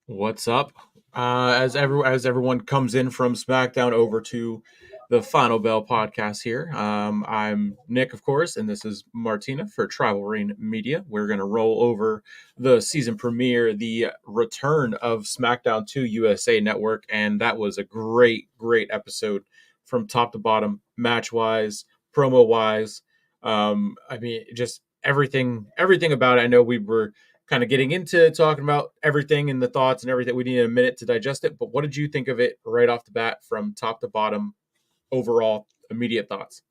What's up? As everyone comes in from SmackDown over to the Final Bell podcast here, I'm Nick, of course, and this is Martina for TribalReignMedia. We're going to roll over the season premiere, the return of SmackDown to USA Network, and that was a great episode from top to bottom, match-wise, promo-wise. Just everything about it. I know we were kind of getting into talking about everything and the thoughts and everything. We needed a minute to digest it, but what did you think of it right off the bat from top to bottom, overall immediate thoughts?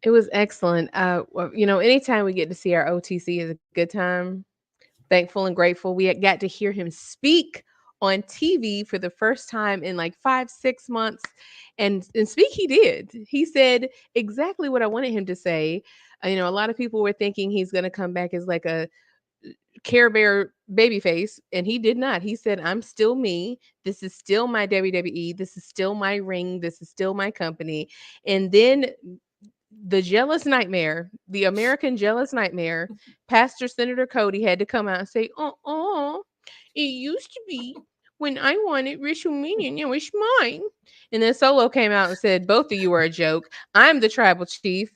It was excellent. Anytime we get to see our OTC is a good time. Thankful and grateful. We got to hear him speak on TV for the first time in like 5-6 months. And speak he did. He said exactly what I wanted him to say. A lot of people were thinking he's going to come back as like a Care Bear babyface, and he did not. He said, "I'm still me. This is still my WWE. This is still my ring. This is still my company." And then the jealous nightmare, the American jealous nightmare, Pastor Senator Cody had to come out and say, "Oh, it used to be when I wanted WrestleMania, now it's mine." And then Solo came out and said, "Both of you are a joke. I'm the tribal chief."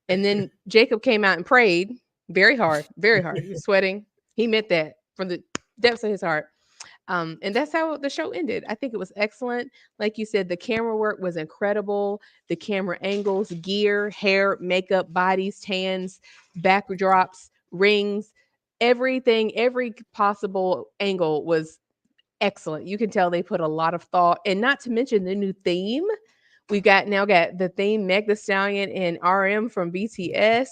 And then Jacob came out and prayed very hard, sweating. He meant that from the depths of his heart. And that's how the show ended. I think it was excellent. Like you said, the camera work was incredible. The camera angles, gear, hair, makeup, bodies, hands, backdrops, rings, everything, every possible angle was excellent. You can tell they put a lot of thought, and not to mention the new theme. We got the theme Meg the Stallion and RM from BTS.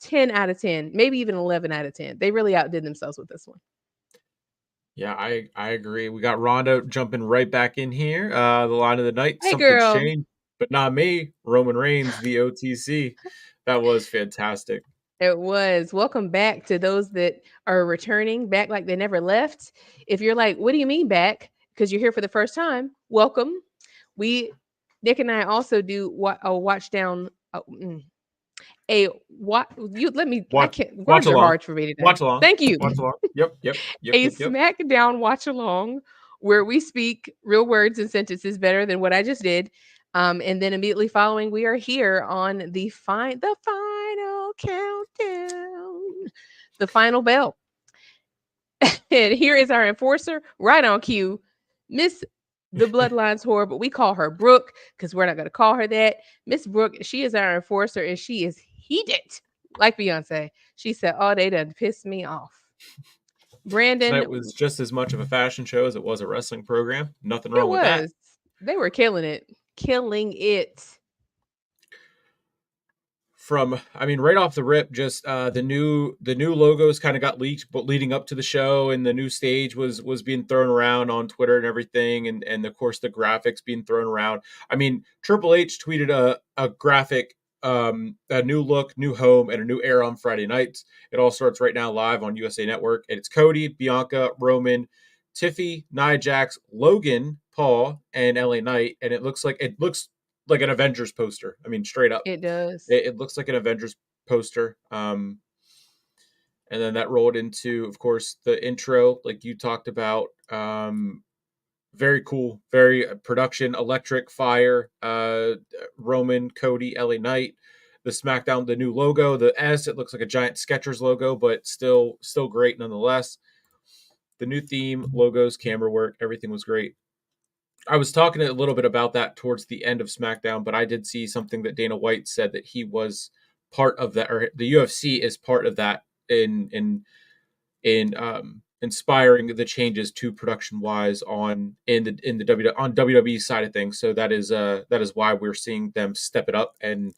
10 out of 10, maybe even 11 out of 10. They really outdid themselves with this one. Yeah, I agree. We got Ronda jumping right back in here. The line of the night, Hey, something's girl. changed, but not me. Roman Reigns, the OTC. That was fantastic. It was. Welcome back to those that are returning back like they never left. If you're like, what do you mean back? Because you're here for the first time. Welcome. Nick and I also do a watch down. A what you let me I can't words are hard for me today. Watch along. Thank you. Watch along. Yep. A SmackDown watch along where we speak real words and sentences better than what I just did. And then immediately following, we are here on the final countdown, the final bell. And here is our enforcer, right on cue, Miss the Bloodlines whore, but we call her Brooke because we're not going to call her that. Miss Brooke, she is our enforcer, and she is heated, like Beyonce. She said, "Oh, they done pissed me off." Brandon, it was just as much of a fashion show as it was a wrestling program. Nothing wrong with that. They were killing it. Right off the rip, just the new logos kind of got leaked, but leading up to the show, and the new stage was being thrown around on Twitter and everything, and of course the graphics being thrown around. I mean, Triple H tweeted a graphic, a new look, new home, and a new era on Friday nights. It all starts right now live on USA Network, and it's Cody, Bianca, Roman, Tiffy, Nia Jax, Logan, Paul, and LA Knight, and it looks like an Avengers poster. I mean, straight up. It does. It looks like an Avengers poster. And then that rolled into, of course, the intro, like you talked about. Very cool, very production, electric, fire. Roman, Cody, LA Knight. The SmackDown, the new logo, the S. It looks like a giant Skechers logo, but still great nonetheless. The new theme, logos, camera work, everything was great. I was talking a little bit about that towards the end of SmackDown, but I did see something that Dana White said that he was part of that, or the UFC is part of that in inspiring the changes to production wise in the WWE side of things. So that is why we're seeing them step it up and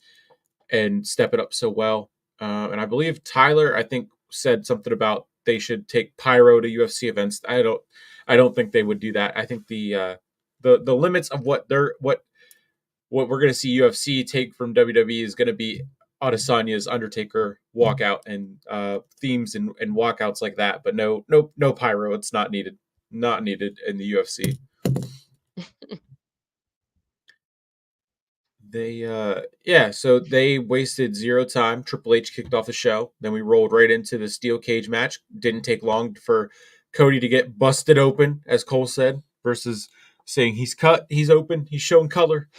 step it up so well. And I believe Tyler, I think, said something about they should take pyro to UFC events. I don't think they would do that. I think the limits of what we're going to see UFC take from WWE is going to be Adesanya's Undertaker walkout and themes and walkouts like that. But no pyro. It's not needed. Not needed in the UFC. So they wasted zero time. Triple H kicked off the show. Then we rolled right into the steel cage match. Didn't take long for Cody to get busted open, as Cole said, versus saying he's cut, he's open, he's showing color.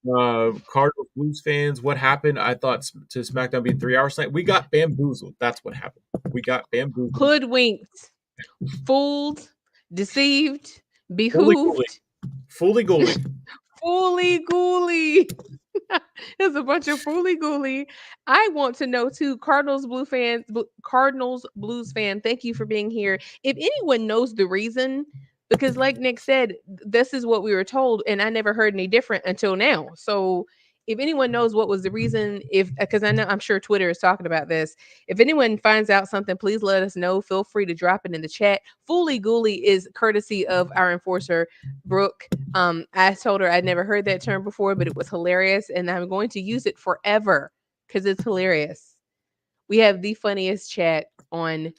Cardinals Blues fans, what happened? I thought to SmackDown being 3 hours tonight. We got bamboozled. That's what happened. We got bamboozled. Hoodwinked, fooled, deceived, Fully gooly. behooved, Fully gooly. fully gooly. There's a bunch of fooly gooly. I want to know too, Cardinals Blues fan. Thank you for being here. If anyone knows the reason, because like Nick said, this is what we were told, and I never heard any different until now. So if anyone knows what was the reason, if because I know I'm sure Twitter is talking about this. If anyone finds out something, please let us know. Feel free to drop it in the chat. Fooly gooly is courtesy of our enforcer, Brooke. I told her I'd never heard that term before, but it was hilarious, and I'm going to use it forever because it's hilarious. We have the funniest chat on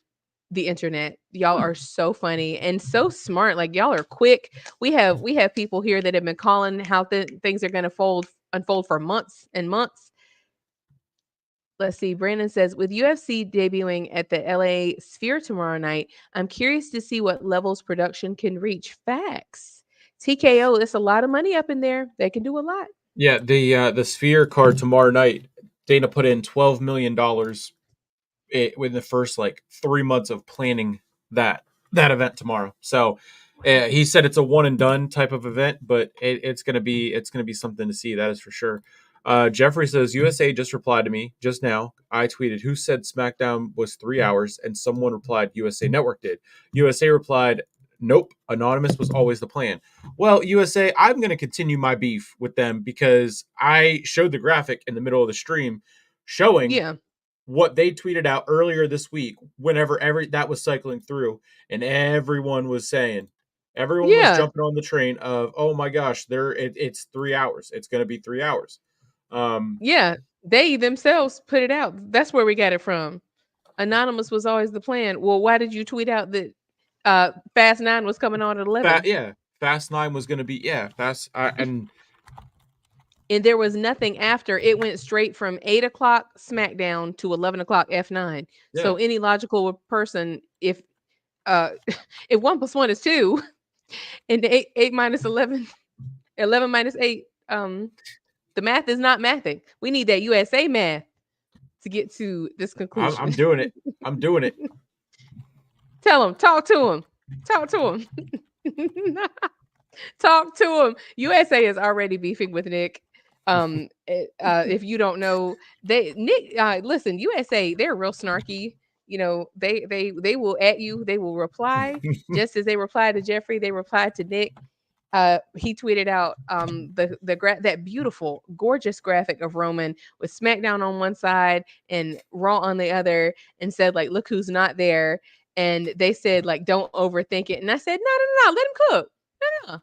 the internet. Y'all are so funny and so smart. Like y'all are quick. We have people here that have been calling how things are going to unfold for months and months. Let's see. Brandon says, with UFC debuting at the LA Sphere tomorrow night, I'm curious to see what levels production can reach. Facts. TKO, there's a lot of money up in there. They can do a lot. Yeah, the Sphere card tomorrow night. Dana put in $12 million in the first like 3 months of planning that event tomorrow. So he said it's a one and done type of event, but it's gonna be something to see. That is for sure. Jeffrey says USA just replied to me just now. I tweeted who said SmackDown was 3 hours, and someone replied USA Network did. USA replied, nope, anonymous was always the plan. Well, USA, I'm going to continue my beef with them because I showed the graphic in the middle of the stream showing Yeah. what they tweeted out earlier this week whenever that was cycling through, and everyone was Yeah. jumping on the train of, oh my gosh, it's 3 hours, it's going to be 3 hours. Yeah. They themselves put it out. That's where we got it from. Anonymous was always the plan. Well, why did you tweet out that Fast 9 was coming on at 11? Yeah, Fast 9 was going to be, yeah, fast And there was nothing after. It went straight from 8 o'clock SmackDown to 11 o'clock F9. yeah. So any logical person, if uh if 1 plus 1 is 2, and 8 minus 11, 11 minus 8, the math is not mathing. We need that USA math to get to this conclusion. I'm doing it. I'm doing it. Tell him, talk to him, talk to him. Talk to him. USA is already beefing with Nick. If you don't know, Nick, listen, USA, they're real snarky. You know, they will at you. They will reply just as they replied to Jeffrey. They replied to Nick. He tweeted out that beautiful, gorgeous graphic of Roman with SmackDown on one side and Raw on the other, and said like, "Look who's not there." And they said like, "Don't overthink it." And I said, "No, let him cook. No, no,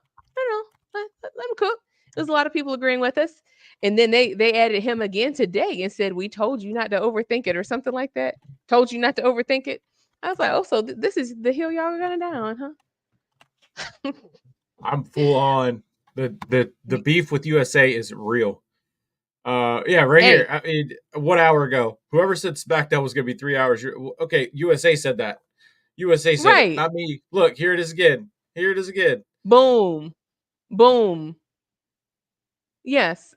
let him cook." There's a lot of people agreeing with us. And then they added him again today and said, "We told you not to overthink it," or something like that. Told you not to overthink it. I was like, "Oh, so this is the hill y'all are gonna die on, huh?" I'm full on. The beef with USA is real. Yeah, right here. Hey, I mean, 1 hour ago, whoever said SmackDown was going to be 3 hours. Okay, USA said that. USA said it, right. not me. Look, here it is again. Here it is again. Boom. Boom. Yes.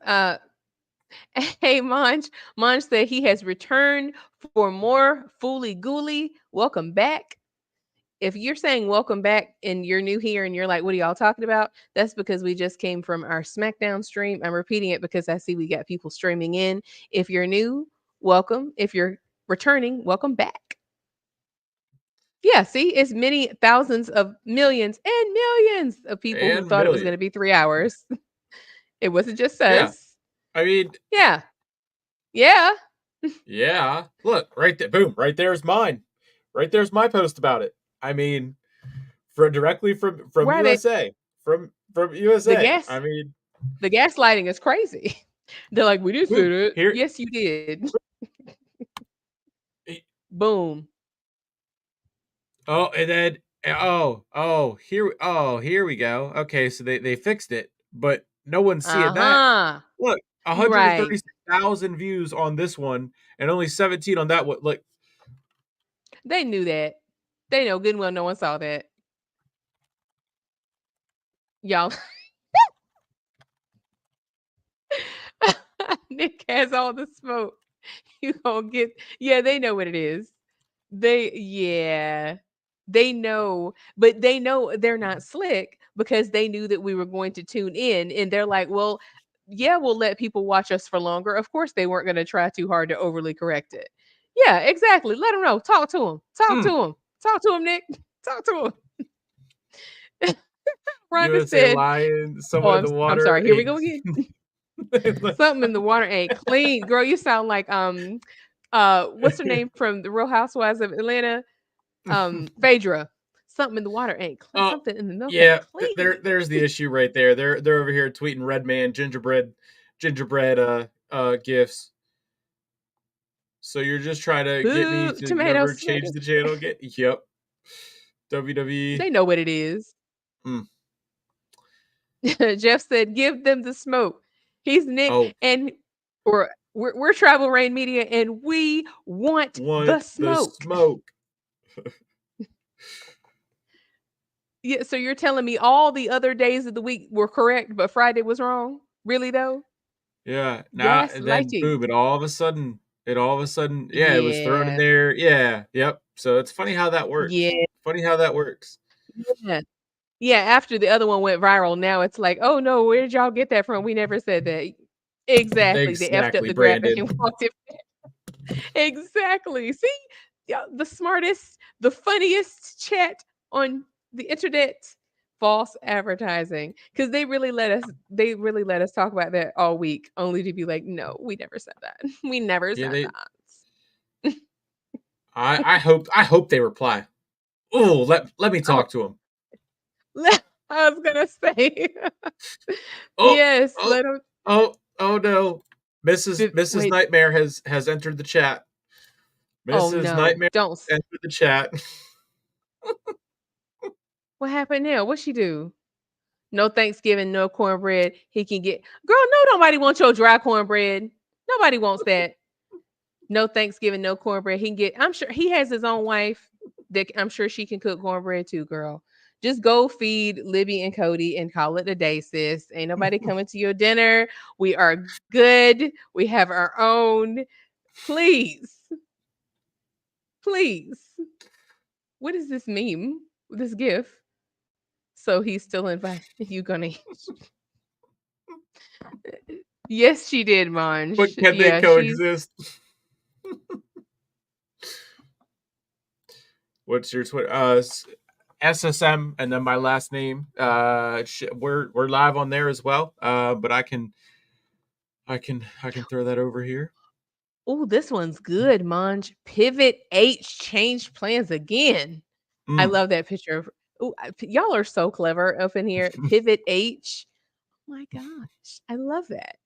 Hey, Monch. Monch said he has returned for more Fooly Gooly. Welcome back. if you're saying welcome back and you're new here and you're like, what are y'all talking about? That's because we just came from our SmackDown stream. I'm repeating it because I see we got people streaming in. If you're new, welcome. If you're returning, welcome back. Yeah, see, it's many thousands of millions and millions of people who and thought it was going million. to be 3 hours. It wasn't just Yeah, us. I mean, Yeah. Yeah. yeah. Look, right there, boom, right there's mine. Right there's my post about it. I mean, directly from Why they USA, from the USA. gas I mean, the gaslighting is crazy. They're like, we didn't say boom, that. here. Yes, you did. eh, Boom. Oh, and then here we go. Okay, so they fixed it, but no one's seeing that. Uh-huh. Look, Right. 136,000 views on this one, and only 17 on that one. Like, They knew that. They know good and well no one saw that. Y'all. Nick has all the smoke. You gonna get yeah, they know what it is. Yeah. They know, but they know they're not slick because they knew that we were going to tune in and they're like, "Well, yeah, we'll let people watch us for longer." Of course, they weren't going to try too hard to overly correct it. Yeah, exactly. Let them know. Talk to them. Talk to mm, them. Talk to them, Nick. Talk to them. Rhonda USA said, Lion, "Oh, someone in the I'm water sorry. Here we ain't. go again. Something in the water ain't clean, girl. You sound like what's her name from the Real Housewives of Atlanta? Phaedra. Something in the water ain't clean. Oh, Something in the milk ain't yeah, clean. there's the issue right there. They're over here tweeting red man gingerbread gifts. So you're just trying to get me Boo, to tomato never change smackers. the channel again? Yep. WWE. They know what it is. Mm. Jeff said, "Give them the smoke." He's Nick, Oh, and we're Travel Rain Media, and we want the want the smoke. smoke. Yeah, so you're telling me all the other days of the week were correct, but Friday was wrong? Really though? Yeah. Now and then Gaslighting. boom, it all of a sudden, yeah, it was thrown in Yeah. there. Yeah. Yep. So it's funny how that works. Yeah. Funny how that works. Yeah. Yeah, after the other one went viral, now it's like, "Oh, no, where did y'all get that from? We never said that." Exactly, they effed up Exactly, the graphic and Brandon. walked it back. Exactly. See? Yeah, the smartest, the funniest chat on the internet. False advertising. Because they really let us talk about that all week, only to be like, "No, we never said that. We never Yeah, said they that." I hope they reply. Oh, let me Oh, talk to him. I was gonna say. Oh, Yes, oh, let 'em oh no. Mrs. wait. Nightmare has entered the chat. Oh, Mrs. no. Nightmare Don't entered the chat. what happened now? What she do? No Thanksgiving, no cornbread. He can get girl, no, nobody wants your dry cornbread. Nobody wants that. No Thanksgiving, no cornbread. He can get I'm sure he has his own wife that I'm sure she can cook cornbread too, girl. Just go feed Libby and Cody and call it a day, sis. Ain't nobody coming to your dinner. We are good. We have our own. Please, please. What is this meme? This gif? So he's still invited. You gonna Yes, she did, But Manj. can they Yeah, she's coexist? What's your Twitter? SSM and then my last name. We're live on there as well. But I can throw that over here. oh, this one's good, Manj. Pivot H changed plans again. I Mm. love that picture of ooh, y'all are so clever up in here. Pivot H. Oh my gosh. I love that.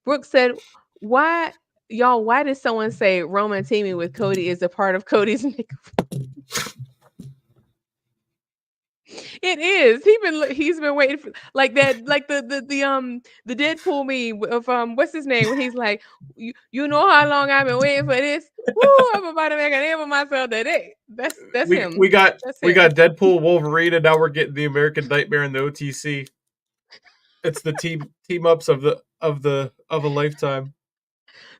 Brooke said, why y'all, why did someone say Roman teaming with Cody is a part of Cody's It is. He's been waiting for like that, like the Deadpool meme of what's his name when he's like, you know how long I've been waiting for this. Woo! I'm about to make a name of myself today. That's we him. we got That's we him. got Deadpool, Wolverine, and now we're getting the American Nightmare in the OTC. It's the team ups of a lifetime.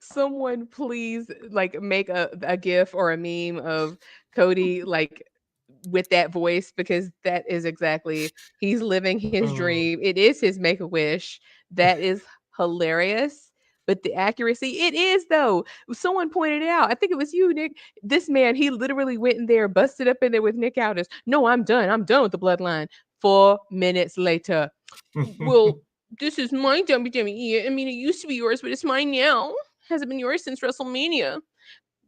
Someone please like make a gif or a meme of Cody like with that voice, because that is exactly, he's living his Oh. dream. It is his make a wish. That is hilarious. But the accuracy, it is though. Someone pointed it out. I think it was you, Nick. This man, he literally went in there, busted up in there with Nick Aldis. No, I'm done. I'm done with the bloodline. 4 minutes later, well, this is my WWE. I mean, it used to be yours, but it's mine now. Hasn't been yours since WrestleMania.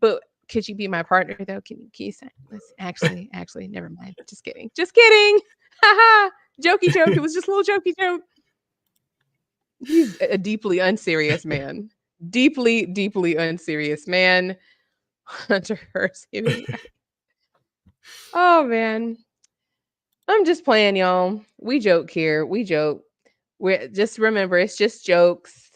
But could you be my partner though? Can you say? Let's actually, never mind. Just kidding. Just kidding. Haha. Jokey joke. It was just a little jokey joke. He's a deeply unserious man. Deeply, deeply unserious man. Hunter Hearst Hemingway. Oh man. I'm just playing, y'all. We joke here. We joke. We're just, remember, it's just jokes.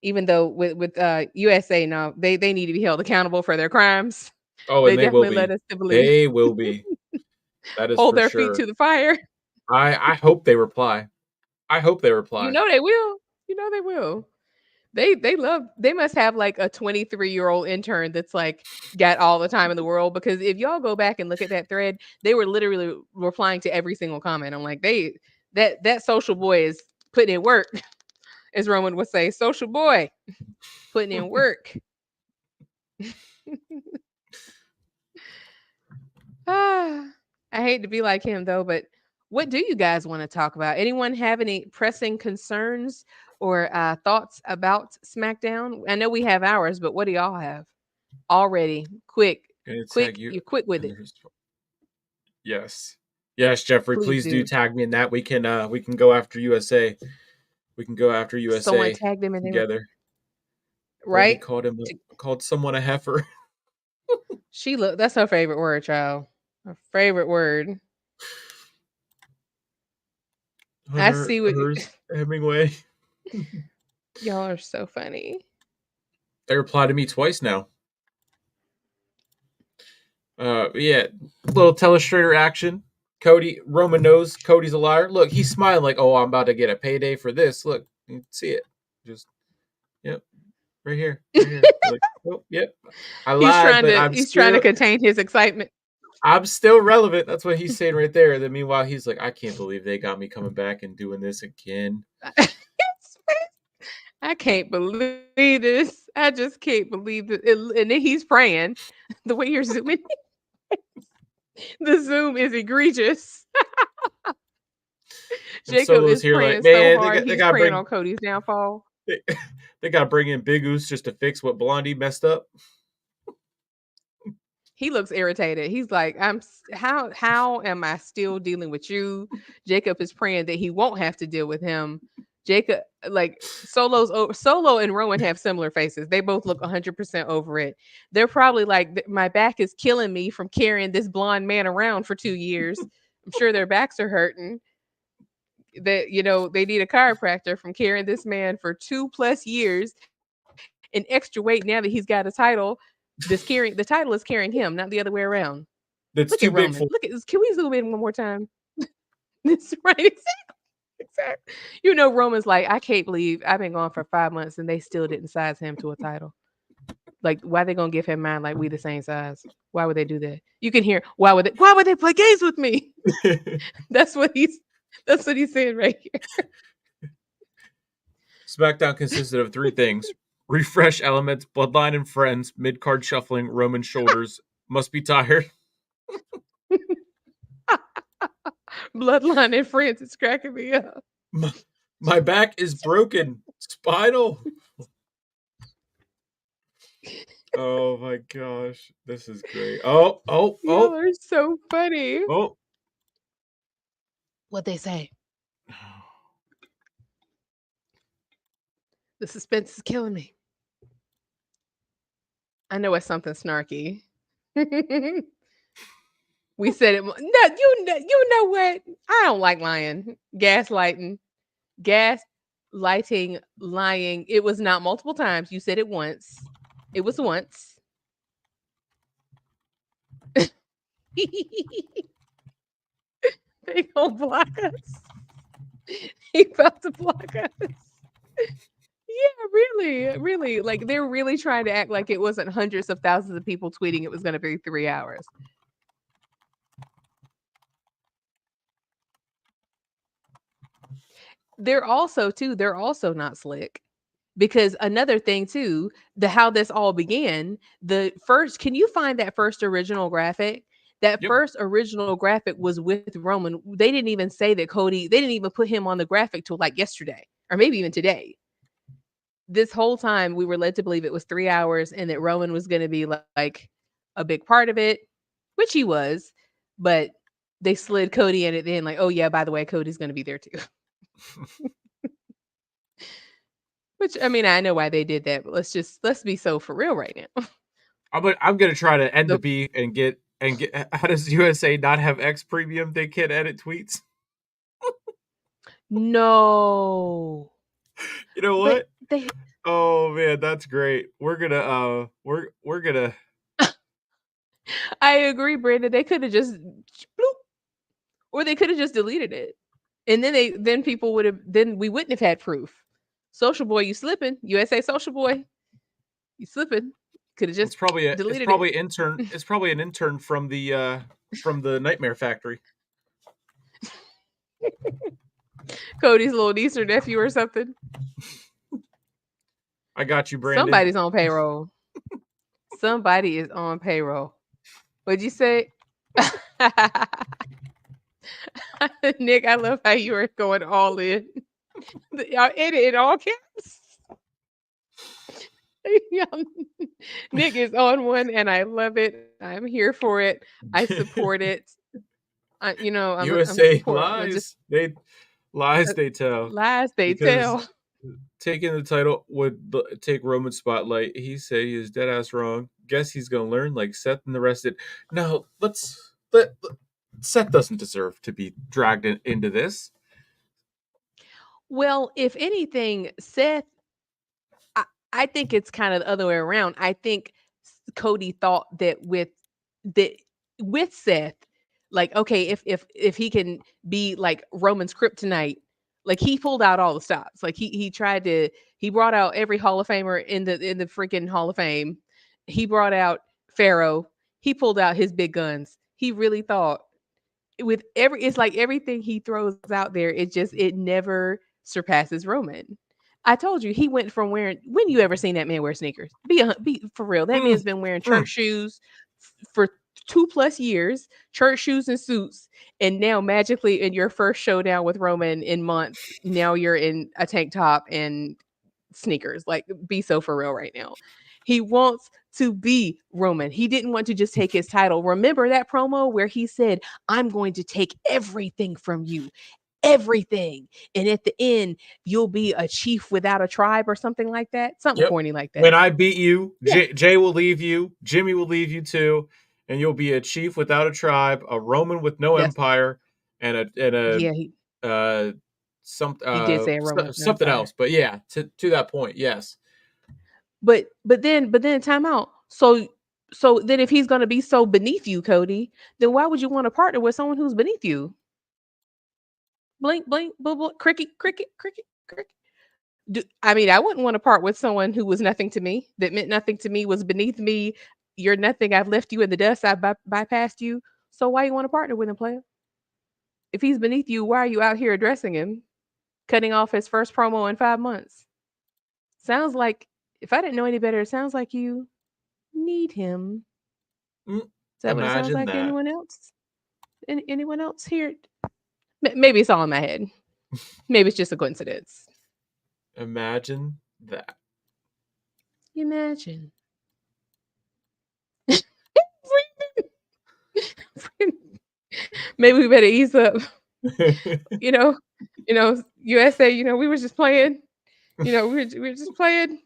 Even though with USA now, they need to be held accountable for their crimes. Oh, They and they will definitely led be. us to believe. They will be. That is Hold for their feet sure. to the fire. I hope they reply. I hope they You reply. know they will. You know they will. They must have like a 23-year-old intern that's like got all the time in the world, because if y'all go back and look at that thread, they were literally replying to every single comment. I'm like, that social boy is putting in work, as Roman would say, social boy putting in work. Ah, I hate to be like him though, but what do you guys want to talk about? Anyone have any pressing concerns or thoughts about SmackDown? I know we have ours, but what do y'all have already? Gonna tag Quick, you. you're quick with it. Yes. Yes, Jeffrey, Please please do do. tag me in that. We can go after USA. We can go after Someone USA tagged them and they were together. Oh, he right. called someone a heifer. She look. That's her favorite word, child. Her favorite word. I Hunter see what Hearst Hemingway. y'all are so funny. They replied to me twice now. Yeah, little telestrator action. Roman knows Cody's a liar. Look, he's smiling like, oh, I'm about to get a payday for this. Look, you can see it. Just, yep, right here, right here. Like, oh, yep, I lied, but He's trying to contain his excitement. I'm still relevant. That's what he's saying right there. Then meanwhile, he's like, I can't believe they got me coming back and doing this again. I can't believe this. I just can't believe it. And then he's praying. The way you're zooming, the zoom is egregious. And Jacob Solo's is here like, praying so man, hard. they He's gotta praying bring on Cody's downfall. they, they gotta bring in Big Goose just to fix what Blondie messed up. He looks irritated. He's like, how am I still dealing with you? Jacob is praying that he won't have to deal with him. Jacob, like Solo and Rowan have similar faces. They both look 100% over it. They're probably like, my back is killing me from carrying this blonde man around for 2 years. I'm sure their backs are hurting. That, they need a chiropractor from carrying this man for 2+ years and extra weight. Now that he's got a title, the title is carrying him, not the other way around. Look That's at too big Roman. for. Look at this. Can we zoom in one more time? That's right. Exactly. Roman's like, I can't believe I've been gone for 5 months and they still didn't size him to a title. Like, why they gonna give him mine like we the same size? Why would they do that? You can hear why would they play games with me? That's what he's saying right here. SmackDown consisted of three things: refresh elements, bloodline and friends, mid card shuffling, Roman shoulders. Must be tired. Bloodline and friends, it's cracking me up. My back is broken. Spinal. Oh my gosh. This is great. Oh, oh, Y'all oh, are so funny. oh. What they say? The suspense is killing me. I know it's something snarky. We said it. No, you know what? I don't like lying. Gaslighting. Gaslighting, lying. It was not multiple times. You said it once. It was once. They gonna block us. He about to block us. Yeah, really, really. Like, they're really trying to act like it wasn't hundreds of thousands of people tweeting it was going to be 3 hours. they're also not slick. Because another thing too, the how this all began, the first can you find that first original graphic? That Yep. first original graphic was with Roman. They didn't even say that Cody, they didn't even put him on the graphic till like yesterday or maybe even today. This whole time we were led to believe it was 3 hours and that Roman was going to be like a big part of it, which he was, but they slid Cody in it then, like, oh yeah, by the way, Cody's going to be there too. Which I mean, I know why they did that, but let's be so for real right now. I'm gonna try to end the The beef and get. How does USA not have X Premium? They can't edit tweets. no, You know but what? they Oh man, that's great. We're gonna. I agree, Brandon. They could have just bloop, or they could have just deleted it. And then people would have then we wouldn't have had proof. Social boy, you slipping. USA social boy, you slipping. Could have just It's deleted it. probably intern. It's probably an intern from the Nightmare Factory. Cody's little niece or nephew or something. I got you, Brandon. Somebody's on payroll. Somebody is on payroll. What'd you say? Nick, I love how you are going all in. Y'all edit in all caps. Nick is on one and I love it. I'm here for it. I support it. I'm USA support. I'm just lies they tell lies they because tell. taking the title would take Roman's spotlight. He said he is dead ass wrong. Guess he's gonna learn like Seth and the rest did. No, Seth doesn't deserve to be dragged into this. Well, if anything, Seth, I, I think it's kind of the other way around. I think Cody thought that with Seth, like, okay, if he can be like Roman's kryptonite, like he pulled out all the stops. Like he tried to he brought out every Hall of Famer in the freaking Hall of Fame. He brought out Pharaoh. He pulled out his big guns. He really thought with every it's like everything he throws out there, it never surpasses Roman. I told you he went from wearing when you ever seen that man wear sneakers? Be for real. That Mm, man's been wearing church mm. shoes for 2+ years, church shoes and suits, and now magically in your first showdown with Roman in months, now you're in a tank top and sneakers. Like, be so for real right now. He wants to be Roman. He didn't want to just take his title. Remember that promo where he said, I'm going to take everything from you, everything. And at the end, you'll be a chief without a tribe or something like that. Something Yep. corny like When that. I beat you, Yeah. Jay will leave you, Jimmy will leave you too, and you'll be a chief without a tribe, a Roman with no That's, empire, and yeah, uh he did say a Roman with no something empire. else. But yeah, to that point, yes. But then time out. So then if he's gonna be so beneath you, Cody, then why would you want to partner with someone who's beneath you? Blink, blink, bubble, cricket, cricket, cricket, cricket. I mean, I wouldn't want to part with someone who was nothing to me, that meant nothing to me, was beneath me. You're nothing. I've left you in the dust. I bypassed you. So why you want to partner with him, player? If he's beneath you, why are you out here addressing him, cutting off his first promo in 5 months? Sounds like, if I didn't know any better, it sounds like you need him. Mm, Is that what it sounds imagine like to that. anyone else? Anyone else here? Maybe it's all in my head. Maybe it's just a coincidence. Imagine that. Imagine. Maybe we better ease up. You know, USA. We were just playing. We were just playing.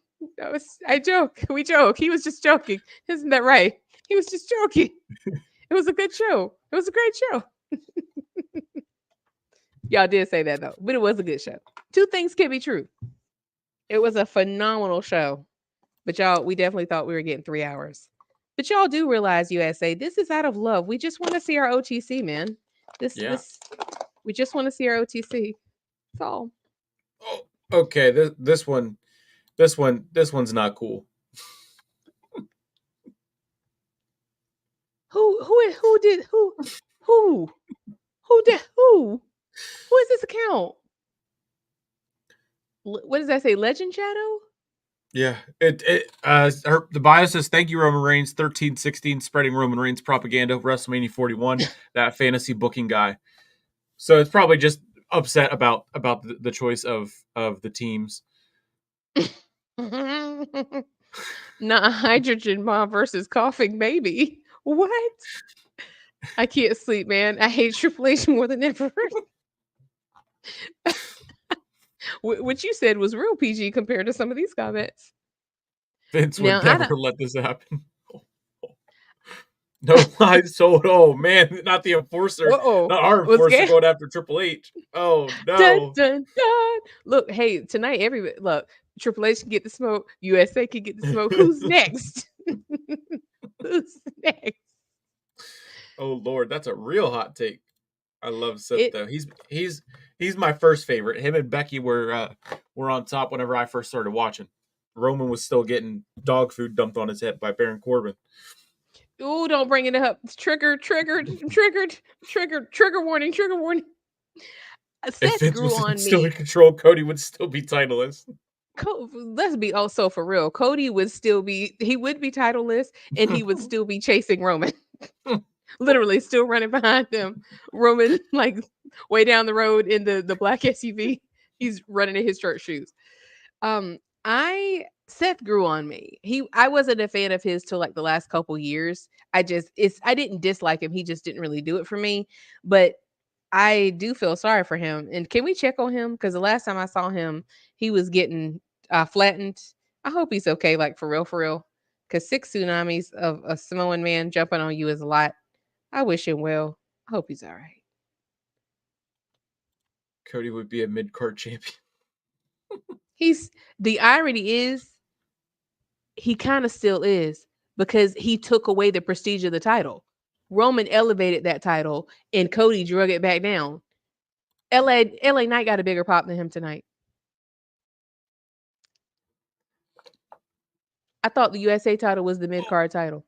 I joke. We joke. He was just joking. Isn't that right? He was just joking. It was a good show. It was a great show. Y'all did say that though, but it was a good show. Two things can be true. It was a phenomenal show. But y'all, we definitely thought we were getting 3 hours. But y'all do realize, USA, this is out of love. We just want to see our OTC, man. Yeah. We just want to see our OTC. That's all. Oh, okay. This one's not cool. Who did who who did who is this account? what does that say? Legend Shadow? Yeah, the bio says thank you Roman Reigns 13-16 spreading Roman Reigns propaganda WrestleMania 41 that fantasy booking guy. So it's probably just upset about the choice of the teams. Not hydrogen mom versus coughing baby. What? I can't sleep, man. I hate Triple H more than ever. What you said was real PG compared to some of these comments. Vince Now would I never don't. let this happen. No lies sold. Oh man, not the enforcer, Uh-oh. not our Was enforcer scared. going after Triple H. Oh Dun no. dun dun. Look, hey, tonight every look, Triple H can get the smoke. USA can get the smoke. Who's next? Who's next? Oh Lord, that's a real hot take. I love Seth It though. He's my first favorite. Him and Becky were on top whenever I first started watching. Roman was still getting dog food dumped on his head by Baron Corbin. Oh, don't bring it up. Trigger warning, trigger warning. If Seth Vince grew was on still me. in control, Cody would still be titleless. Let's be also for real. Cody would still be, he would be titleless and he would still be chasing Roman. Literally still running behind him. Roman, like way down the road in the black SUV. He's running in his church shoes. I Seth grew on me. I wasn't a fan of his till like the last couple years. I didn't dislike him. He just didn't really do it for me. But I do feel sorry for him. And can we check on him? Because the last time I saw him, he was getting flattened. I hope he's okay, like for real, for real. Because 6 tsunamis of a Samoan man jumping on you is a lot. I wish him well. I hope he's all right. Cody would be a mid card champion. He's the irony is he kind of still is because he took away the prestige of the title. Roman elevated that title and Cody drug it back down. LA Knight got a bigger pop than him tonight. I thought the USA title was the mid card title.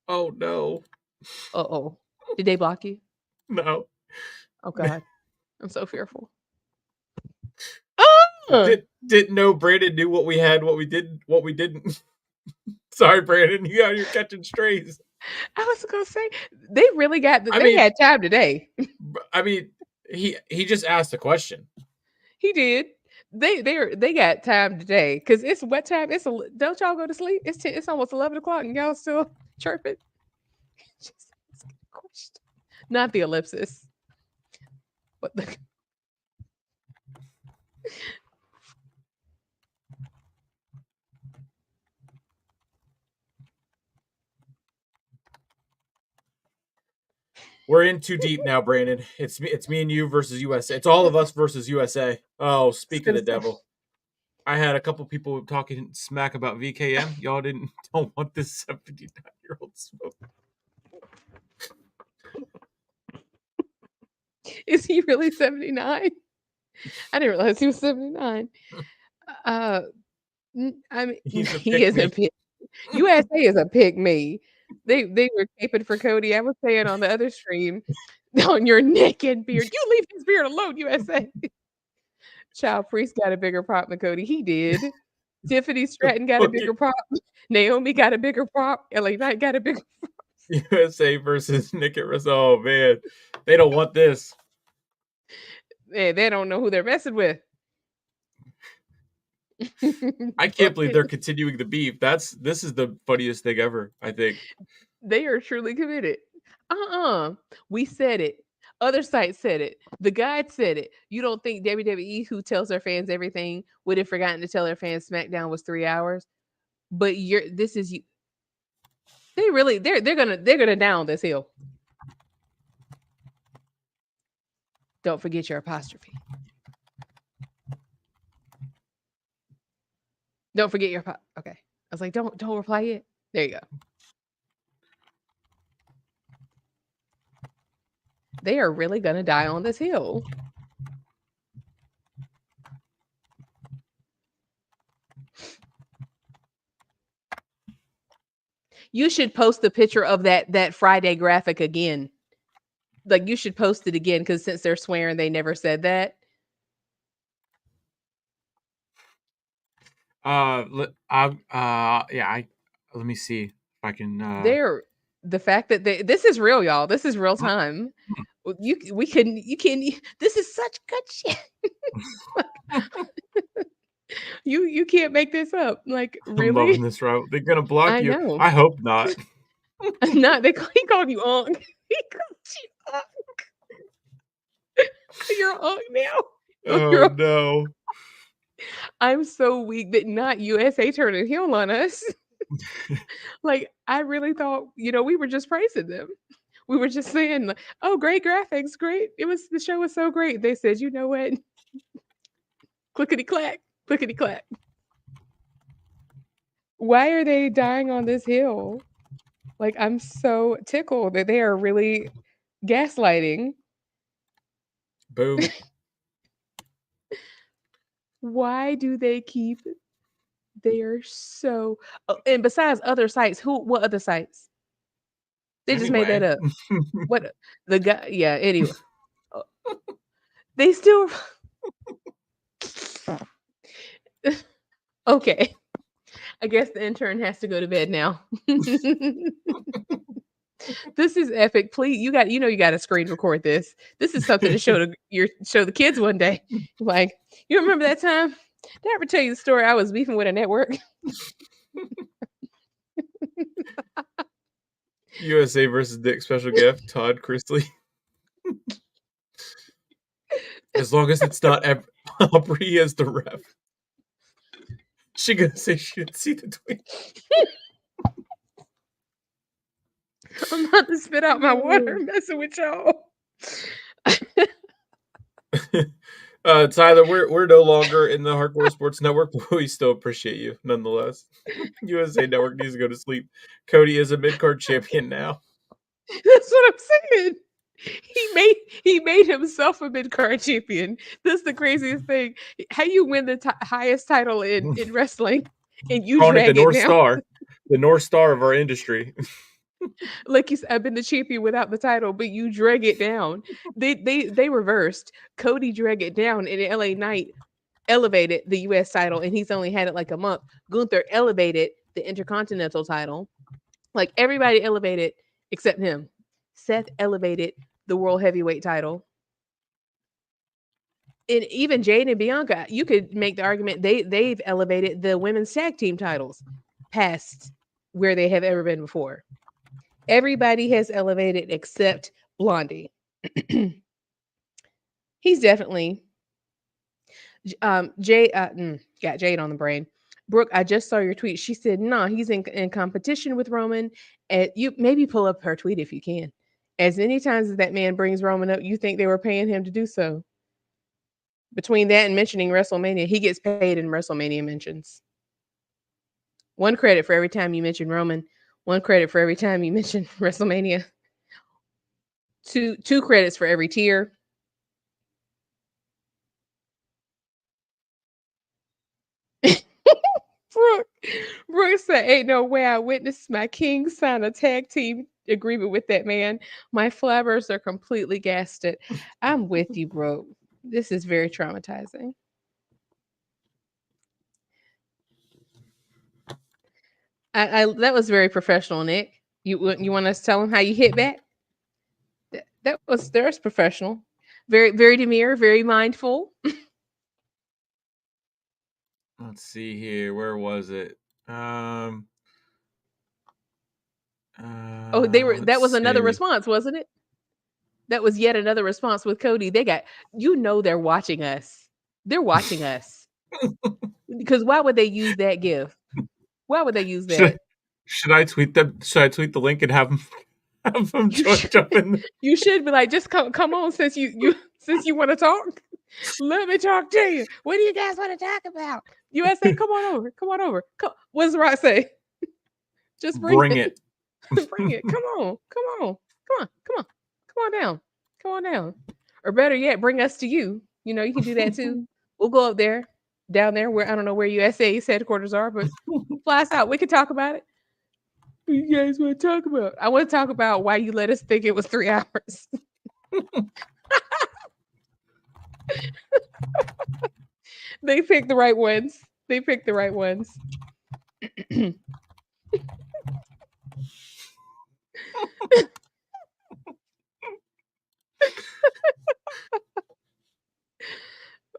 Oh no. Uh-oh. Did they block you? No. Oh God. I'm so fearful. Oh! Didn't know Brandon knew what we had, what we didn't. Sorry, Brandon, you're catching strays. I was gonna say they really got I they mean, had time today. I mean, he just asked a question. He did. They got time today because it's what time? Don't y'all go to sleep? It's almost 11 o'clock and y'all still chirping. Just asking a question. Not the ellipsis, but the We're in too deep now, Brandon. It's me and you versus USA. It's all of us versus USA. Oh, was speak of gonna the say. devil. I had a couple people talking smack about VKM. Y'all don't want this 79-year-old smoke. Is he really 79? I didn't realize he was 79. Uh, I mean, He's a he pick is a me. pick. USA is a pick me. They were caping for Cody. I was saying on the other stream, on your neck and beard. You leave his beard alone, USA. Child Priest got a bigger prop than Cody. He did. Tiffany Stratton got a bigger prop. Naomi got a bigger prop. LA Knight got a bigger. USA versus Nick and Russ. Oh man, they don't want this. They don't know who they're messing with. I can't believe they're continuing the beef. This is the funniest thing ever. I think. They are truly committed. We said it. Other sites said it. The guide said it. You don't think WWE, who tells their fans everything, would have forgotten to tell their fans SmackDown was 3 hours? But this is you. They really they're gonna down this hill. Don't forget your apostrophe. Don't forget your okay. I was like, don't reply yet. There you go. They are really gonna die on this hill. You should post the picture of that Friday graphic again. Like you should post it again because since they're swearing they never said that. Let me see if I can. They're the fact that this is real, y'all. This is real time. This is such good shit. You can't make this up. Like, I'm loving really? this route. They're gonna block I you. know. I hope not. Not he called you Unc. He called you Unc. You're Unc now. Oh You're no. I'm so weak that not USA turned a heel on us. Like, I really thought, we were just praising them. We were just saying, like, "Oh, great graphics, great. The show was so great." They said, "You know what? Clickety clack, clickety clack." Why are they dying on this hill? Like, I'm so tickled that they are really gaslighting. Boom. Why do they keep they are so and besides other sites, what other sites? They just made that Anyway. up. What the guy yeah, anyway. Uh, They still okay. I guess the intern has to go to bed now. This is epic. Please, you got to screen record this. This is something to show the kids one day. Like, you remember that time? Did I ever tell you the story? I was beefing with a network. USA versus Dick special gift, Todd Chrisley. As long as it's not Aubrey as the ref. She gonna say she didn't see the tweet. I'm about to spit out my water messing with y'all. Tyler, we're no longer in the Hardcore Sports Network, but we still appreciate you nonetheless. USA Network needs to go to sleep. Cody is a mid-card champion now. That's what I'm saying. He made himself a mid card champion. That's the craziest thing. How you win the highest title in wrestling and you Calling it the drag it North down? Star, the North Star of our industry. Like you said, I've been the champion without the title, but you drag it down. They reversed. Cody drag it down, and LA Knight elevated the US title, and he's only had it like a month. Gunther elevated the Intercontinental title. Like, everybody elevated except him. Seth elevated the World Heavyweight title. And even Jade and Bianca, you could make the argument they've elevated the women's tag team titles past where they have ever been before. Everybody has elevated except Blondie. He's definitely Jade. Got Jade on the brain. Brooke, I just saw your tweet. She said, "No, he's in competition with Roman." And you maybe pull up her tweet if you can. As many times as that man brings Roman up, you think they were paying him to do so. Between that and mentioning WrestleMania, he gets paid in WrestleMania mentions. One credit for every time you mention Roman. One credit for every time you mention WrestleMania. Two credits for every tier. Brooke, Brooke said, "Ain't no way I witnessed my king sign a tag team agreement with that man. My flabbers are completely gasted." I'm with you, Brooke. This is very traumatizing. I that was very professional, Nick. You want us to tell him how you hit back? There's professional. Very very demure, very mindful. Let's see here. Where was it? Oh, that was Let's another see. response, wasn't it? That was yet another response with Cody. They're watching us. They're watching us. Because why would they use that gif? Why would they use Should I, that? should I tweet them? Should I tweet the link and have them You should jump in? you should be like, just come on, since you since you want to talk. Let me talk to you. What do you guys want to talk about? USA, come on over. Come on over. What does Rock say? Just bring Bring it. it. Bring it. Come on. Come on. Come on. Come on. Come on down. Come on down. Or better yet, bring us to you. You can do that too. We'll go up there, down there where I don't know where USA's headquarters are, but fly us out. We can talk about it. What you guys want to talk about? I want to talk about why you let us think it was 3 hours. They picked the right ones. They picked the right ones.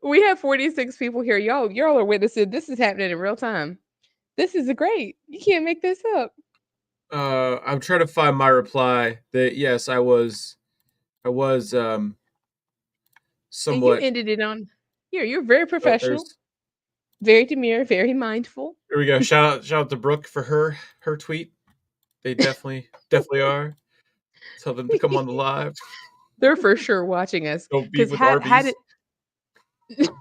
We have 46 people here. Y'all are witnessing. This is happening in real time. This is great. You can't make this up. I'm trying to find my reply that yes, I was And you somewhat. ended it on here. You're very Oh, professional, there's very demure, very mindful. here we go. Shout out to Brooke for her tweet. They definitely are. Tell them to come on the live. They're for sure watching us. Don't beef Because with how Arby's. did Sweet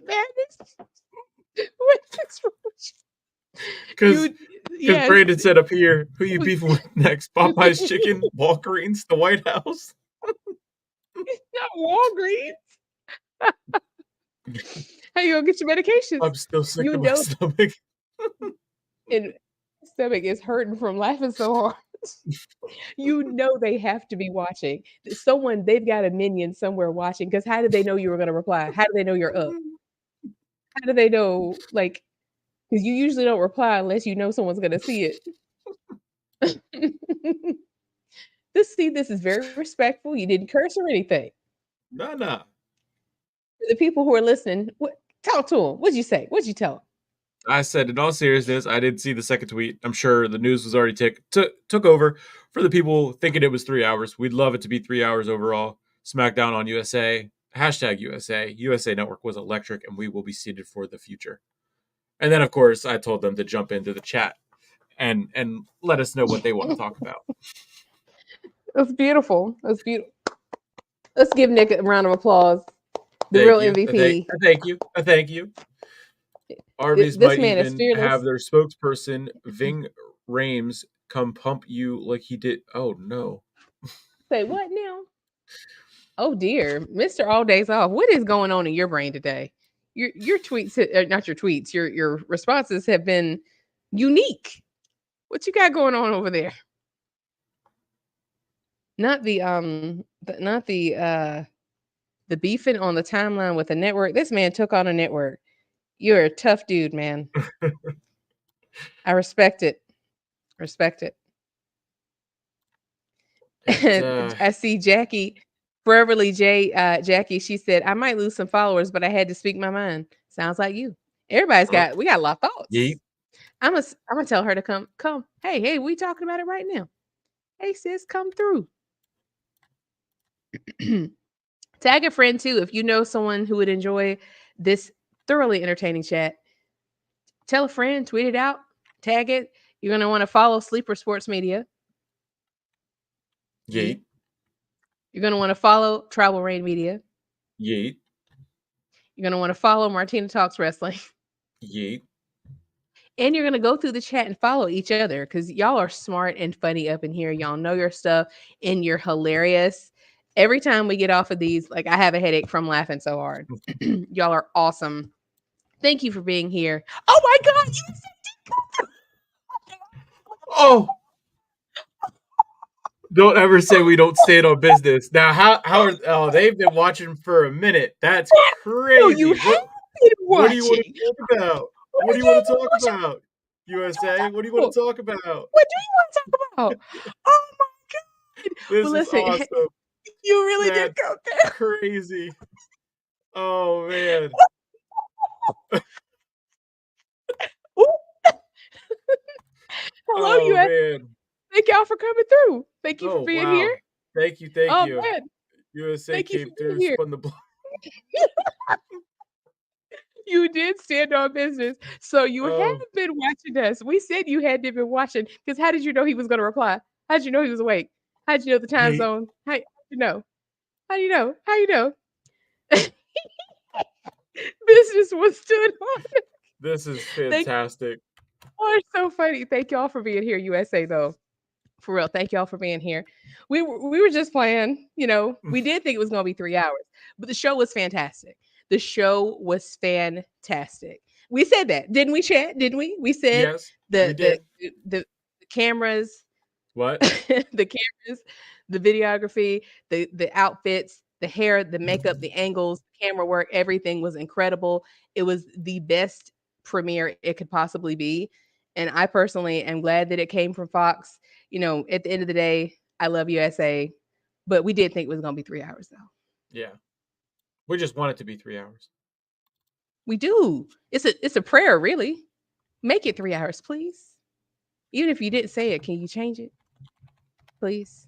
madness? What's this from? Because You because yes. Brandon said up here, who you beefing with next? Popeye's Chicken, Walgreens, the White House. Not Walgreens. How you gonna get your medications? I'm still sick You to my know, stomach. and stomach is hurting from laughing so hard. You know they have to be watching. They've got a minion somewhere watching. Because how did they know you were gonna reply? How do they know you're up? How do they know? Like, because you usually don't reply unless you know someone's gonna see it. This is very respectful. You didn't curse or anything. Nah. The people who are listening, talk to them. What'd you say? What'd you tell them? I said, in all seriousness, I didn't see the second tweet. I'm sure the news was already took over. For the people thinking it was 3 hours, we'd love it to be 3 hours overall. SmackDown on USA, hashtag USA. USA Network was electric, and we will be seated for the future. And then, of course, I told them to jump into the chat and let us know what they want to talk about. That's beautiful. That's beautiful. Let's give Nick a round of applause. The Thank real you. MVP. Thank you. Thank you. Arby's This might man is even have fearless. their spokesperson, Ving Rhames, come pump you like he did. Oh, no. Say what now? Oh dear, Mr. All Days Off. What is going on in your brain today? Your tweets, not your tweets. Your responses have been unique. What you got going on over there? Not the beefing on the timeline with the network. This man took on a network. You're a tough dude, man. I respect it. Respect it. I see Jackie, Foreverly Jackie. She said, "I might lose some followers, but I had to speak my mind." Sounds like you. We got a lot of thoughts. Yeet. I'm gonna tell her to come. Hey, we talking about it right now. Hey sis, come through. Tag a friend too if you know someone who would enjoy this thoroughly entertaining chat. Tell a friend, tweet it out, tag it. You're gonna want to follow Sleeper Sports Media. Yeet. You're gonna want to follow Tribal Rain Media. Yeet. You're gonna want to follow Martina Talks Wrestling. Yeet. And you're gonna go through the chat and follow each other because y'all are smart and funny up in here. Y'all know your stuff and you're hilarious. Every time we get off of these, like I have a headache from laughing so hard. Y'all are awesome. Thank you for being here. Oh my god, Oh, don't ever say we don't stand on business. Now, how are they've been watching for a minute. That's no, you crazy. have been What do you want watching. to talk about? What What are do you you want to talk watching? about? USA, what do you What want to talk about? do you want to talk about? Oh my god. Well, This is listen, awesome. you really did That's go there. crazy. Oh man. Hello, Oh US. man. Thank y'all for coming through. Thank you for Oh being here. wow. Thank you. Oh USA man, thank you for came being through, here. spun the block. You did stand on business. So you have Oh, been watching us. We said you had to been watching because how did you know he was going to reply? How did you know he was awake? How did you know the time yeet. zone? How you know? How do you know? How you know? Business was stood on. This is Thank fantastic. you. It's so funny. Thank y'all for being here, USA though. For real, thank y'all for being here. We were just playing, we did think it was gonna be 3 hours, but the show was fantastic. The show was fantastic. We said that, didn't we, chat? Didn't we? We said Yes, we the did. the cameras, What? the cameras, the videography, the outfits, The hair, the makeup, the angles, camera work, everything was incredible. It was the best premiere it could possibly be. And I personally am glad that it came from Fox. At the end of the day, I love USA, but we did think it was going to be 3 hours though. Yeah. We just want it to be 3 hours. We do. It's a prayer, really. Make it 3 hours, please. Even if you didn't say it, can you change it, please?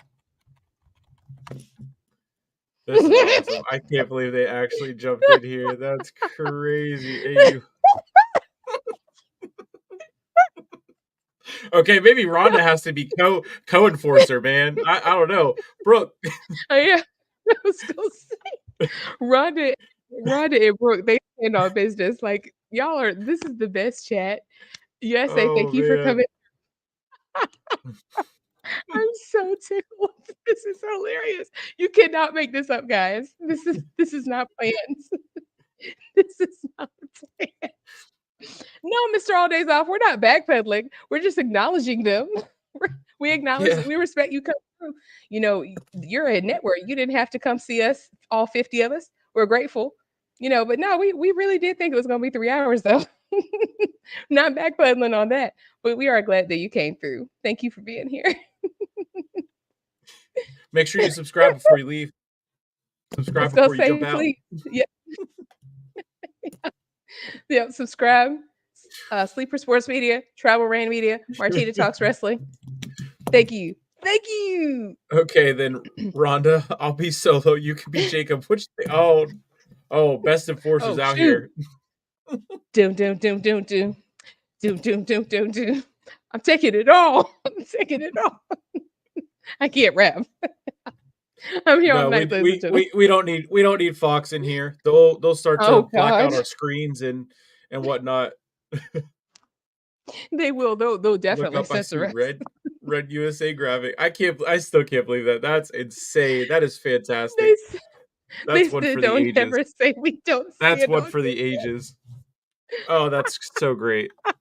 This is awesome. I can't believe they actually jumped in here. That's crazy. Hey, you. Okay, maybe Rhonda has to be co-enforcer, man. I don't know. Brooke. Oh yeah, I was gonna say Rhonda and Brooke, they stand on business. Like y'all are. This is the best chat. USA, Oh thank you for man. coming. I'm so tickled. This is hilarious. You cannot make this up, guys. This is not planned. This is not planned. No, Mr. All Days Off, we're not backpedaling. We're just acknowledging them. We acknowledge Yeah. that we respect you coming through. You're a network. You didn't have to come see us, all 50 of us. We're grateful. But no, we really did think it was going to be 3 hours though. Not backpedaling on that, but we are glad that you came through. Thank you for being here. Make sure you subscribe before you leave. I Subscribe was gonna before you say, jump out. please, yeah, yeah, subscribe. Sleeper Sports Media, Travel Rain Media, Martina Talks Wrestling. Thank you. Thank you. Okay, then Rhonda, I'll be Solo. You can be Jacob. Which best enforcers Oh out shoot. here. Doom, doom, doom, doom, doom. Doom, doom, doom, doom, doom. I'm taking it all. I'm taking it all. I can't rap. I'm here all No, night, ladies and gentlemen. we don't need Fox in here. They'll start to Oh black out God. our screens and whatnot. They will. They'll Look definitely up, I see censor us. red USA graphic. I still can't believe that. That's insane. That is fantastic. They That's one said for the don't ages. ever say we don't That's stand one on for the ages. Oh, that's so great. I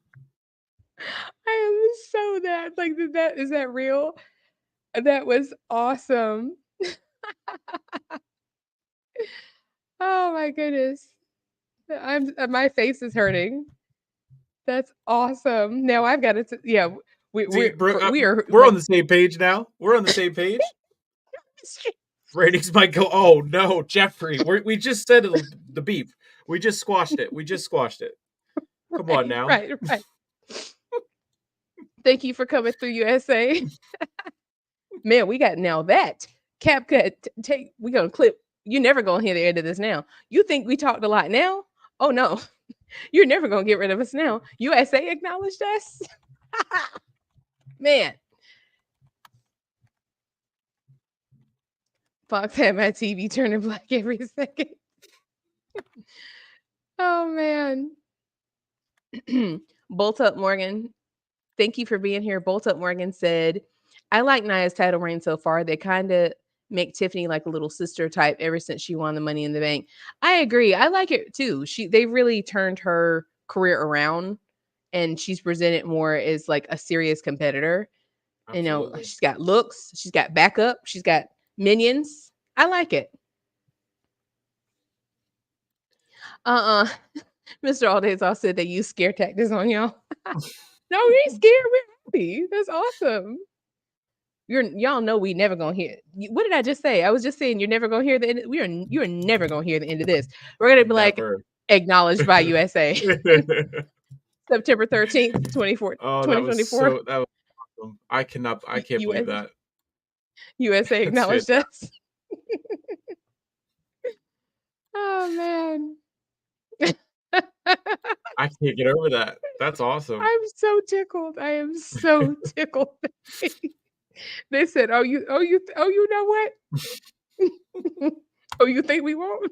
am so that like that is that real? That was awesome. Oh my goodness. My face is hurting. That's awesome. Now I've got to yeah, See, Brooke, we are we're on like the same page now. We're on the same page. Ratings might go. Oh no, Jeffrey. We just said the beep. We just squashed it. Come on now. right. Thank you for coming through USA. Man, we got now that CapCut take we gonna clip. You're never gonna hear the end of this now. You think we talked a lot now? Oh no. You're never gonna get rid of us now. USA acknowledged us. Man. Fox had my TV turning black every second. Oh man. Bolt Up Morgan, thank you for being here. Bolt Up Morgan said, I like Nia's title reign so far. They kind of make Tiffany like a little sister type ever since she won the Money in the Bank. I agree. I like it too. They really turned her career around and she's presented more as like a serious competitor. Absolutely. She's got looks, she's got backup, she's got minions. I like it. Mr. All Days all said they use scare tactics on y'all. No, we ain't scared. We're happy. That's awesome. Y'all know we never gonna hear. What did I just say? I was just saying you're never gonna hear the end. You're never gonna hear the end of this. We're gonna be like Never. acknowledged by USA. September 13th, 2024. That was awesome. I can't believe that. USA That's acknowledged fantastic. us. Oh man. I can't get over that. That's awesome. I'm so tickled. I am so tickled. They said, "Oh, you know what? Oh, you think we won't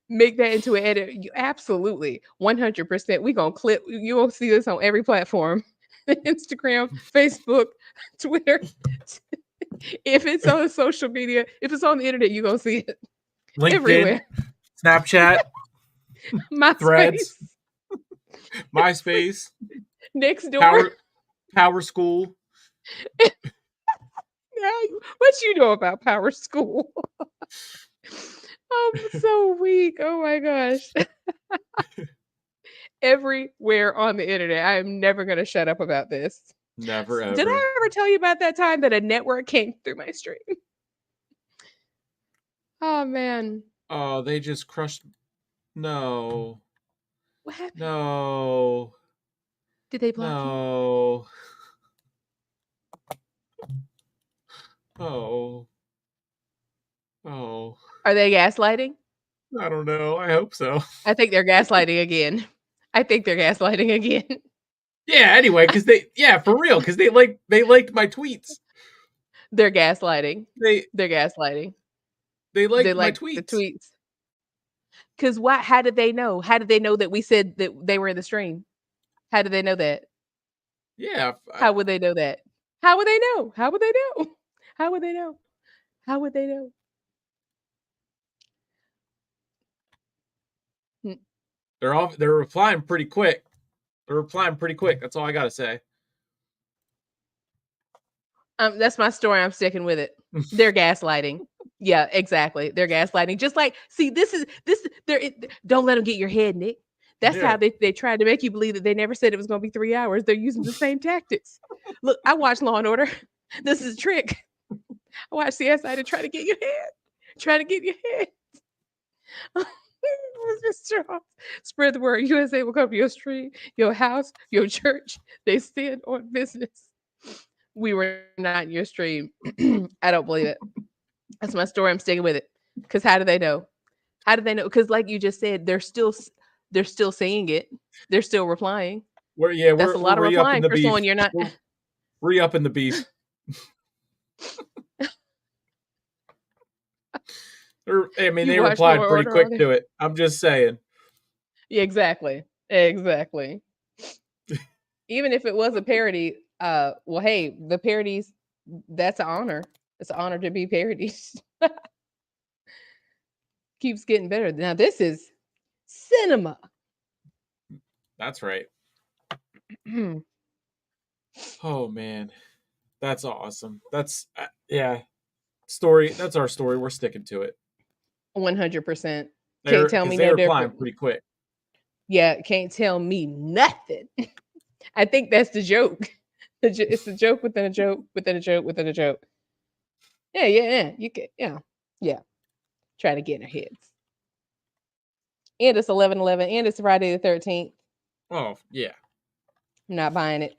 make that into an edit?" You absolutely 100%. We gonna clip. You will see this on every platform: Instagram, Facebook, Twitter. If it's on social media, if it's on the internet, you gonna see it LinkedIn, everywhere. Snapchat, Threads, MySpace, Next door. Power School. What you know about Power School? I'm so weak. Oh my gosh. Everywhere on the internet. I am never going to shut up about this. Never Did ever. I ever tell you about that time that a network came through my stream? Oh man. Oh, they just crushed. No. What happened? No. Did they block you? No. Oh. Oh. Are they gaslighting? I don't know. I hope so. I think they're gaslighting again. I think they're gaslighting again. Yeah, anyway, because for real, because they liked my tweets. They're gaslighting. They They're gaslighting. they They liked my like the tweets. tweets. Because what? How did they know? How did they know that we said that they were in the stream? How did they know that? Yeah, How would they know that? How would they know? How would they know? How would they know? How would they know? Hmm. they're replying pretty quick. They're replying pretty quick. That's all I gotta say. That's my story. I'm sticking with it. They're gaslighting. Yeah, exactly. They're gaslighting. Just like, see, this is this. Don't let them get your head, Nick. That's Yeah. how they tried to make you believe that they never said it was going to be 3 hours. They're using the same tactics. Look, I watch Law and Order. This is a trick. I watch CSI to try to get your head. Try to get your head. Mr. Spread the word. USA will come to your street, your house, your church. They stand on business. We were not in your stream. I don't believe it. That's my story. I'm sticking with it. Because how do they know? How do they know? Because like you just said, they're still saying it. They're still replying. That's a We're lot of re-upping replying the for beef. someone you're not. We're re-upping the beef. I mean, You they watch Law replied and pretty Order all quick day. to it. I'm just saying. Yeah, exactly. Exactly. Even if it was a parody, well, hey, the parodies, that's an honor. It's an honor to be parodies. Keeps getting better. Now this is cinema. That's right. Oh man, that's awesome. That's yeah. Story. That's our story. We're sticking to it. 100%. Can't They're tell because me they no replying different. pretty quick. Yeah, can't tell me nothing. I think that's the joke. It's a joke within a joke within a joke within a joke. Yeah, yeah, yeah. You can, yeah, yeah. Try to get in our heads. And it's 11/11, and it's Friday the 13th. Oh yeah. I'm not buying it.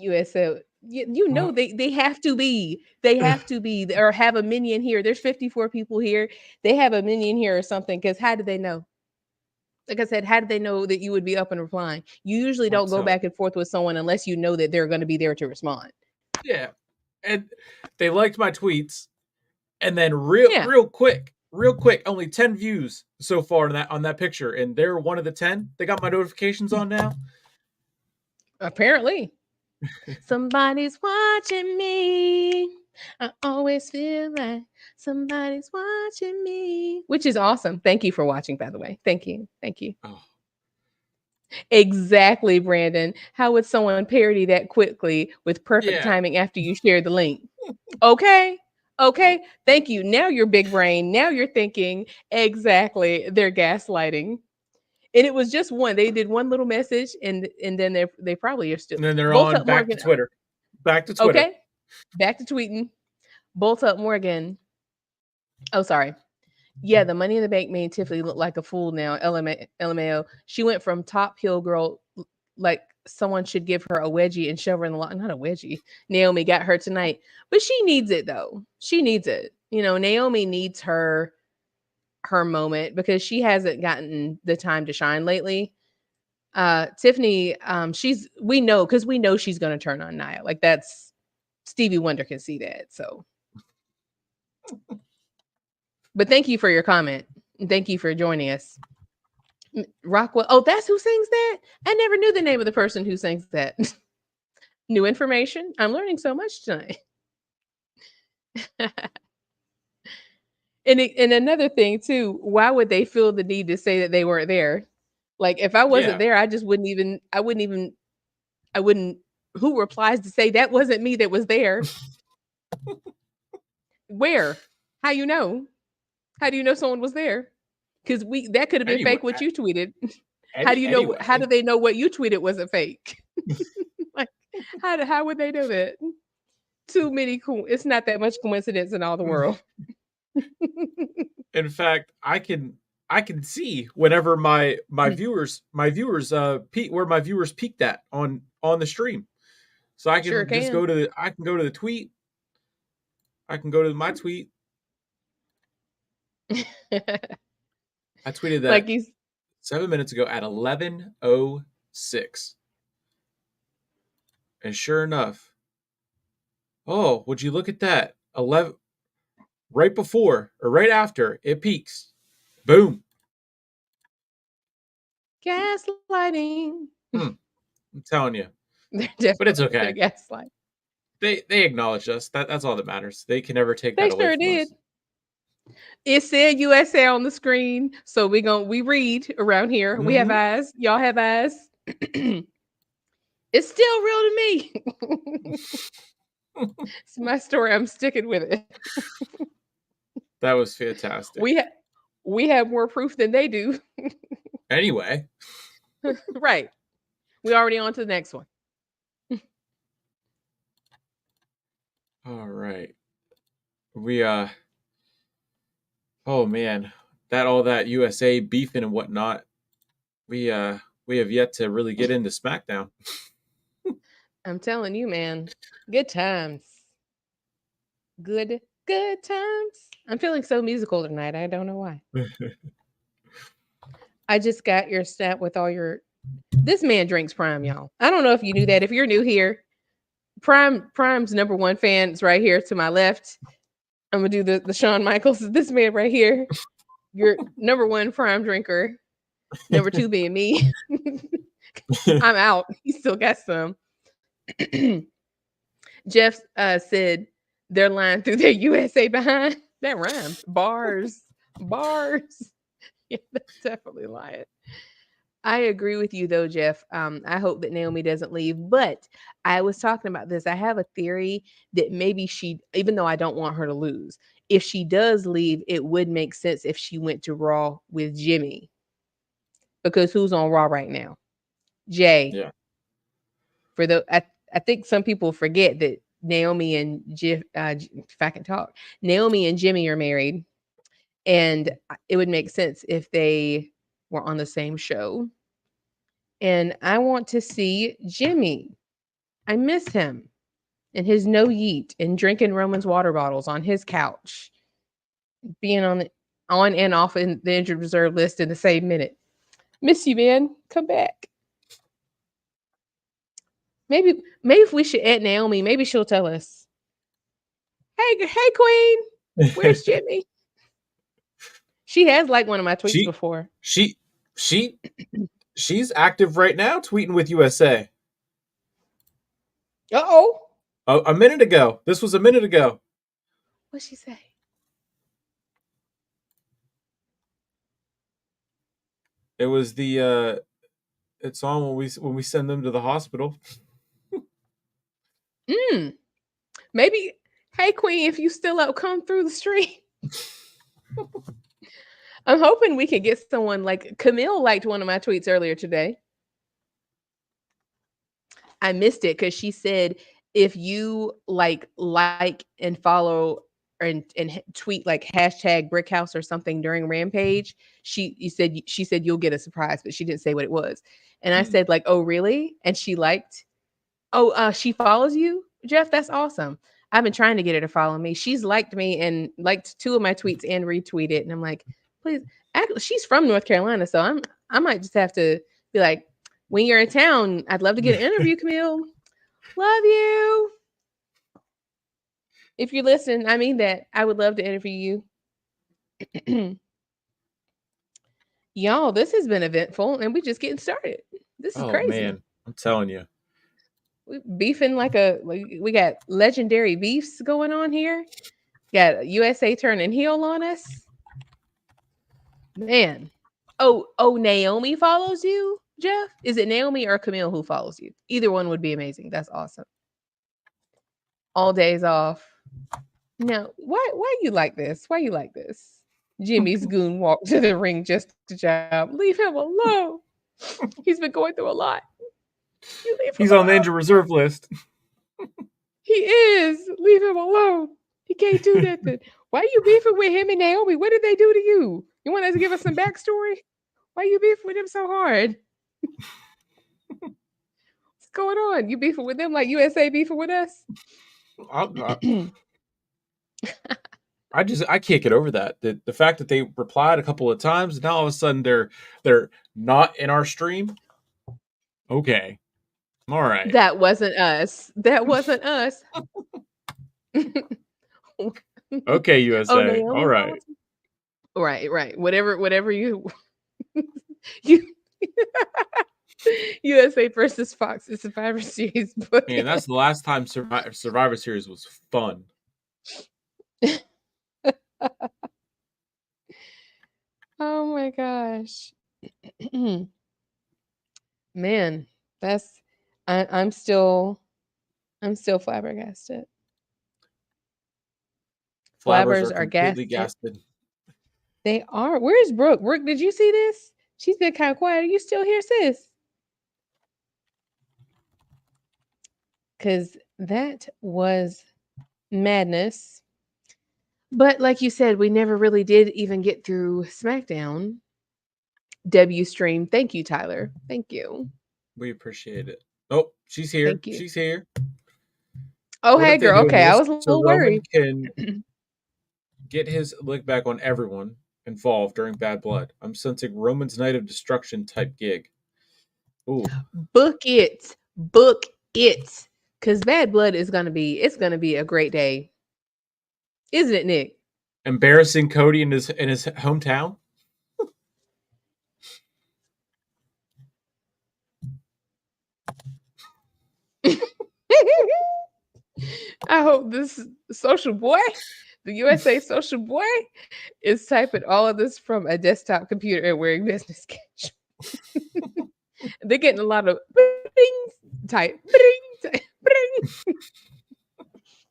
USA, you know they have to be. They have to be or have a minion here. There's 54 people here. They have a minion here or something. Because how do they know? Like I said, how did they know that you would be up and replying? You usually I'll don't go tell back you. and forth with someone unless you know that they're going to be there to respond. Yeah, and they liked my tweets, and then Yeah, real quick, only 10 views so far on that picture, and they're one of the 10. They got my notifications on now. apparently. Somebody's watching me. I always feel like somebody's watching me, which is awesome. Thank you for watching, by the way. Thank you. Thank you. Oh, Exactly, Brandon. How would someone parody that quickly with perfect yeah. timing after you share the link? Okay. Okay. Thank you. Now you're big brain. Now you're thinking exactly. They're gaslighting. And it was just one. They did one little message and then they probably are still And then they're bolt on up back to Morgan. Twitter. Back to Twitter. Okay. Back to tweeting. Bolt up Morgan. Oh, sorry. Yeah, the Money in the Bank made Tiffany look like a fool now. LMAO. She went from top heel girl, like someone should give her a wedgie and shove her in the lot. Not a wedgie. Naomi got her tonight, but she needs it though. She needs it. You know, Naomi needs her moment because she hasn't gotten the time to shine lately. Tiffany, we know because we know she's gonna turn on Nia. Like that's Stevie Wonder can see that. So, but thank you for your comment. Thank you for joining us. Rockwell. Oh, that's who sings that? I never knew the name of the person who sings that. New information. I'm learning so much tonight. And another thing too, why would they feel the need to say that they weren't there? Like if I wasn't Yeah. there, I just wouldn't even I wouldn't who replies to say that wasn't me that was there. Where? How you know? How do you know someone was there? Because we that could have been Anyway, fake what you tweeted. How do you know? How anyway. do they know what you tweeted wasn't fake? Like, how would they know that? Too many. It's not that much coincidence in all the world. In fact, I can see whenever my viewers peak where my viewers peaked at on the stream. So I Sure can just can. go to the tweet. I can go to my tweet. I tweeted Like that he's 7 minutes ago at 11:06, and sure enough, oh, would you look at that? 11 right before or right after it peaks. Boom. gaslighting. Hmm, I'm telling you, They're but it's definitely okay. gaslighting. They acknowledged us. That's all that matters. They can never take They that away sure from did. us. It said USA on the screen, so we read around here. We have Mm-hmm. eyes. Y'all have eyes. It's still real to me. It's my story. I'm sticking with it. That was fantastic. We ha- we have more proof than they do. Anyway, Right. We already on to the next one. all right. We oh man, that all that USA beefing and whatnot. We have yet to really get into SmackDown. I'm telling you, man. Good times. Good times. I'm feeling so musical tonight. I don't know why. I just got your snap with all your. This man drinks Prime, y'all. I don't know if you knew that. If you're new here, Prime's number one fan is right here to my left. I'm gonna do the Shawn Michaels. This man right here, your number one Prime drinker. Number two being me. I'm out. He still got some. Jeff said they're lying through their USA behind. That rhymed. Bars. Bars. Yeah, that's definitely lying. I agree with you though, Jeff. I hope that Naomi doesn't leave. But I was talking about this. I have a theory that maybe she, even though I don't want her to lose, if she does leave, it would make sense if she went to Raw with Jimmy. Because who's on Raw right now? Jay. Yeah. For the I think some people forget that Naomi and Jeff, if I can talk, Naomi and Jimmy are married, and it would make sense if they were on the same show. And I want to see Jimmy. I miss him and his no yeet and drinking Roman's water bottles on his couch, being on and off in the injured reserve list in the same minute. Miss you, man. Come back. Maybe if we should add Naomi, maybe she'll tell us. Hey, Queen. Where's Jimmy? She has liked one of my tweets she before. she she she's active right now, tweeting with USA. Uh-oh. A minute ago. This was a minute ago. What'd she say? It was the it's on when we send them to the hospital. Maybe, hey, Queen, if you still up, come through the street. I'm hoping we could get someone like Camille liked one of my tweets earlier today. I missed it because she said if you like and follow and tweet like hashtag Brickhouse or something during Rampage, she said you'll get a surprise, but she didn't say what it was. And I said like, oh really? And she liked. Oh, she follows you, Jeff. That's awesome. I've been trying to get her to follow me. She's liked me and liked two of my tweets and retweeted. And I'm like, please. Actually, she's from North Carolina, so I might just have to be like, when you're in town, I'd love to get an interview, Camille. Love you. If you're listening, I mean that. I would love to interview you. Y'all, this has been eventful, and we're just getting started. This is Oh crazy. man, I'm telling you. We beefing we got legendary beefs going on here. Got USA turning heel on us. Man. Oh, Naomi follows you? Jeff? Is it Naomi or Camille who follows you? Either one would be amazing. That's awesome. All days off. Now, why you like this? Why you like this? Jimmy's goon walked to the ring just a job. Leave him alone. He's been going through a lot. You leave him He's on the alone. injured reserve list. He is. Leave him alone. He can't do nothing. Why are you beefing with him and Naomi? What did they do to you? You want us to give us some backstory? Why are you beefing with them so hard? What's going on? You beefing with them like USA beefing with us? I, I can't get over that. The fact that they replied a couple of times and now all of a sudden they're not in our stream. Okay. All right. That wasn't us. That wasn't us. Okay, Oh, USA. All Naomi right. followed you? Right. Whatever you you USA versus Fox is Survivor Series book. Man, that's the last time Survivor Series was fun. Oh my gosh. Man, that's I'm still flabbergasted. Flabbers Flabbers are are completely gasket. gasted. They are. Where's Brooke? Brooke, did you see this? She's been kind of quiet. Are you still here, sis? Because that was madness. But like you said, we never really did even get through SmackDown. W stream. Thank you, Tyler. Thank you. We appreciate it. Oh, she's here. Thank you. She's here. Oh, What hey, if they girl. do Okay, I this was a so little Roman worried. can get his lick back on everyone involved during Bad Blood? I'm sensing Roman's Night of Destruction type gig. Ooh. Book it. Book it. Because Bad Blood is it's gonna be a great day. Isn't it, Nick? Embarrassing Cody in his hometown? I hope this social boy, the USA social boy, is typing all of this from a desktop computer and wearing business casual. They're getting a lot of type.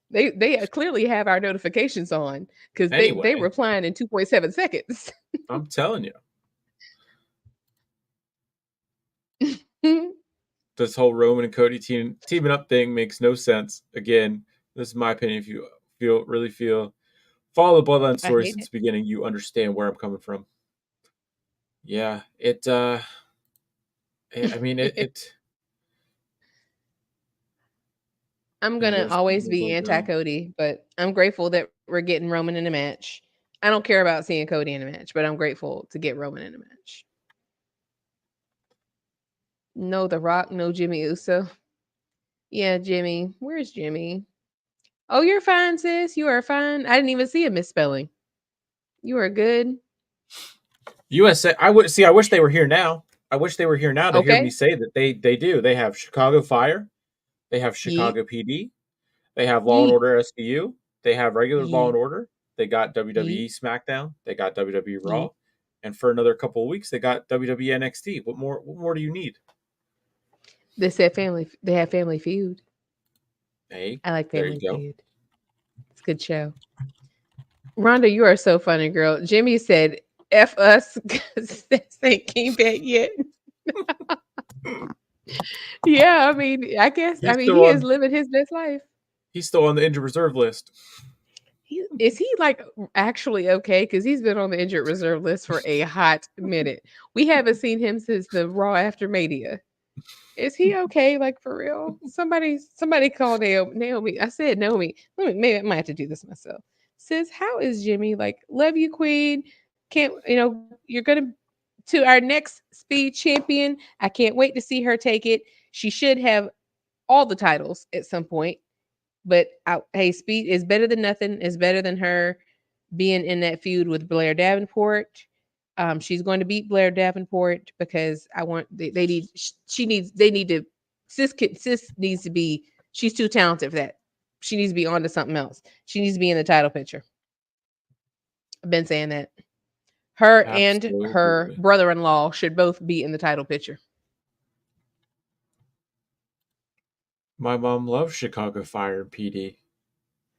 They clearly have our notifications on because they Anyway, replying in 2.7 seconds. I'm telling you. This whole Roman and Cody teaming up thing makes no sense. Again, this is my opinion. If you really follow the Bloodline I story hate since it. the beginning, you understand where I'm coming from. Yeah, I mean it I'm yeah, gonna there's always something be about anti girl. Cody, but I'm grateful that we're getting Roman in a match. I don't care about seeing Cody in a match, but I'm grateful to get Roman in a match. No The Rock, no Jimmy Uso. Yeah, Jimmy. Where's Jimmy? Oh, you're fine, sis. You are fine. I didn't even see a misspelling. You are good. USA, I wish they were here now. I wish they were here now to hear me Okay. say that they do. They have Chicago Fire, they have Yeet. Chicago PD, they have Law and Yeet. Order SVU, they have regular Law Yeet. and Order, they got Yeet. WWE SmackDown, they got WWE Yeet. Raw, and for another couple of weeks they got WWE NXT. What more do you need? They said family. They have Family Feud. Hey, I like there you Family go. Feud. It's a good show. Rhonda, you are so funny, girl. Jimmy said, F us because this ain't came back yet. Yeah, I mean, He's he still is on living his best life. the injured reserve list. Is he like actually okay? Because he's been on the injured reserve list for a hot minute. We haven't seen him since the Raw after Mania. Is he okay? Like for real? Somebody call Naomi. I said Naomi. Maybe I might have to do this myself. Says, how is Jimmy? Like, love you, Queen. Can't you're gonna to our next speed champion. I can't wait to see her take it. She should have all the titles at some point. But hey, speed is better than nothing. Is better than her being in that feud with Blair Davenport. She's going to beat Blair Davenport because they need she needs they need to sis needs to be she's too talented for that. She needs to be on to something else. She needs to be in the title picture. I've been saying that. Her and her Absolutely. brother-in-law should both be in the title picture. My mom loves Chicago Fire and PD.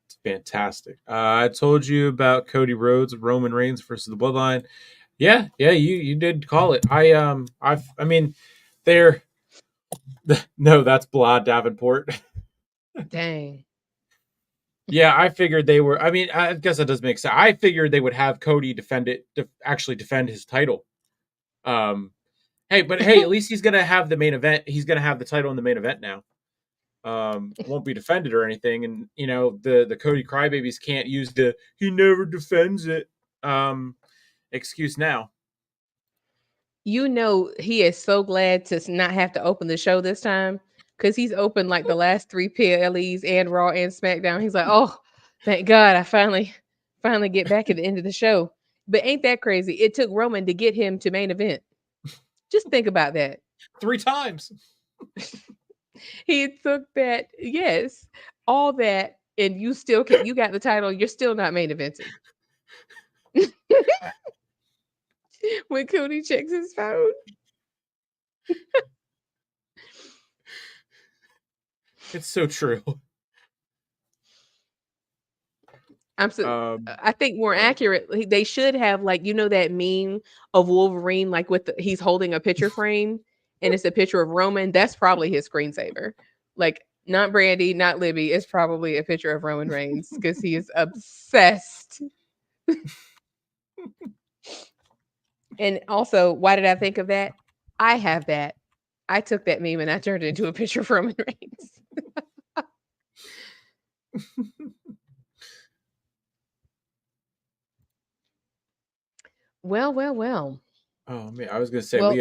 It's fantastic. I told you about Cody Rhodes, Roman Reigns versus the Bloodline. Yeah, yeah, you did call it. I mean, they're no, that's Blad Davenport. Dang. Yeah, I figured they were. I mean, I guess that does make sense. I figured they would have Cody actually defend his title. Um, hey, but hey, at least he's gonna have the main event. He's gonna have the title in the main event now. Won't be defended or anything, and the Cody Crybabies can't use the he never defends it excuse now. He is so glad to not have to open the show this time because he's opened like the last three PLEs and Raw and SmackDown. He's like, oh, thank God, I finally get back at the end of the show. But ain't that crazy? It took Roman to get him to main event. Just think about that. 3 times. He took that, yes, all that, and you got the title. You're still not main eventing. When Cody checks his phone. It's so true. I think more accurately, they should have like that meme of Wolverine like he's holding a picture frame and it's a picture of Roman. That's probably his screensaver. Like not Brandy, not Libby. It's probably a picture of Roman Reigns because he is obsessed. And also, why did I think of that? I have that. I took that meme and I turned it into a picture of Roman Reigns. Well, well, well. Oh man, I was gonna say Well,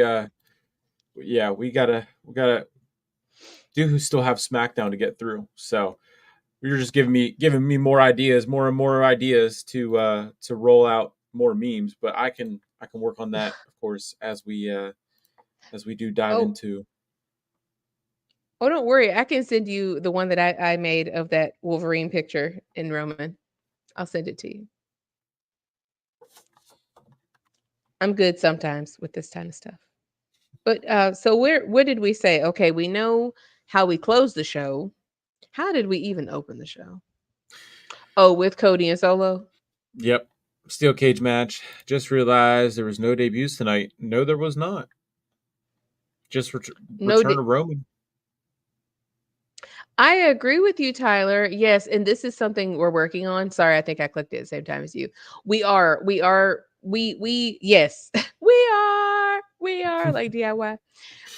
we gotta do who still have SmackDown to get through. So you're just giving me more ideas, more and more ideas to roll out more memes. But I can work on that, of course, as we do dive oh, into. oh, don't worry. I can send you the one that I made of that Wolverine picture in Roman. I'll send it to you. I'm good sometimes with this kind of stuff. But so where did we say? Okay, we know how we closed the show. How did we even open the show? Oh, with Cody and Solo. Yep, steel cage match. Just realized there was no debuts tonight. No, there was not. Just No, return of Roman. I agree with you, Tyler. Yes, and this is something we're working on. Sorry, I think I clicked it at the same time as you. Yes, we are like DIY.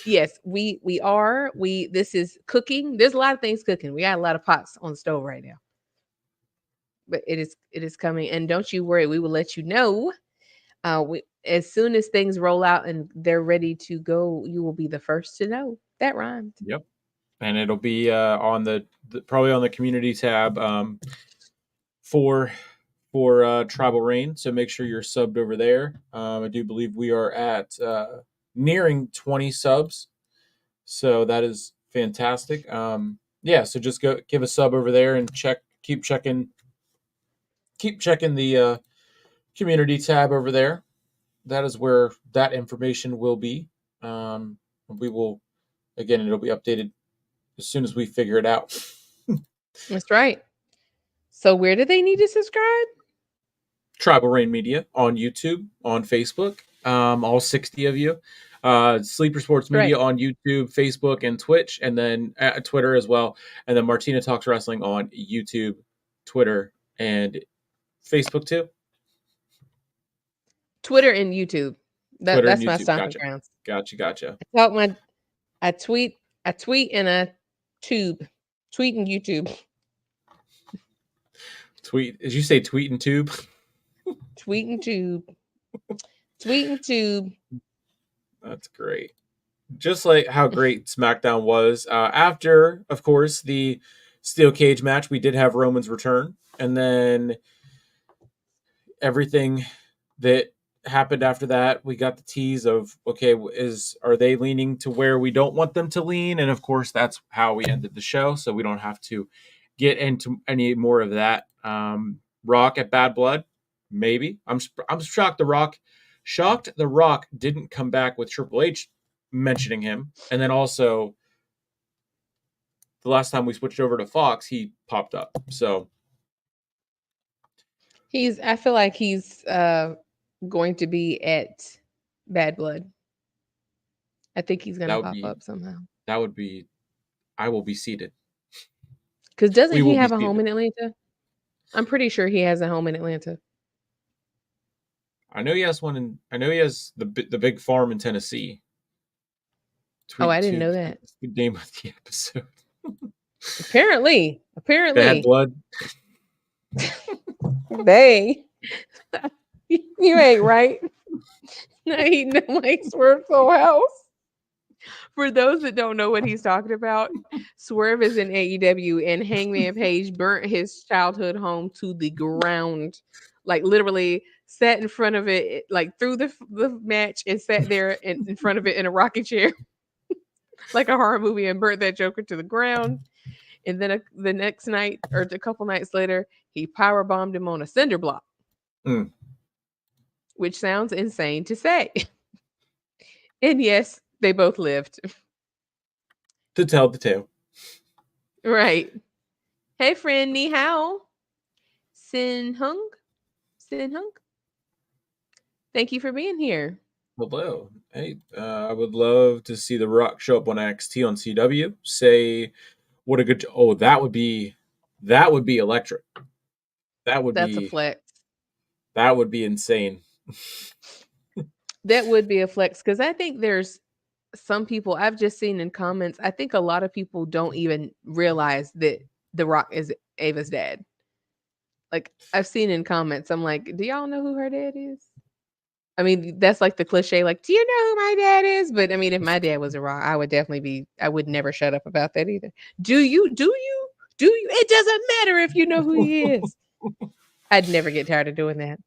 Yes, we are. This is cooking. There's a lot of things cooking. We got a lot of pots on the stove right now. But it is coming, and don't you worry, we will let you know. As soon as things roll out and they're ready to go, you will be the first to know. That rhymed. Yep, and it'll be on probably on the community tab for Tribal Reign. So make sure you're subbed over there. I do believe we are at nearing 20 subs, so that is fantastic. Yeah, so just go give a sub over there and keep checking the community tab over there. That is where that information will be. We will again, it'll be updated as soon as we figure it out. That's right. So where do they need to subscribe? Tribal Reign Media on YouTube, on Facebook, all 60 of you. Sleeper Sports Right. Media on YouTube, Facebook, and Twitch, and then Twitter as well. And then Martina Talks Wrestling on YouTube, Twitter, and Facebook too. Twitter and YouTube. Twitter and That's my YouTube. stomping Gotcha. grounds. Gotcha. I talk my I tweet and I tube. Tweet and YouTube. Tweet. Did you say tweet and tube? Tweet and tube. Tweet and tube. That's great. Just like how great SmackDown was. After, of course, the steel cage match, we did have Roman's return. And then everything that happened after that, we got the tease of, okay, are they leaning to where we don't want them to lean? And of course, that's how we ended the show. So we don't have to get into any more of that. Rock at Bad Blood, maybe. I'm shocked the Rock didn't come back with Triple H mentioning him, and then also the last time we switched over to Fox, he popped up. So I feel like he's going to be at Bad Blood. I think he's going that to would pop be up somehow. that would be. I will be seated. Because doesn't We he will be have a home seated. in Atlanta? I'm pretty sure he has a home in Atlanta. I know he has one in. I know he has the big farm in Tennessee. Oh, I Tweet didn't to know that. the name of the episode. Apparently, Bad apparently, blood. they. You ain't right. Not eating the Mike Swerve's whole house. For those that don't know what he's talking about, Swerve is in AEW and Hangman Page burnt his childhood home to the ground. Like literally sat in front of it, like through the match and sat there in front of it in a rocking chair, like a horror movie, and burnt that Joker to the ground. And then the next night or a couple nights later, he power bombed him on a cinder block, Mm. which sounds insane to say. And yes, they both lived. To tell the tale. Right. Hey, friend, ni hao. Sin Hung. Sin Hung. Thank you for being here. Hello. Hey, I would love to see The Rock show up on NXT on CW. Say what a good. Oh, that would be electric. That would That's a be flex. insane. That would be a flex because I think there's some people I've just seen in comments. I think a lot of people don't even realize that The Rock is Ava's dad. Like I've seen in comments, I'm like, do y'all know who her dad is? I mean, that's like the cliche, like, do you know who my dad is? But I mean, if my dad was a Rock, I would definitely be, I would never shut up about that either. Do you? Do you? Do you? It doesn't matter if you know who he is. I'd never get tired of doing that.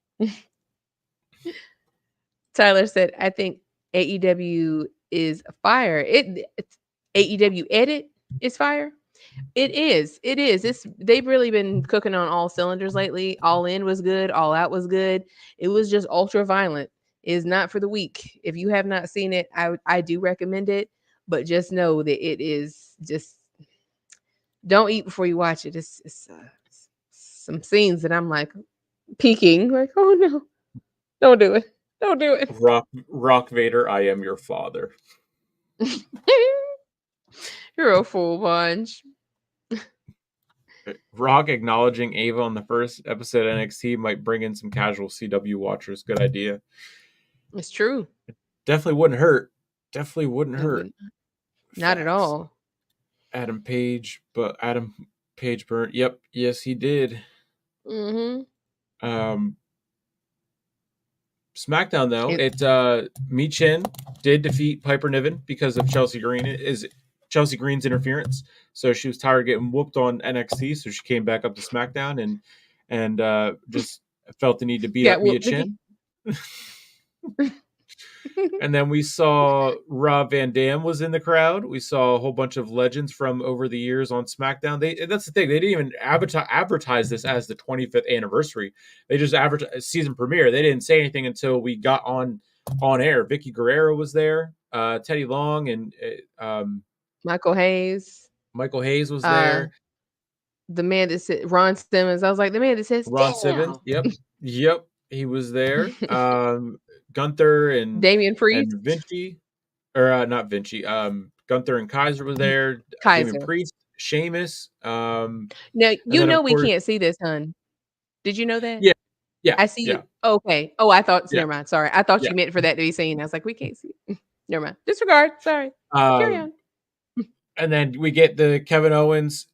Tyler said, I think AEW is fire. It's AEW edit is fire. It is. It is. They've really been cooking on all cylinders lately. All In was good. All Out was good. It was just ultra violent. It is not for the weak. If you have not seen it, I do recommend it. But just know that it is just don't eat before you watch it. It's some scenes that I'm like peeking, like, oh no, don't do it. Don't do it. Rock Vader, I am your father. You're a fool bunch. Rock acknowledging Ava on the first episode of NXT might bring in some casual CW watchers. Good idea. It's true. Definitely wouldn't hurt. Definitely wouldn't It hurt. wouldn't. Not at Facts. all. Adam Page burnt. Yep. Yes, he did. Mm-hmm. SmackDown though, It, Michin did defeat Piper Niven because of Chelsea Green's interference. So she was tired of getting whooped on NXT, so she came back up to SmackDown and just felt the need to beat got up Mia whooped Chin. again. And then we saw Rob Van Dam was in the crowd. We saw a whole bunch of legends from over the years on SmackDown. That's the thing. They didn't even advertise this as the 25th anniversary. They just advertised season premiere. They didn't say anything until we got on air. Vicky Guerrero was there. Teddy Long and Michael Hayes. Michael Hayes was Uh, there. the man that said Ron Simmons. I was like, the man that says, Ron Simmons. damn. Yep. He was there. Gunther Damian and Priest. Vinci. Or not Vinci. Gunther and Kaiser was there. Damon Kaiser. Priest, Sheamus. Now, And then of we course, can't see this, hun. Did you know that? yeah, yeah, I see yeah, you. Okay. Oh, I thought, yeah, never mind. Sorry. I thought yeah. you meant for that to be seen. I was like, we can't see it. Never mind. Disregard. Sorry. Carry Um, on. and then we get the Kevin Owens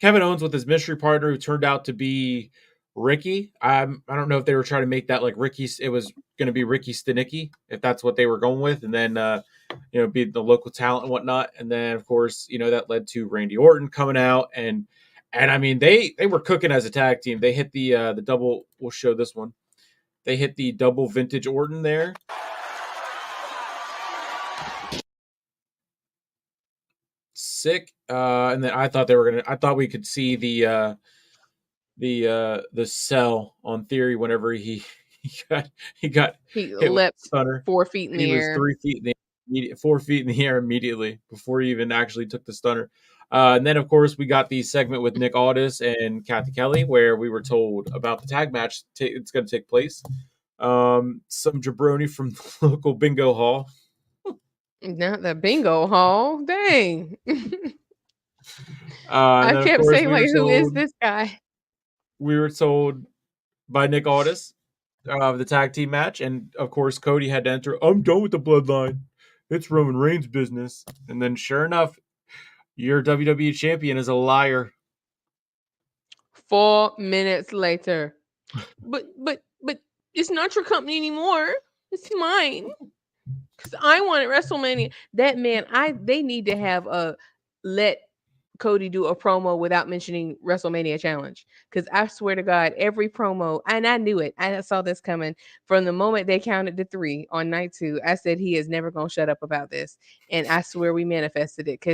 with his mystery partner who turned out to be Ricky. I don't know if they were trying to make that like Ricky. It was going to be Ricky Stanicki, if that's what they were going with, and then be the local talent and whatnot. And then of course that led to Randy Orton coming out and I mean they were cooking as a tag team. They hit the double. We'll show this one. They hit the double vintage Orton there. Sick. And then I thought we could see the cell on Theory whenever he got He hit with the leapt stunner. 4 feet in He the was air. 3 feet in the 4 feet in the air immediately before he even actually took the stunner. And then, of course, we got the segment with Nick Aldis and Kathy Kelly, where we were told about the tag match. It's going to take place. Some jabroni from the local bingo hall. Not the bingo hall. Dang. And I then, of kept course, saying, like, who is this guy? we were told by Nick Aldis the tag team match, and of course, Cody had to enter. I'm done with the bloodline. It's Roman Reigns' business. And then, sure enough, your WWE champion is a liar. 4 minutes later. But it's not your company anymore. It's mine. Because I wanted WrestleMania. That man, they need to have a let Cody do a promo without mentioning WrestleMania Challenge. Because I swear to God, every promo, and I knew it. I saw this coming from the moment they counted to 3 on night 2. I said he is never gonna shut up about this. And I swear we manifested it.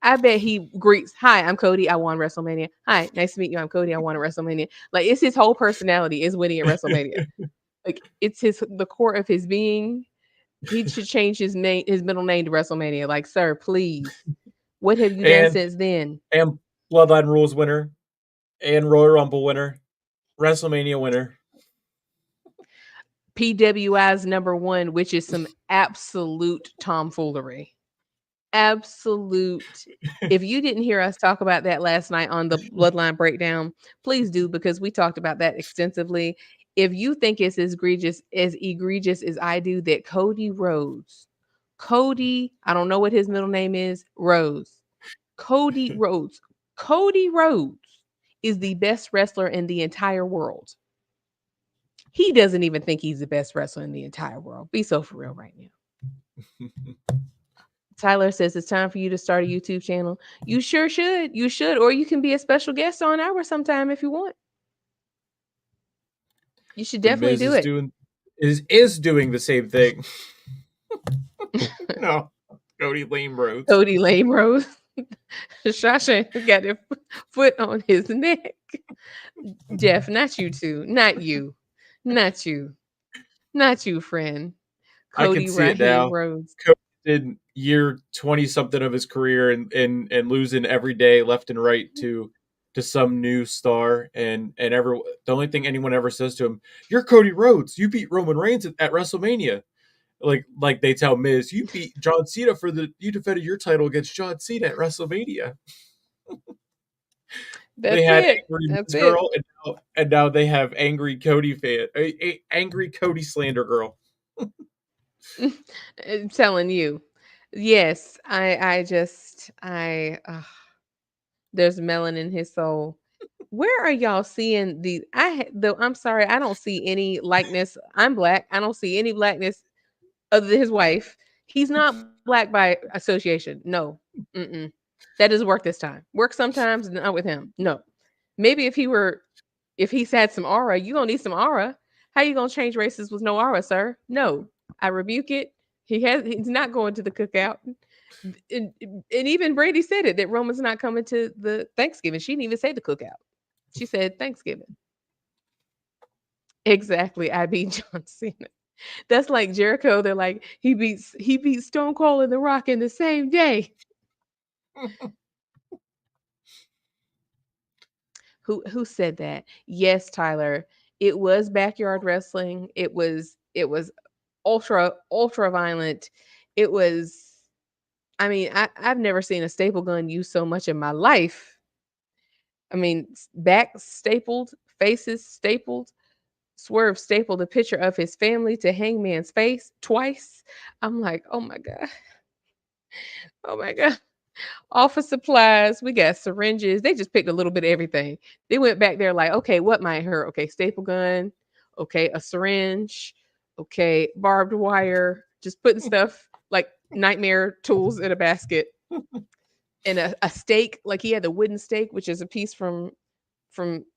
I bet he greets, hi, I'm Cody. I won WrestleMania. Hi, nice to meet you. I'm Cody. I won at WrestleMania. Like it's his whole personality is winning at WrestleMania. Like it's the core of his being. He should change his middle name to WrestleMania. Like, sir, please. What have you done and since then? and Bloodline Rules winner, and Royal Rumble winner, WrestleMania winner. PWI's #1, which is some absolute tomfoolery. Absolute. If you didn't hear us talk about that last night on the Bloodline breakdown, please do because we talked about that extensively. If you think it's as egregious as I do that Cody, I don't know what his middle name is, Cody Rhodes. Cody Rhodes is the best wrestler in the entire world. He doesn't even think he's the best wrestler in the entire world. Be so for real right now. Tyler says it's time for you to start a YouTube channel. You sure should. You should, or you can be a special guest on our sometime if you want. You should The definitely Miz do is it. doing the same thing. No, Cody Lame Rhodes. Cody Lame Rose. Shasha got their foot on his neck. Jeff, not you two. Not you. Not you. Not you, friend. I can Cody see it Raheem now. Rhodes. Cody did year 20 something of his career and losing every day left and right to some new star and the only thing anyone ever says to him, you're Cody Rhodes. You beat Roman Reigns at WrestleMania. Like they tell Miz, you beat John Cena you defended your title against John Cena at WrestleMania. They That's had it. angry That's Miz it. girl and now they have angry Cody angry Cody slander girl. I'm telling you. Yes, there's melon in his soul. Where are y'all seeing the though I'm sorry, I don't see any likeness. I'm black. I don't see any blackness other than his wife. He's not black by association. No. Mm-mm. That doesn't work this time. Work sometimes, not with him. No. Maybe if he's had some aura, you gonna need some aura. How you gonna change races with no aura, sir? No. I rebuke it. He's not going to the cookout. And even Brady said it that Roman's not coming to the Thanksgiving. She didn't even say the cookout. She said Thanksgiving. Exactly. I beat John Cena. That's like Jericho. They're like, he beats Stone Cold and The Rock in the same day. Who said that? Yes, Tyler. It was backyard wrestling. It was ultra violent. It was I mean, I've never seen a staple gun used so much in my life. I mean, back stapled, faces stapled. Swerve stapled a picture of his family to Hangman's face twice. I'm like, oh my God. Oh my God. Office supplies. We got syringes. They just picked a little bit of everything. They went back there like, okay, what might hurt? Okay, staple gun. Okay, a syringe. Okay, barbed wire. Just putting stuff like nightmare tools in a basket. And a stake, like he had the wooden stake, which is a piece from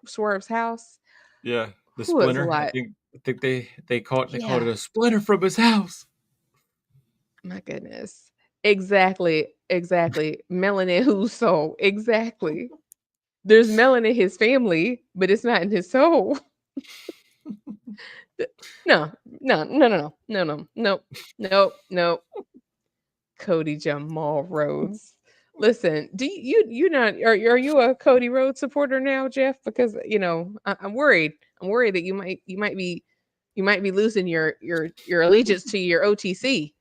Swerve's house. Yeah, the Who was a splinter. lot. I think they called it Yeah. a splinter from his house. My goodness. Exactly. Exactly. Melanin whose soul? Exactly. There's melanin in his family, but it's not in his soul. No, no, no, no, no, no, no, no, no. Cody Jamal Rhodes. Listen, do you not are you a Cody Rhodes supporter now, Jeff? Because I'm worried. I'm worried that you might be losing your allegiance to your OTC.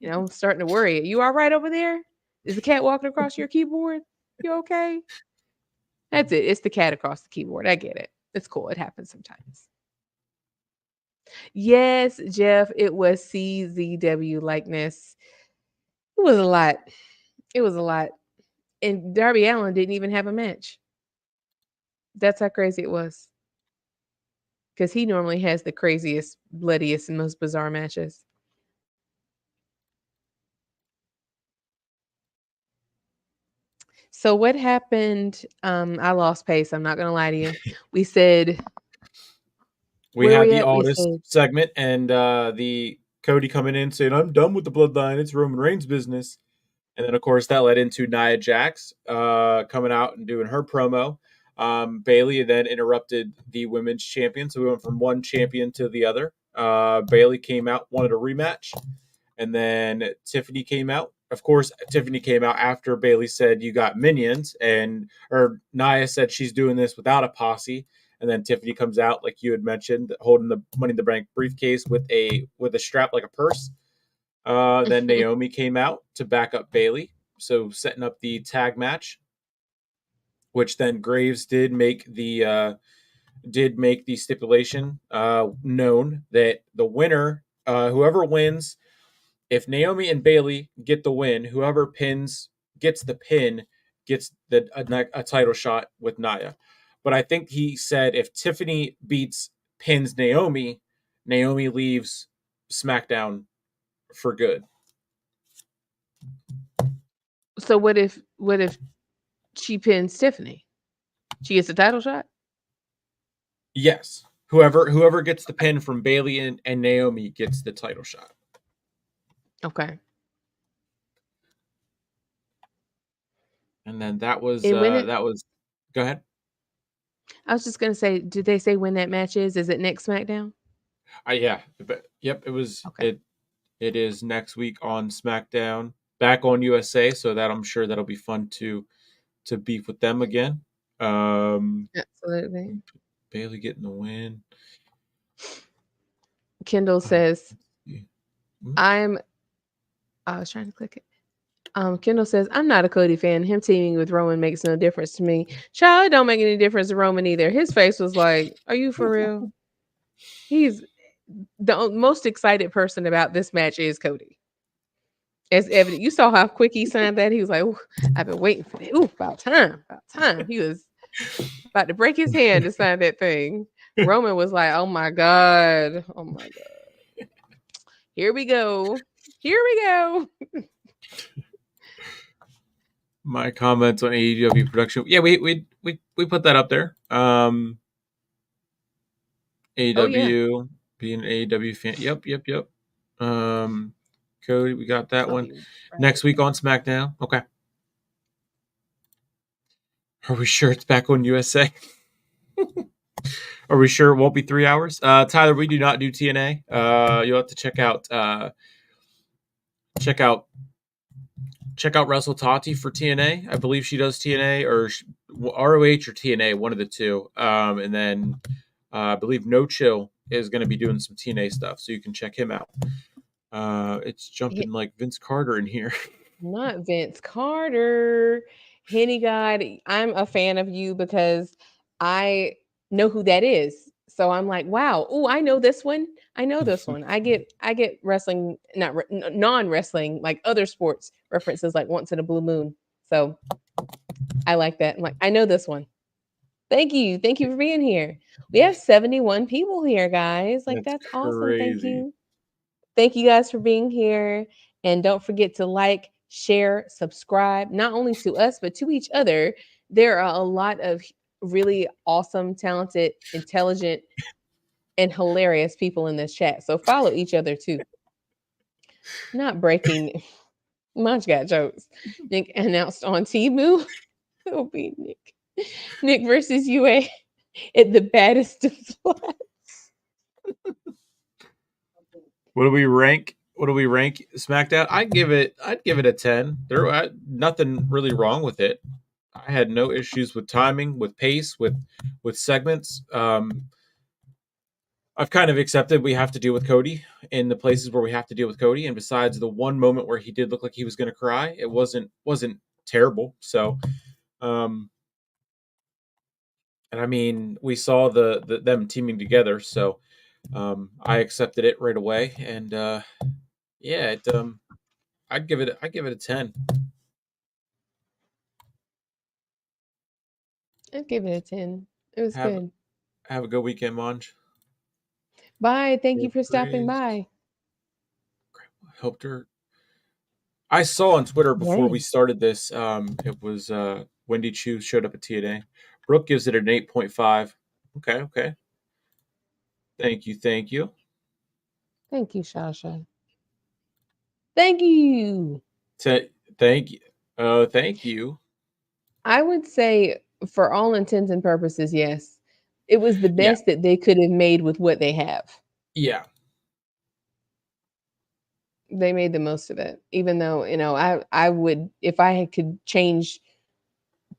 I'm starting to worry. You all right over there? Is the cat walking across your keyboard? You okay? That's it. It's the cat across the keyboard. I get it. It's cool. It happens sometimes. Yes, Jeff, it was CZW likeness. It was a lot. It was a lot. And Darby Allen didn't even have a match. That's how crazy it was. Because he normally has the craziest, bloodiest, and most bizarre matches. So what happened? I lost pace. I'm not gonna lie to you. We said We where had we the at? We Aldous said segment and the Cody coming in saying, "I'm done with the bloodline. It's Roman Reigns' business." And then, of course, that led into Nia Jax coming out and doing her promo. Bailey then interrupted the women's champion. So we went from one champion to the other. Bailey came out, wanted a rematch. And then Tiffany came out. Of course, Tiffany came out after Bailey said, "You got minions." Or Nia said she's doing this without a posse. And then Tiffany comes out, like you had mentioned, holding the Money in the Bank briefcase with a strap like a purse. Then Naomi came out to back up Bailey, so setting up the tag match, which then Graves did make the stipulation known that the winner, whoever wins, if Naomi and Bailey get the win, whoever gets the pin gets a title shot with Nia. But I think he said if Tiffany pins Naomi, Naomi leaves SmackDown for good. so. What if she pins Tiffany? She gets a title shot. Yes. Whoever gets the pin from Bailey and Naomi gets the title shot. Okay. And then that was And when go ahead. I was just gonna say, did they say when that match is? Is it next SmackDown? Yeah, but yep, Okay. it is next week on SmackDown, back on USA, so that I'm sure that'll be fun to beef with them again. Absolutely. Bailey getting the win. Kendall says, Hmm? I was trying to click it. Kendall says, I'm not a Cody fan. Him teaming with Roman makes no difference to me. Child, it don't make any difference to Roman either. His face was like, are you for real? He's the most excited person about this match is Cody. As evident, you saw how quick he signed that. He was like, I've been waiting for that. Ooh, about time. About time. He was about to break his hand to sign that thing. Roman was like, oh my God. Oh my God. Here we go. Here we go. My comments on AEW production. Yeah, we put that up there. Oh yeah. AEW, being an AEW fan. Yep. Um, Cody, we got that I'll one. be right Next week on SmackDown. Okay. Are we sure it's back on USA? Are we sure it won't be 3 hours? Tyler, we do not do TNA. You'll have to check out Russell Tati for TNA. I believe she does TNA or ROH or TNA, one of the two. And then I believe No Chill is going to be doing some TNA stuff, so you can check him out. It's back. jumping like Vince Carter in here. Not Vince Carter. Henny God, I'm a fan of you because I know who that is. So I'm like, wow, oh, I know this one. I know this one. I get wrestling, not non-wrestling, like other sports references like once in a blue moon. So I like that. I'm like, I know this one. Thank you. Thank you for being here. We have 71 people here, guys. Like That's that's awesome. Thank crazy. you. Thank you guys for being here. And don't forget to like, share, subscribe, not only to us, but to each other. There are a lot of really awesome, talented, intelligent, and hilarious people in this chat. So follow each other too. Not breaking. Munch got jokes. Nick announced on Temu. It'll be Nick. Nick versus UA at the baddest of flats. What do we rank? what do we rank SmackDown? I'd give it a 10. Nothing really wrong with it. I had no issues with timing, with pace, with segments. I've kind of accepted we have to deal with Cody in the places where we have to deal with Cody, and besides the one moment where he did look like he was going to cry, it wasn't terrible. So, um, and I mean, we saw them teaming together, so I accepted it right away, and yeah, I'd give it a 10. I'd give it a 10. It was Have good. have a good weekend, Monj. Bye. Thank Yeah, you for stopping praise. by. Helped her. I saw on Twitter before we Dang. started this. It was Wendy Chu showed up at TNA. Brooke gives it an 8.5. Okay, okay. Thank you, thank you. Thank you, Shasha. Thank you. Thank you. Thank you. I would say, for all intents and purposes, yes. It was the Yeah, best that they could have made with what they have. yeah. They made the most of it. Even though, I would, if I could change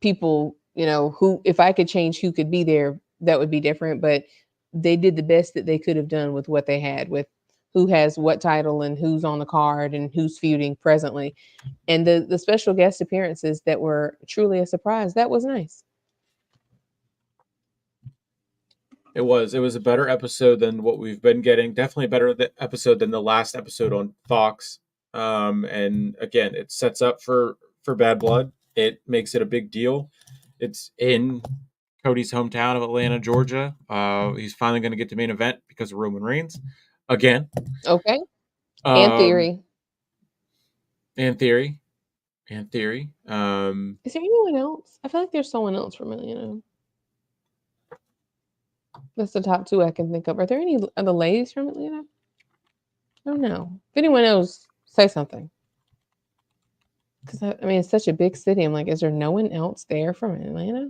people, who, if I could change who could be there, that would be different. But they did the best that they could have done with what they had, with who has what title and who's on the card and who's feuding presently. And the special guest appearances that were truly a surprise. That was nice. It was a better episode than what we've been getting. Definitely a better episode than the last episode on Fox. And again, it sets up for Bad Blood. It makes it a big deal. It's in Cody's hometown of Atlanta, Georgia. He's finally going to get to main event because of Roman Reigns again. Okay. And Um, Theory. in theory, in theory. Is there anyone else? I feel like there's someone else from Atlanta. That's the top two I can think of. Are there any other ladies from Atlanta? I don't know. If anyone knows, say something. Because I mean, it's such a big city. I'm like, is there no one else there from Atlanta?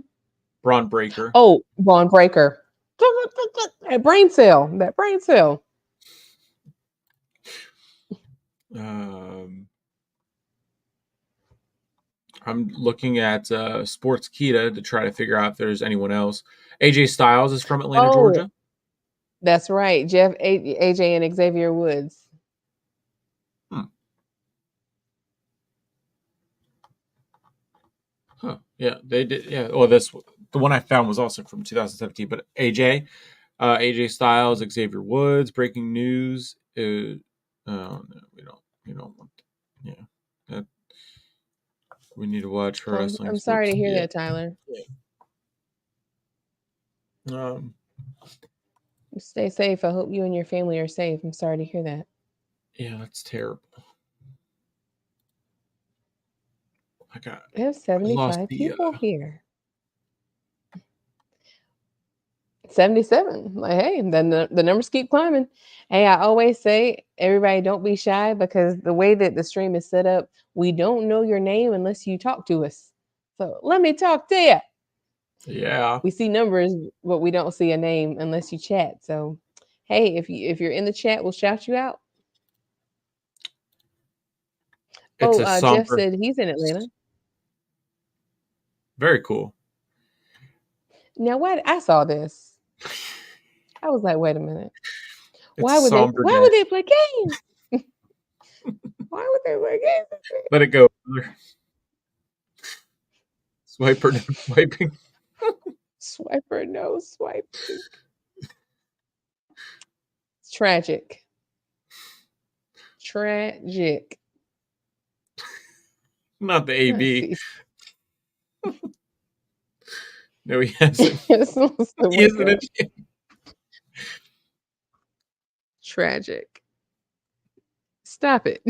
Braun Breaker. Oh, Vaughn Breaker. That brain cell. That brain cell. Um, I'm looking at Sportskeeda to try to figure out if there's anyone else. AJ Styles is from Atlanta, Oh, Georgia. that's right. Jeff, AJ, and Xavier Woods. Hmm. Huh. Yeah, they did. Yeah. Oh, the one I found was also from 2017. But AJ Styles, Xavier Woods. Breaking news. Oh no, we don't want. Yeah, that, we need to watch for Oh, wrestling I'm sports. sorry to hear Yeah. that, Tyler. Yeah. Stay safe. I hope you and your family are safe. I'm sorry to hear that. Yeah, that's terrible. We have I lost 75 the. people here. 77. Like, hey, then the numbers keep climbing. Hey, I always say, everybody don't be shy, because the way that the stream is set up, we don't know your name unless you talk to us. So let me talk to you. Yeah. We see numbers, but we don't see a name unless you chat. So, hey, if you're in the chat, we'll shout you out. It's Oh, a Jeff somber. said he's in Atlanta. Very cool. Now, what, I saw this. I was like, wait a minute. It's a somber Why day. would they play games? Why would they play games? Let it go. Swiper, no swiping. Swiper, no swiping. It's tragic. Tragic. Not the I AB. see. No, he hasn't. He isn't a champ. Tragic. Stop it.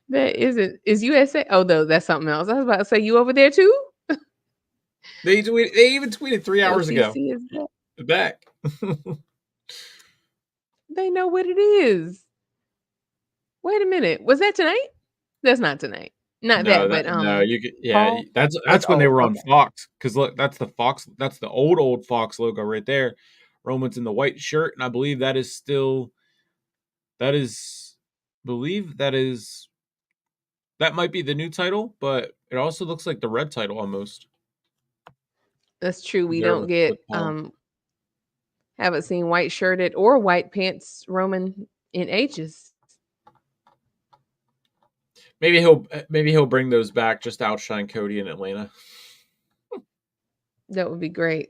That isn't. Is USA? Oh, no, that's something else. I was about to say, you over there too? They even tweeted 3 hours ago. OTC is Back. They know what it is. Wait a minute. Was that tonight? That's not tonight. Not No, that, but you could, yeah, Paul. that's when they Oh, were on okay. Fox. Because look, that's the Fox. That's the old Fox logo right there. Roman's in the white shirt, and I believe that is still That is, believe that might be the new title, but it also looks like the red title almost. That's true. We There don't with get Paul. haven't seen white shirted or white pants Roman in ages. Maybe he'll bring those back just to outshine Cody in Atlanta. That would be great.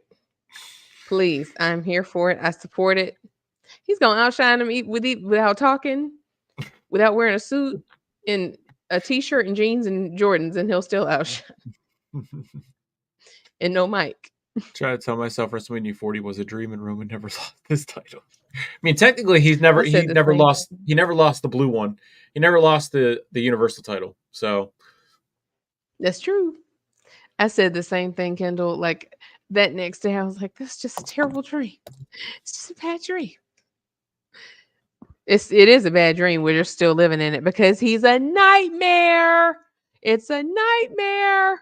Please, I'm here for it. I support it. He's gonna outshine him without talking, without wearing a suit, in a t-shirt and jeans and Jordans, and he'll still outshine. And no mic. Try to tell myself WrestleMania 40 was a dream and Roman never lost this title. I mean, technically, I said the same thing. he never lost the blue one. He never lost the Universal title. So That's true. I said the same thing, Kendall. Like that next day, I was like, "That's just a terrible dream. It's just a bad dream." It is a bad dream. We're just still living in it because he's a nightmare. It's a nightmare.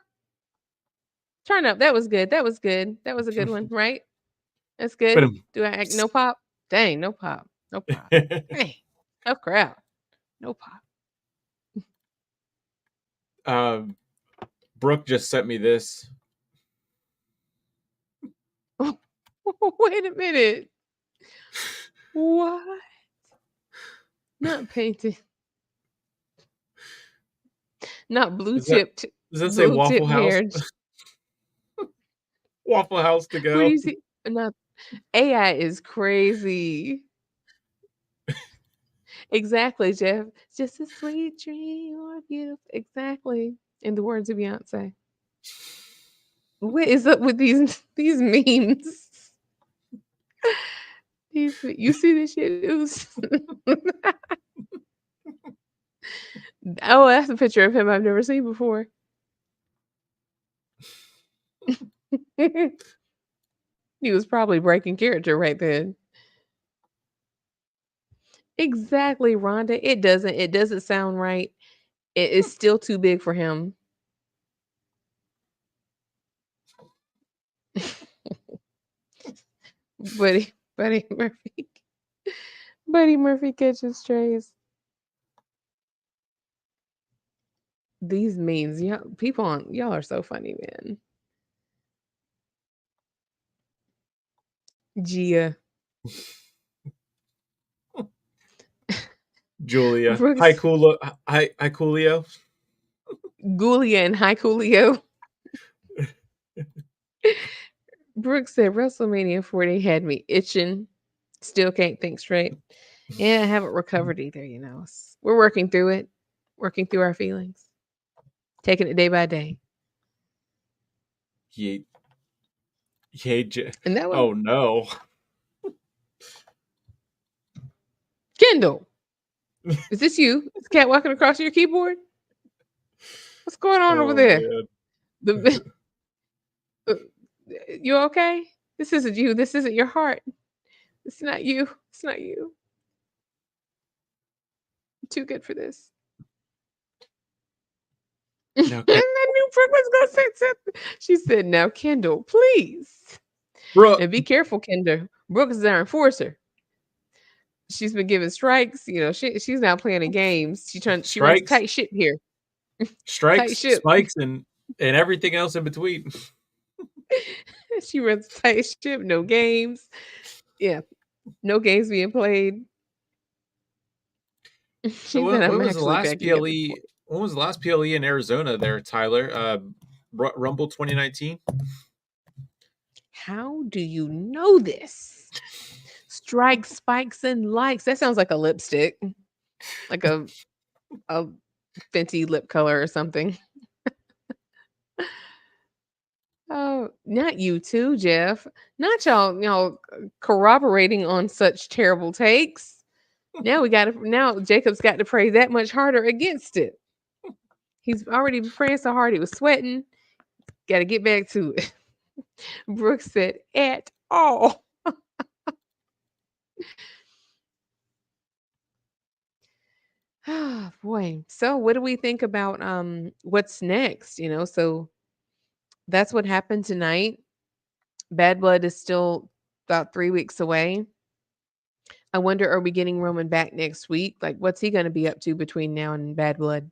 Turn up. That was good. That was good. That was a good one, right? That's but good. Do I act no pop? Dang, no pop. No pop. Dang. Tough crowd. No pop. Brooke just sent me this. Wait a minute. What? Not painted. Not blue Is that tipped, does that say blue tip Waffle House? hair. Waffle House to What do go. you see? Not AI is crazy. Exactly, Jeff. It's just a sweet dream or beautiful. Exactly. In the words of Beyonce. What is up with these memes? You see this shit? It was oh, that's a picture of him I've never seen before. He was probably breaking character right then. Exactly, Rhonda. It doesn't sound right. It is still too big for him. Buddy Murphy. Buddy Murphy catches strays. These memes, yeah, people on y'all are so funny, man. Gia. Julia. Hi, Brooks, Coolio. Gulia, and Hi Coolio. Brooks said WrestleMania 40 had me itching. Still can't think straight. Yeah, I haven't recovered either, you know. We're working through it, working through our feelings, taking it day by day. Yeet. Yeet. And that was Oh no. Kendall. Is this you? Is cat walking across your keyboard? What's going on over Oh there? man. The uh, you okay? This isn't you. This isn't your heart. It's not you. It's not you. You're too good for this. And Now, I knew Brooke was gonna say something. She said, "Now, Kendall, please, Brooke. and be careful, Kendall. Brooke is our enforcer. She's been given strikes. You know, she's now planning games. She runs a Strikes, tight ship here. Tight strikes, ship. spikes, and everything else in between. She runs a tight ship. No games. Yeah, no games being played. So She said, when "I'm was the actually last backing up the PLE? sport." When was the last PLE in Arizona? There, Tyler. Rumble 2019. How do you know this? Strikes, spikes, and likes. That sounds like a lipstick, like a Fenty lip color or something. Oh, not you too, Jeff. Not y'all corroborating on such terrible takes. Now Jacob's got to pray that much harder against it. He's already been praying so hard he was sweating. Got to get back to it. Brooks said, "At all." Ah, boy. So what do we think about what's next? So that's what happened tonight. Bad Blood is still about 3 weeks away. I wonder, are we getting Roman back next week? Like, what's he going to be up to between now and Bad Blood?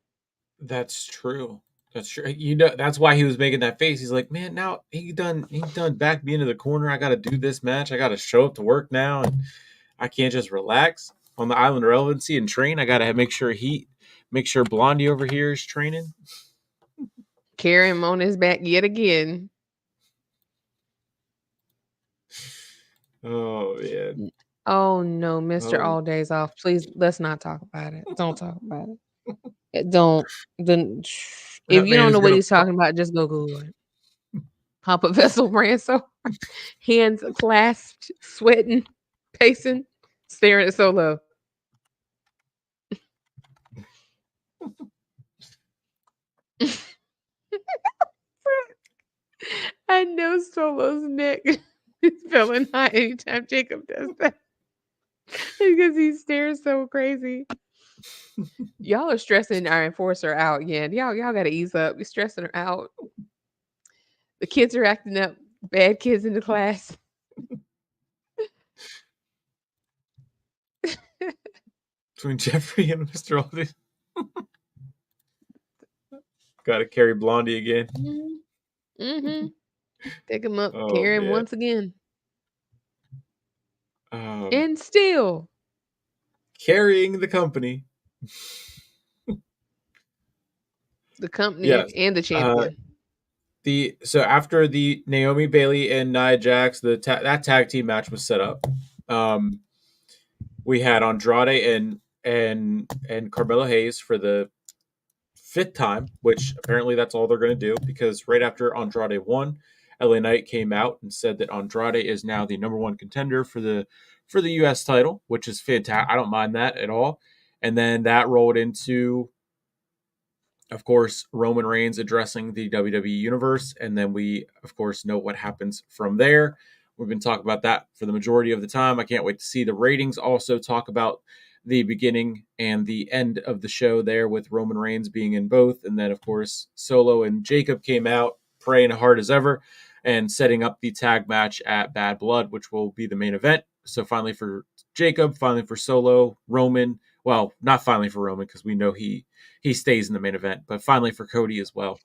That's true. That's true. That's why he was making that face. He's like, man, now he done backed me into the corner. I got to do this match. I got to show up to work now, and I can't just relax on the island of relevancy and train. I got to make sure Blondie over here is training. Carry him on his back yet again. Oh man. Oh no, Mr. Oh, All Days Off. Please, let's not talk about it. Don't talk about it. Don't. Then, if that you man don't is know what gonna. he's talking about, just go Google it. Papa Vessel ran so hard, hands clasped, sweating, pacing, staring at Solo. I know Solo's neck is feeling hot anytime Jacob does that because he stares so crazy. Y'all are stressing our enforcer out. Yeah, y'all got to ease up. You're stressing her out. The kids are acting up. Bad kids in the class. Between Jeffrey and Mr. Aldi. Got to carry Blondie again. Mm-hmm. Pick him up, Oh carry him man. once again, Um, and still carrying the company. the company Yes. and the Uh, champion. so after the Naomi Bailey and Nia Jax, that tag team match was set up. Um, we had Andrade and Carmelo Hayes for the fifth time, which apparently that's all they're going to do because right after Andrade won, LA Knight came out and said that Andrade is now the number one contender for the US title, which is fantastic. I don't mind that at all. And then that rolled into, of course, Roman Reigns addressing the WWE Universe. And then we, of course, know what happens from there. We've been talking about that for the majority of the time. I can't wait to see the ratings also talk about the beginning and the end of the show there with Roman Reigns being in both. And then, of course, Solo and Jacob came out praying hard as ever and setting up the tag match at Bad Blood, which will be the main event. So finally for Jacob, finally for Solo, Roman. Well, not finally for Roman because we know he stays in the main event, but finally for Cody as well.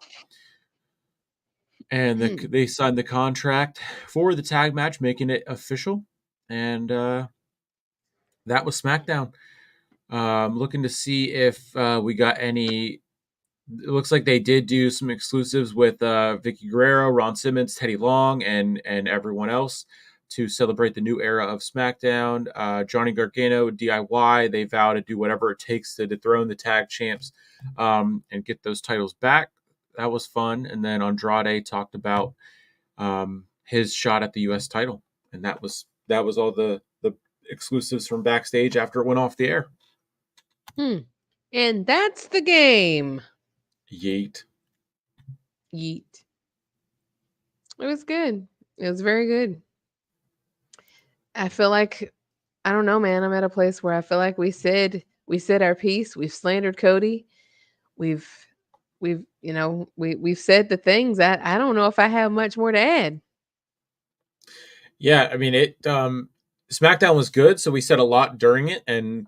And they signed the contract for the tag match, making it official. And that was SmackDown. Looking to see if we got any. It looks like they did do some exclusives with Vicky Guerrero, Ron Simmons, Teddy Long, and everyone else to celebrate the new era of SmackDown. Johnny Gargano, DIY, they vow to do whatever it takes to dethrone the tag champs and get those titles back. That was fun. And then Andrade talked about his shot at the U.S. title, and that was all the exclusives from backstage after it went off the air. And that's the game. Yeet. Yeet. It was good. It was very good. I feel like, I don't know, man. I'm at a place where I feel like we said our piece. We've slandered Cody. We've we've said the things that I don't know if I have much more to add. Yeah, I mean it. SmackDown was good, so we said a lot during it and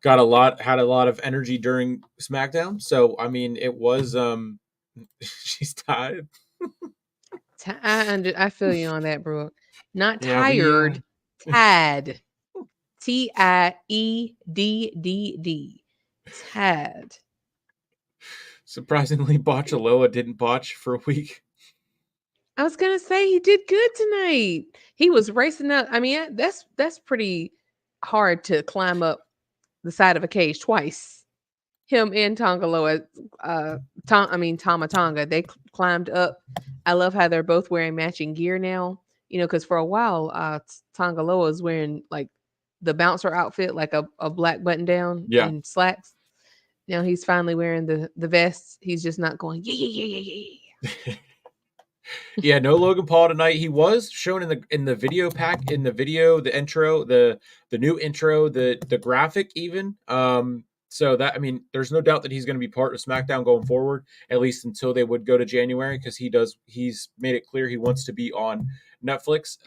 had a lot of energy during SmackDown. So I mean, it was. She's tired. I feel you on that, Brooke. Not Yeah, we tired, tied. Tiedd. Tad. surprisingly Botchaloa didn't botch for a week. I was gonna say he did good tonight. He was racing up. I mean, that's pretty hard to climb up the side of a cage twice. Him and Tongaloa, Tama Tonga, they climbed up. I love how they're both wearing matching gear now. Because for a while, Tongaloa was wearing like the bouncer outfit, like a black button down Yeah. and slacks. Now he's finally wearing the vest. He's just not going yeah yeah yeah yeah yeah. Yeah, no Logan Paul tonight. He was shown in the video pack, in the video, the intro, the new intro, the graphic even. So that, I mean, there's no doubt that he's going to be part of SmackDown going forward, at least until they would go to January, because he's made it clear he wants to be on Netflix.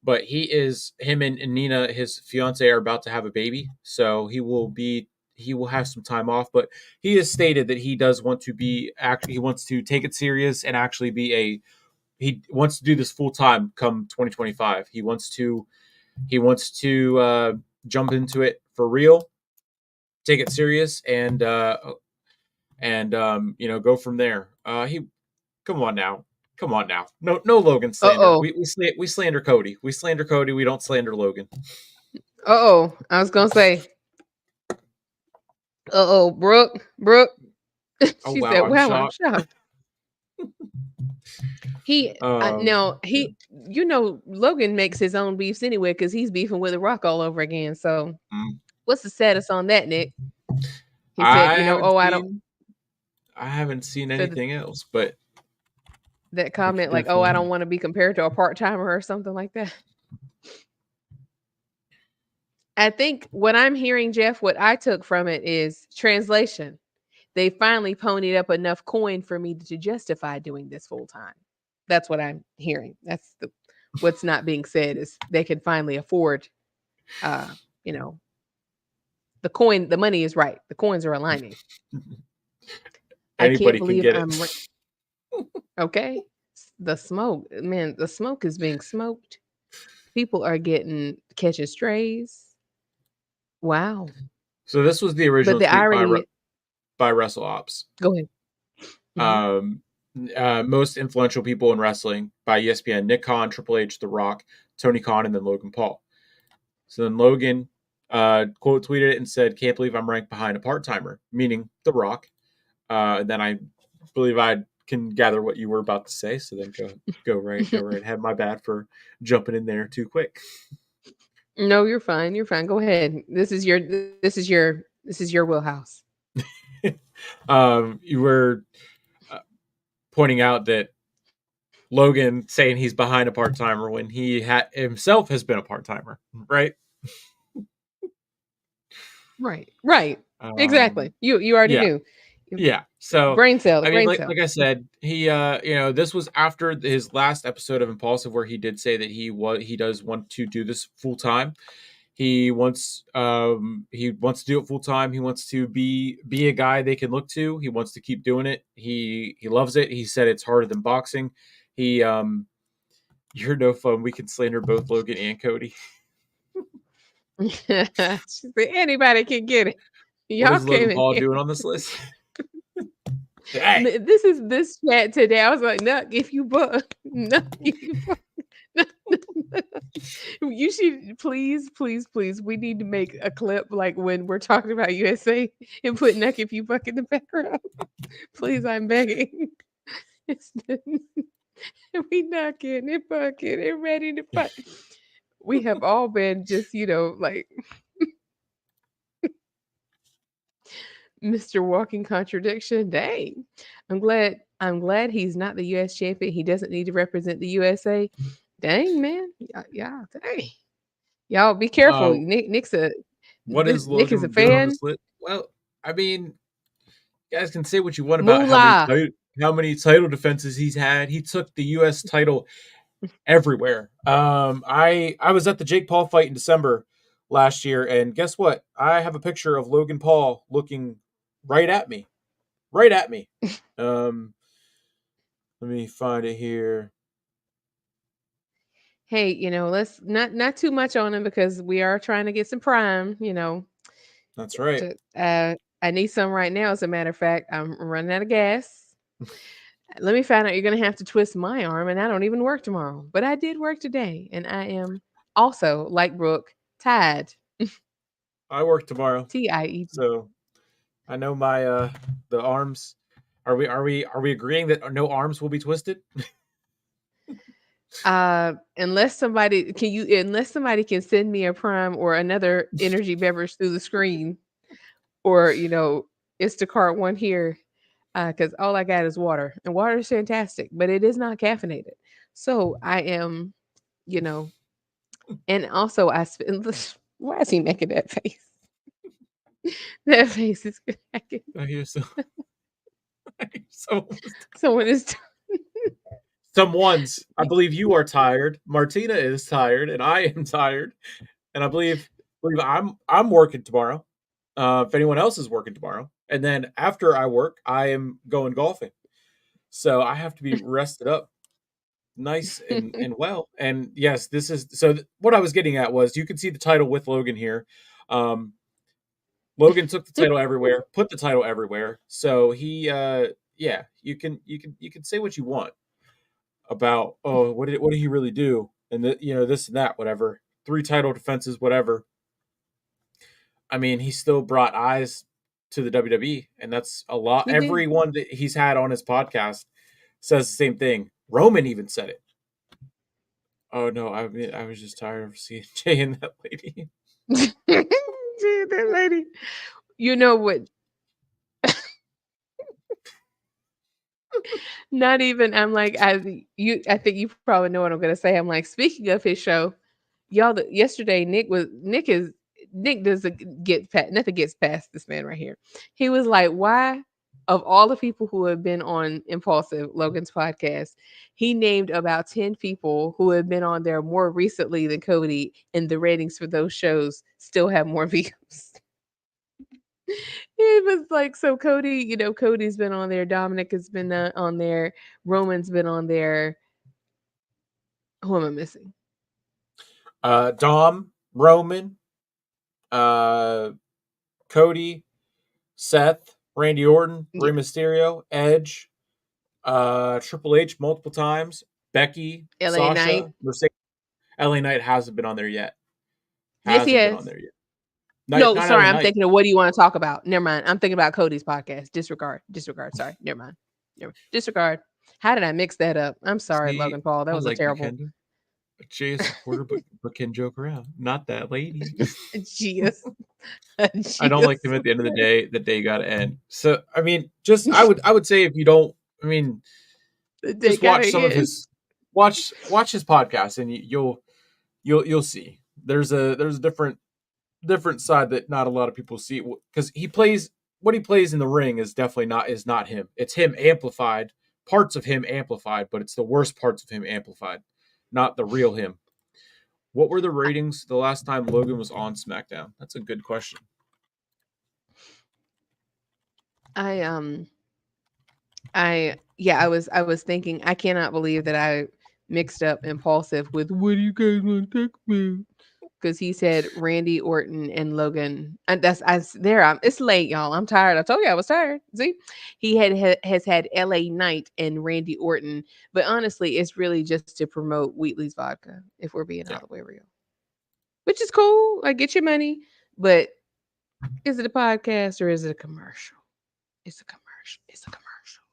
but him and Nina, his fiance, are about to have a baby, so he will have some time off. But he has stated that he does want to he wants to take it serious and actually he wants to do this full time come 2025. He wants to jump into it for real, take it serious, and go from there. He Come on now. Come on now. No Logan slander. Uh-oh. We slander Cody. We slander Cody. We don't slander Logan. Uh-oh. I was gonna say, uh-oh, Brooke. Oh She said, wow, I'm well, I'm shocked. shocked. Now Logan makes his own beefs anyway because he's beefing with The Rock all over again. So mm, what's the status on that, Nick? He said, I haven't oh, seen I haven't seen said anything else, but that we could comment like, oh, I don't definitely. want to be compared to a part-timer or something like that. I think what I'm hearing, Jeff, what I took from it is translation. They finally ponied up enough coin for me to justify doing this full time. That's what I'm hearing. What's not being said is they can finally afford, uh, you know, the coin. The money is right. The coins are aligning. I can't Anybody can believe get it. I'm okay. The smoke, man. The smoke is being smoked. People are catching strays. Wow. So this was the But original the tweet irony. by WrestleOps. Go ahead. Mhm. Um, Most influential people in wrestling by ESPN: Nick Khan, Triple H, The Rock, Tony Khan, and then Logan Paul. So then Logan quote tweeted it and said, "Can't believe I'm ranked behind a part timer," meaning The Rock. And then I believe I can gather what you were about to say. So then go right ahead. My bad for jumping in there too quick. No, you're fine. You're fine. Go ahead. This is your wheelhouse. You were pointing out that Logan saying he's behind a part timer when himself has been a part timer, right? Right. Right. Um, Exactly. You already yeah, knew. yeah. So Brain cell, the I mean, brain like cell. I said, this was after his last episode of Impulsive, where he did say that he does want to do this full time. He wants to do it full time. He wants to be a guy they can look to. He wants to keep doing it. He loves it. He said it's harder than boxing. He You're no fun. We can slander both Logan and Cody. She said, anybody can get it. What Y'all is came Logan in Paul here. doing on this list? Hey, This is this chat today. I was like, Nuck, if you book, Nuck, if you book. You should please. We need to make a clip like when we're talking about USA and put Nuck if you buck in the background. Please, I'm begging. We knocking and bucking and ready to fight. We have all been just, like Mr. Walking Contradiction. Dang. I'm glad he's not the US champion. He doesn't need to represent the USA. Dang, man. Yeah, dang. Y'all be careful. uh, Nick's what is Nick is a Logan doing on fan. this list? Well, I mean, you guys can say what you want about Moolah. how many title defenses he's had. He took the U.S. title everywhere. I was at the Jake Paul fight in December last year, and guess what? I have a picture of Logan Paul looking right at me, right at me. Um, Let me find it here. Hey, let's not too much on him because we are trying to get some prime. That's right. I need some right now, as a matter of fact. I'm running out of gas. Let me find out you're gonna have to twist my arm, and I don't even work tomorrow. But I did work today, and I am also, like Brooke, tied. I work tomorrow, TIED. so I know my the arms. Are we agreeing that no arms will be twisted? Unless somebody can send me a prime or another energy beverage through the screen, or Instacart one here, because all I got is water, and water is fantastic, but it is not caffeinated. So I am, you know, and also I spend. Why is he making that face? That face is cracking. I hear so. I hear so. Someone is some ones. I believe you are tired. Martina is tired, and I am tired. And I believe I'm working tomorrow. If anyone else is working tomorrow, and then after I work, I am going golfing. So I have to be rested up, nice and well. And yes, this is so. What I was getting at was you can see the title with Logan here. Um, Logan took the title everywhere, put the title everywhere. So he, yeah, you can say what you want about what did he really do, and this and that, whatever. 3 title defenses, whatever. I mean, he still brought eyes to the WWE, and that's a lot. He did. Everyone that he's had on his podcast says the same thing. Roman even said it. Oh no, I mean, I was just tired of seeing Jay and that lady. That lady. You know what? Not even. I'm like, I think you probably know what I'm gonna say. I'm like, speaking of his show, y'all. Yesterday, Nick doesn't get past, nothing gets past this man right here. He was like, why? Of all the people who have been on Impulsive Logan's podcast, he named about 10 people who have been on there more recently than Cody, and the ratings for those shows still have more views. It was like, so Cody, Cody's been on there, Dominic has been on there, Roman's been on there. Who am I missing? Dom, Roman, uh, Cody, Seth, Randy Orton, Yeah, Rey Mysterio, Edge, Triple H multiple times, Becky, LA Knight. Sasha, Mercedes. LA Knight hasn't been on there yet. Yes, he Hasn't been on has. there yet. No, Not sorry, LA I'm Knight. thinking of what do you want to talk about? Never mind. I'm thinking about Cody's podcast. Disregard. Disregard. Sorry. Never mind. Disregard. How did I mix that up? I'm sorry, See, Logan Paul. That I was a like you, terrible. Kendra. Jay is a supporter, but can joke around. Not that lady. Jeez. I don't like him Jeez. at the end of the day. The day got to end. So I mean, just I would say if you don't, I mean, They just gotta watch some of end. his watch his podcast, and you'll see. There's a different side that not a lot of people see because he plays what he plays in the ring is not him. It's him amplified, parts of him amplified, but it's the worst parts of him amplified, not the real him. What were the ratings the last time Logan was on SmackDown? That's a good question. I I was thinking, I cannot believe that I mixed up Impulsive with what do you guys want to talk about? Because he said Randy Orton and Logan. And it's late, y'all. I'm tired. I told you I was tired. See, has had L.A. Knight and Randy Orton, but honestly, it's really just to promote Wheatley's vodka. If we're being all Yeah. the way real, which is cool. I get your money, but is it a podcast or is it a commercial? It's a commercial. It's a commercial.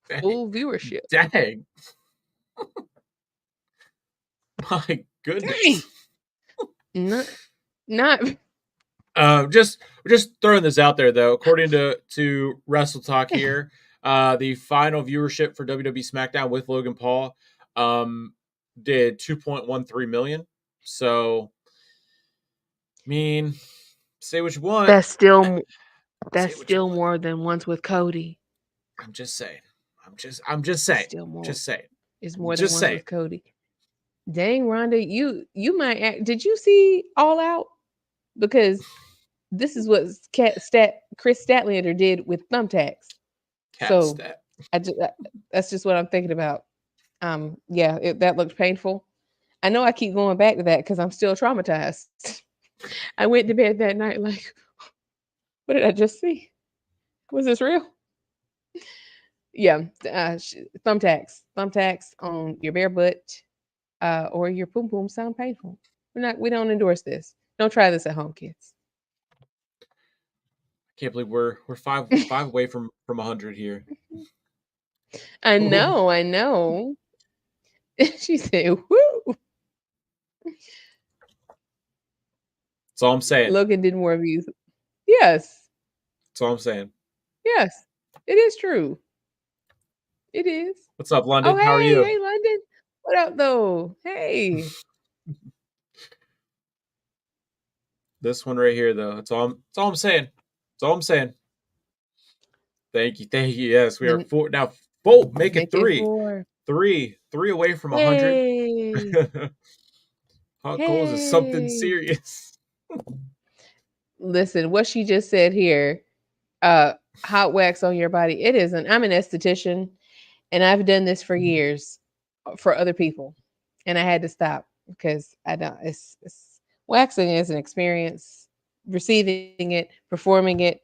Dang. Full viewership. Dang. My Dang. goodness. Not not Just throwing this out there though. According to Wrestle Talk here, the final viewership for WWE SmackDown with Logan Paul did 2.13 million. So, I mean, say what you want. that's still Say that's what you still want. more than once with Cody. I'm just saying. I'm just It's saying. still more. Just saying. It's more than Just once saying. with Cody. Dang, Rhonda, you might act. Did you see All Out? Because this is what Chris Statlander did with thumbtacks. Cat So stat. that's just what I'm thinking about. Yeah, that looked painful. I know I keep going back to that because I'm still traumatized. I went to bed that night like, what did I just see? Was this real? Yeah, thumbtacks on your bare butt or your poom poom sound painful. We don't endorse this. Don't try this at home, kids. Can't believe we're five away from 100 here. I Ooh. know, I know. She said, "Woo!" That's all I'm saying. Logan did more views. Yes, That's all I'm saying. yes, it is true. It is. What's up, Oh, London? How are hey, you? hey, London. What up, though? Hey. This one right here, though. That's all I'm saying. That's all I'm saying. Thank you. Thank you. Yes, we are Then four now. Four, make it make it three. 4. Three away from 100. Hey. Hot goals is something Hey. serious. Listen, what she just said here, hot wax on your body. It isn't. I'm an esthetician and I've done this for years for other people. And I had to stop because I don't it's waxing is an experience. Receiving it, performing it,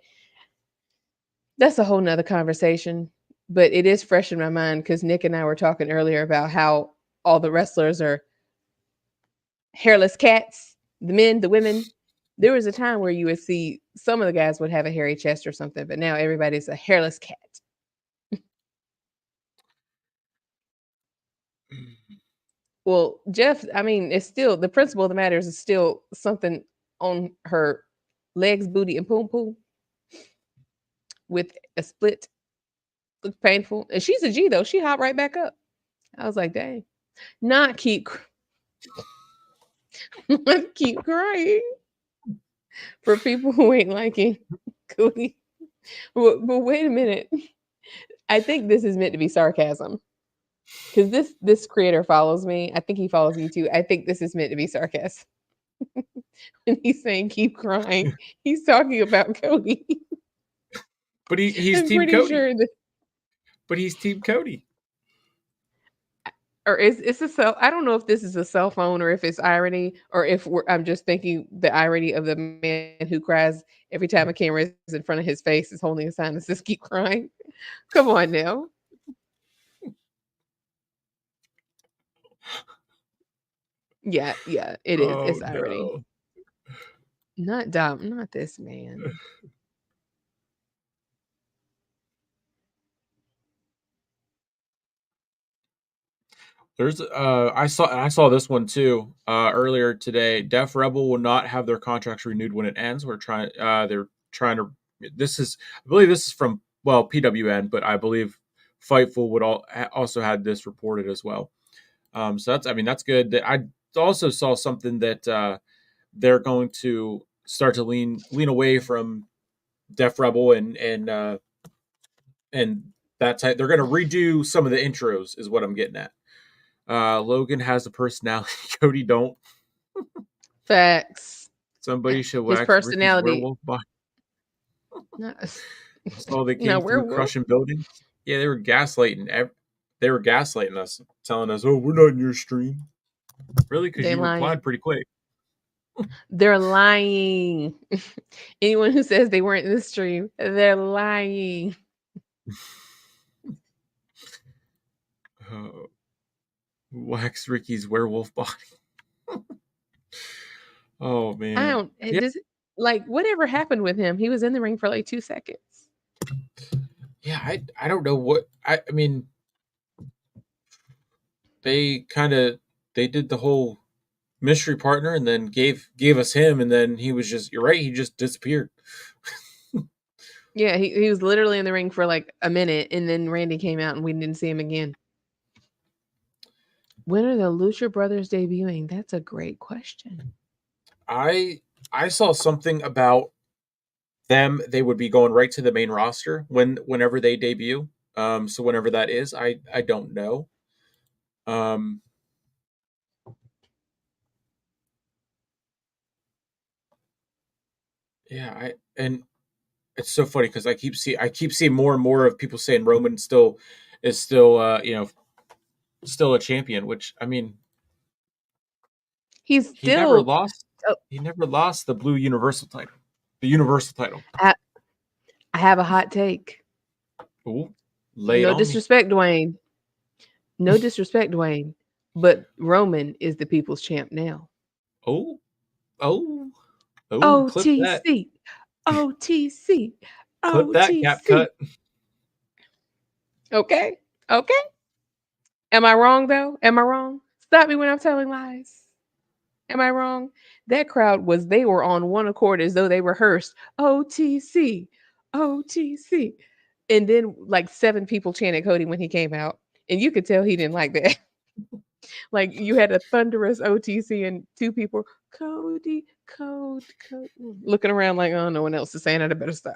that's a whole nother conversation. But it is fresh in my mind because Nick and I were talking earlier about how all the wrestlers are hairless cats, the men, the women. There was a time where you would see some of the guys would have a hairy chest or something, but now everybody's a hairless cat. Well, Jeff, I mean, it's still the principle of the matter is still something on her legs, booty, and poom poom with a split. Looks painful. And she's a G though. She hopped right back up. I was like, dang. Not keep not keep crying for people who ain't liking Cody. But wait a minute. I think this is meant to be sarcasm. Because this creator follows me. I think he follows you too. I think this is meant to be sarcasm. When he's saying keep crying, he's talking about Cody. But he's I'm Team pretty Cody. sure that, But he's Team Cody. or it's a cell. I don't know if this is a cell phone or if it's irony or if I'm just thinking the irony of the man who cries every time a camera is in front of his face is holding a sign that says keep crying. Come on now. Yeah, it is. Oh It's irony. no. Not dumb. Not this man. There's I saw this one too earlier today. Def Rebel will not have their contracts renewed when it ends. They're trying to this is I believe this is from PWN, but I believe Fightful would also had this reported as well. So that's good. I also saw something that they're going to start to lean away from Def Rebel and that type. They're going to redo some of the intros, is what I'm getting at. Logan has a personality. Cody don't. Facts. Somebody should His wax Ricky's personality. werewolf body. Not, Saw they no came through werewolf. crushing buildings. Yeah, they were gaslighting. They were gaslighting us, telling us, "Oh, we're not in your stream." Really? Because They you replied lying. pretty quick. They're lying. Anyone who says they weren't in the stream, they're lying. Uh, Wax Ricky's werewolf body. Oh I man. don't. Yeah, Does like whatever happened with him? He was in the ring for like 2 seconds. yeah. I don't know what I mean. They kind of they did the whole mystery partner and then gave us him and then he was just you're right, he just disappeared. Yeah, he was literally in the ring for like a minute, and then Randy came out, and we didn't see him again. When are the Lucha Brothers debuting? That's a great question. I saw something about them. They would be going right to the main roster whenever they debut. So whenever that is, I don't know. Um, yeah, I and it's so funny because I keep seeing more and more of people saying Roman still still a champion, which I mean He's he never still. lost Oh, he never lost the blue universal title, the universal title. I, I have a hot take. Ooh, lay it No on me. disrespect, Dwayne. No disrespect, Dwayne. But Roman is the people's champ now. Oh, oh, oh, OTC. OTC. clip that, cap OTC. cut. Okay. Okay. Am I wrong though? Am I wrong? Stop me when I'm telling lies. Am I wrong? That crowd they were on one accord as though they rehearsed OTC. OTC. And then like 7 people chanted Cody when he came out. And you could tell he didn't like that. Like you had a thunderous OTC and 2 people, Cody, looking around like, oh, no one else is saying it. I better stop.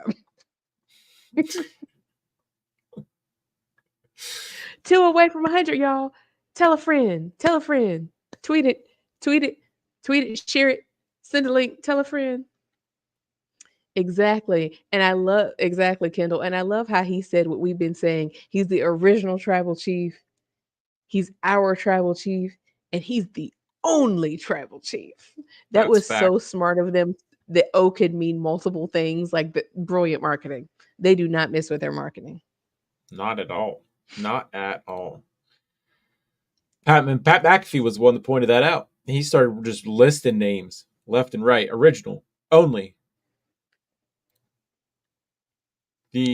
Two away from 100, y'all. Tell a friend. Tell a friend. Tweet it. Tweet it. Tweet it. Share it. Send a link. Tell a friend. Exactly. And I love exactly Kendall. And I love how he said what we've been saying. He's the original tribal chief. He's our tribal chief. And he's the only tribal chief. That That's was fact. so smart of them. The O could mean multiple things, like the brilliant marketing. They do not miss with their marketing. Not at all. Not at all. Pat McAfee was the one that pointed that out. He started just listing names left and right. Original only.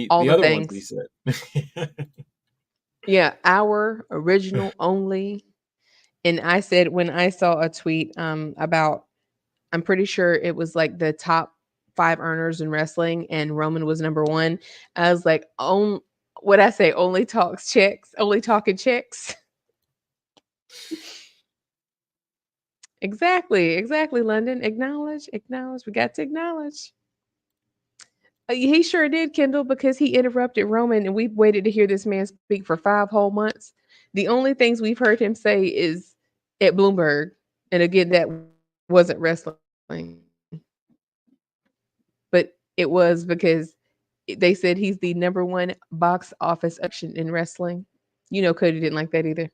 All The the other ones that he things. said. Yeah, our original only. And I said when I saw a tweet about, I'm pretty sure it was like the top 5 earners in wrestling and Roman was number 1. I was like, what I say, only talks checks, only talking checks. Exactly, exactly, London. Acknowledge, acknowledge. We got to acknowledge. He sure did, Kendall, because he interrupted Roman, and we've waited to hear this man speak for 5 whole months. The only things we've heard him say is at Bloomberg, and again, that wasn't wrestling, but it was because they said he's the #1 box office in wrestling. You know, Cody didn't like that either.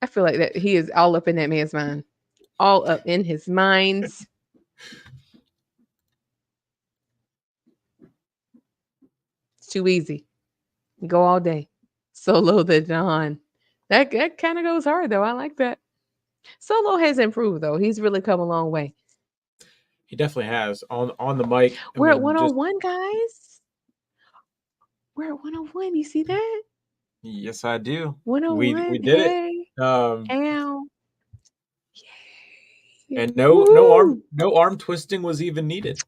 I feel like that he is all up in that man's mind, all up in his minds. It's too easy. Go all day. Solo the Dawn. That kind of goes hard though. I like that. Solo has improved though. He's really come a long way. He definitely has on the mic. I We're at mean, just 101, guys. We're at 101. You see that? yes, I do. We 101. did it. Hey. Um, Ow. Yay. and Woo. no arm twisting was even needed.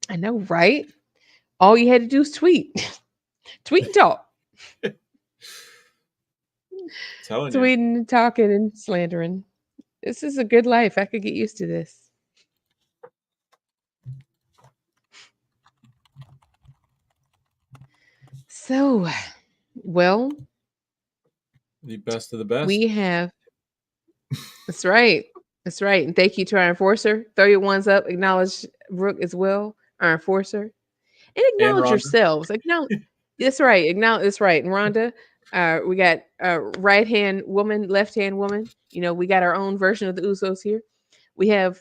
I know, right? All you had to do is tweet. Tweet and talk. Telling you. Tweeting and talking and slandering. This is a good life. I could get used to this. So, well, The best of the best. we have. That's right. That's right. And thank you to our enforcer. Throw your ones up. Acknowledge Brooke as well, our enforcer. And And acknowledge Rhonda. yourselves. Acknowledge. That's right. Acknowledge. That's right. And Rhonda, we got right hand woman, left hand woman. You know, we got our own version of the Usos here. We have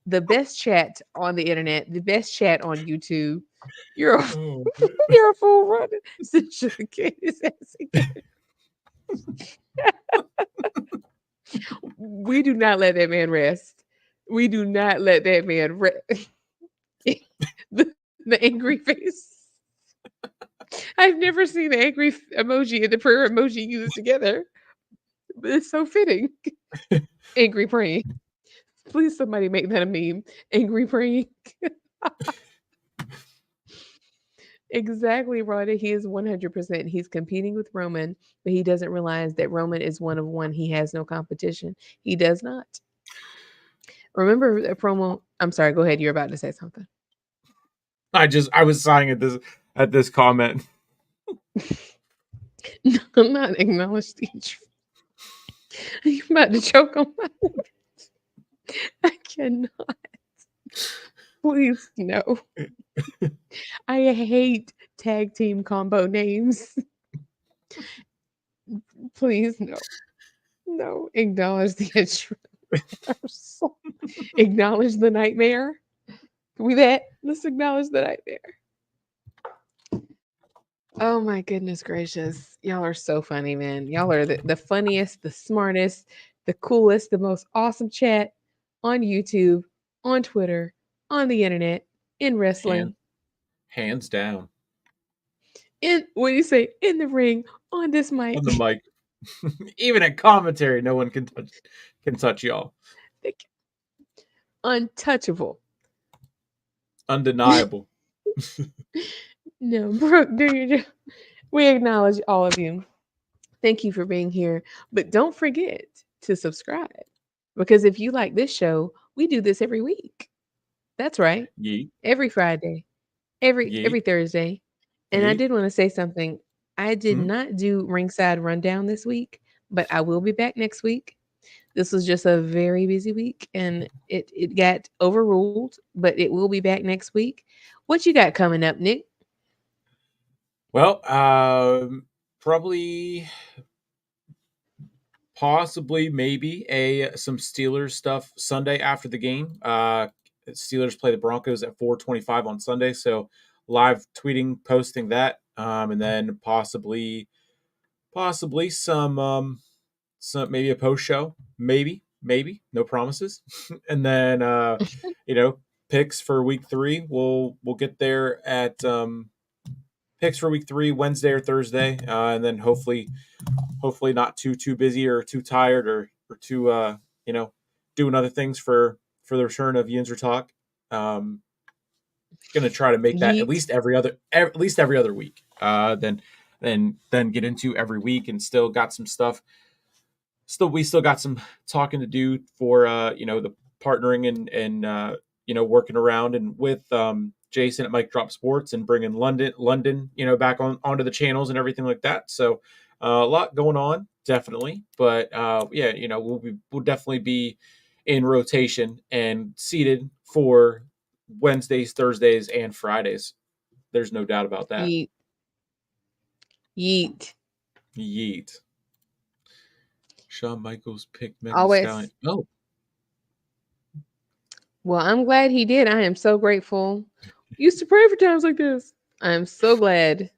the best chat on the internet, the best chat on YouTube. You're a, Oh, you're a fool, Rhonda. Since the kid is asking. We do not let that man rest. We do not let that man rest. The angry face. I've never seen the angry emoji and the prayer emoji used together, but it's so fitting. Angry praying. Please, somebody make that a meme. Angry praying. Exactly, Rhoda. He is 100%. He's competing with Roman, but he doesn't realize that Roman is one of one. He has no competition. He does not. Remember the promo? I'm sorry. Go ahead. You're about to say something. I was sighing at this comment. No, I'm not acknowledged teacher. I'm about to choke on my words. I cannot. Please, no. I hate tag team combo names. Please, no. No. Acknowledge the intruder. Acknowledge the nightmare. Can we that? Let's acknowledge the nightmare. Oh my goodness gracious. Y'all are so funny, man. Y'all are the funniest, the smartest, the coolest, the most awesome chat on YouTube, on Twitter, on the internet, in Hand, wrestling, hands down in what do you say, in the ring, on this on the mic. mic. Even at commentary, no one can touch y'all. Untouchable. Undeniable. No, Brooke, do your job. We acknowledge all of you. Thank you for being here. But don't forget to subscribe. Because if you like this show, we do this every week. That's right. Yeet, Every Friday, every yeet. Thursday, And I Yeet. did want to say something. I did Mhm. not do ringside rundown this week, but I will be back next week. This was just a very busy week and it got overruled, but it will be back next week. What you got coming up, Nick? Well, probably, possibly, maybe a some Steelers stuff Sunday after the game. Steelers play the Broncos at 4:25 on Sunday, so live tweeting, posting that, and then possibly some maybe a post show, maybe no promises, and then you know picks for week three. We'll get there at picks for week three Wednesday or Thursday, and then hopefully not too busy or too tired or too you know doing other things for the return of Yinzer Talk. Um, Gonna try to make that Yeet. at least every other week. Then get into every week and still got some stuff. We still got some talking to do for the partnering and working around and with Jason at MicDropSports and bringing London back onto the channels and everything like that. So a lot going on, definitely. But yeah, we'll definitely be in rotation and seated for Wednesdays, Thursdays, and Fridays. There's no doubt about that. Yeet. Yeet. Yeet. Shawn Michaels picked Meg the Stallion. Always. Oh, Well, I'm glad he did. I am so grateful. Used to pray for times like this. I am so glad.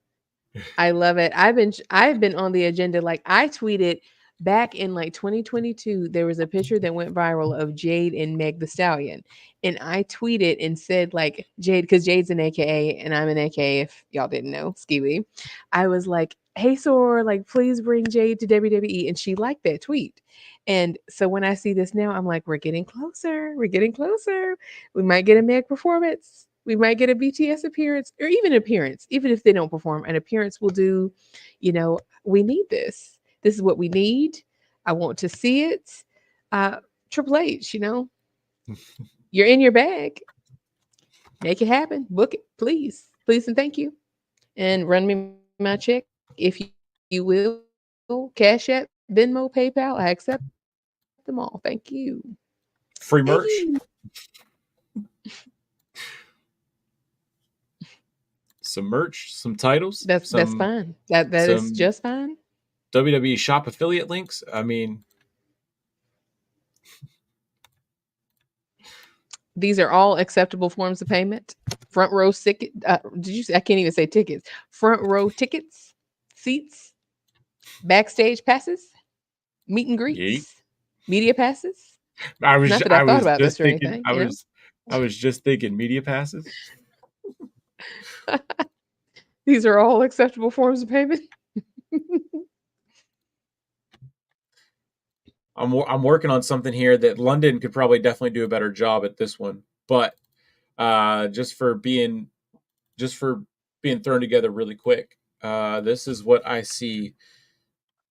I love it. I've been on the agenda. Like I tweeted back in like 2022, there was a picture that went viral of Jade and Meg the Stallion. And I tweeted and said like Jade, because Jade's an AKA and I'm an AKA if y'all didn't know, Skiwi. I was like, hey Sor, like please bring Jade to WWE. And she liked that tweet. And so when I see this now, I'm like, we're getting closer. We're getting closer. We might get a Meg performance. We might get a BTS appearance or even appearance, even if they don't perform. An appearance will do, we need this. This is what we need. I want to see it. Uh, Triple H, you're in your bag. Make it happen. Book it, please. Please and thank you. And run me my check if you will. Cash App, Venmo, PayPal. I accept them all. Thank you. Thank you. free merch, some merch, some titles, That's fine. That is just some fine. WWE shop affiliate links. I mean, These are all acceptable forms of payment. Front row ticket. Did you say? I can't even say tickets. Front row tickets, seats, backstage passes, meet and yeet. greets, media passes. I was Not that I I thought was about just this or thinking anything. I was just thinking media passes. These are all acceptable forms of payment. I'm working on something here that London could probably definitely do a better job at this one, but just for being thrown together really quick. This is what I see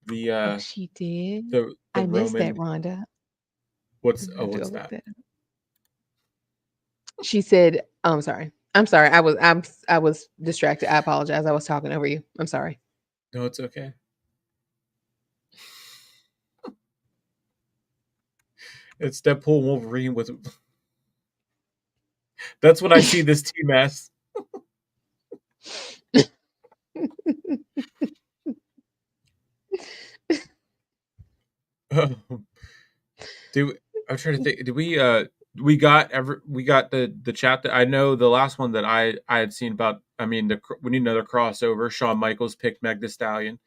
the Oh, she did. the I missed that, Roman. Rhonda. Do I What's look that? that up? She said, oh, I'm sorry. I'm sorry. I was distracted. I apologize. I was talking over you. I'm sorry. No, it's okay. It's Deadpool Wolverine with. That's what I see this team as. Do I'm trying to think. Did we got the chat that I know the last one that I had seen about. I mean, we need another crossover. Shawn Michaels picked Meg the Stallion.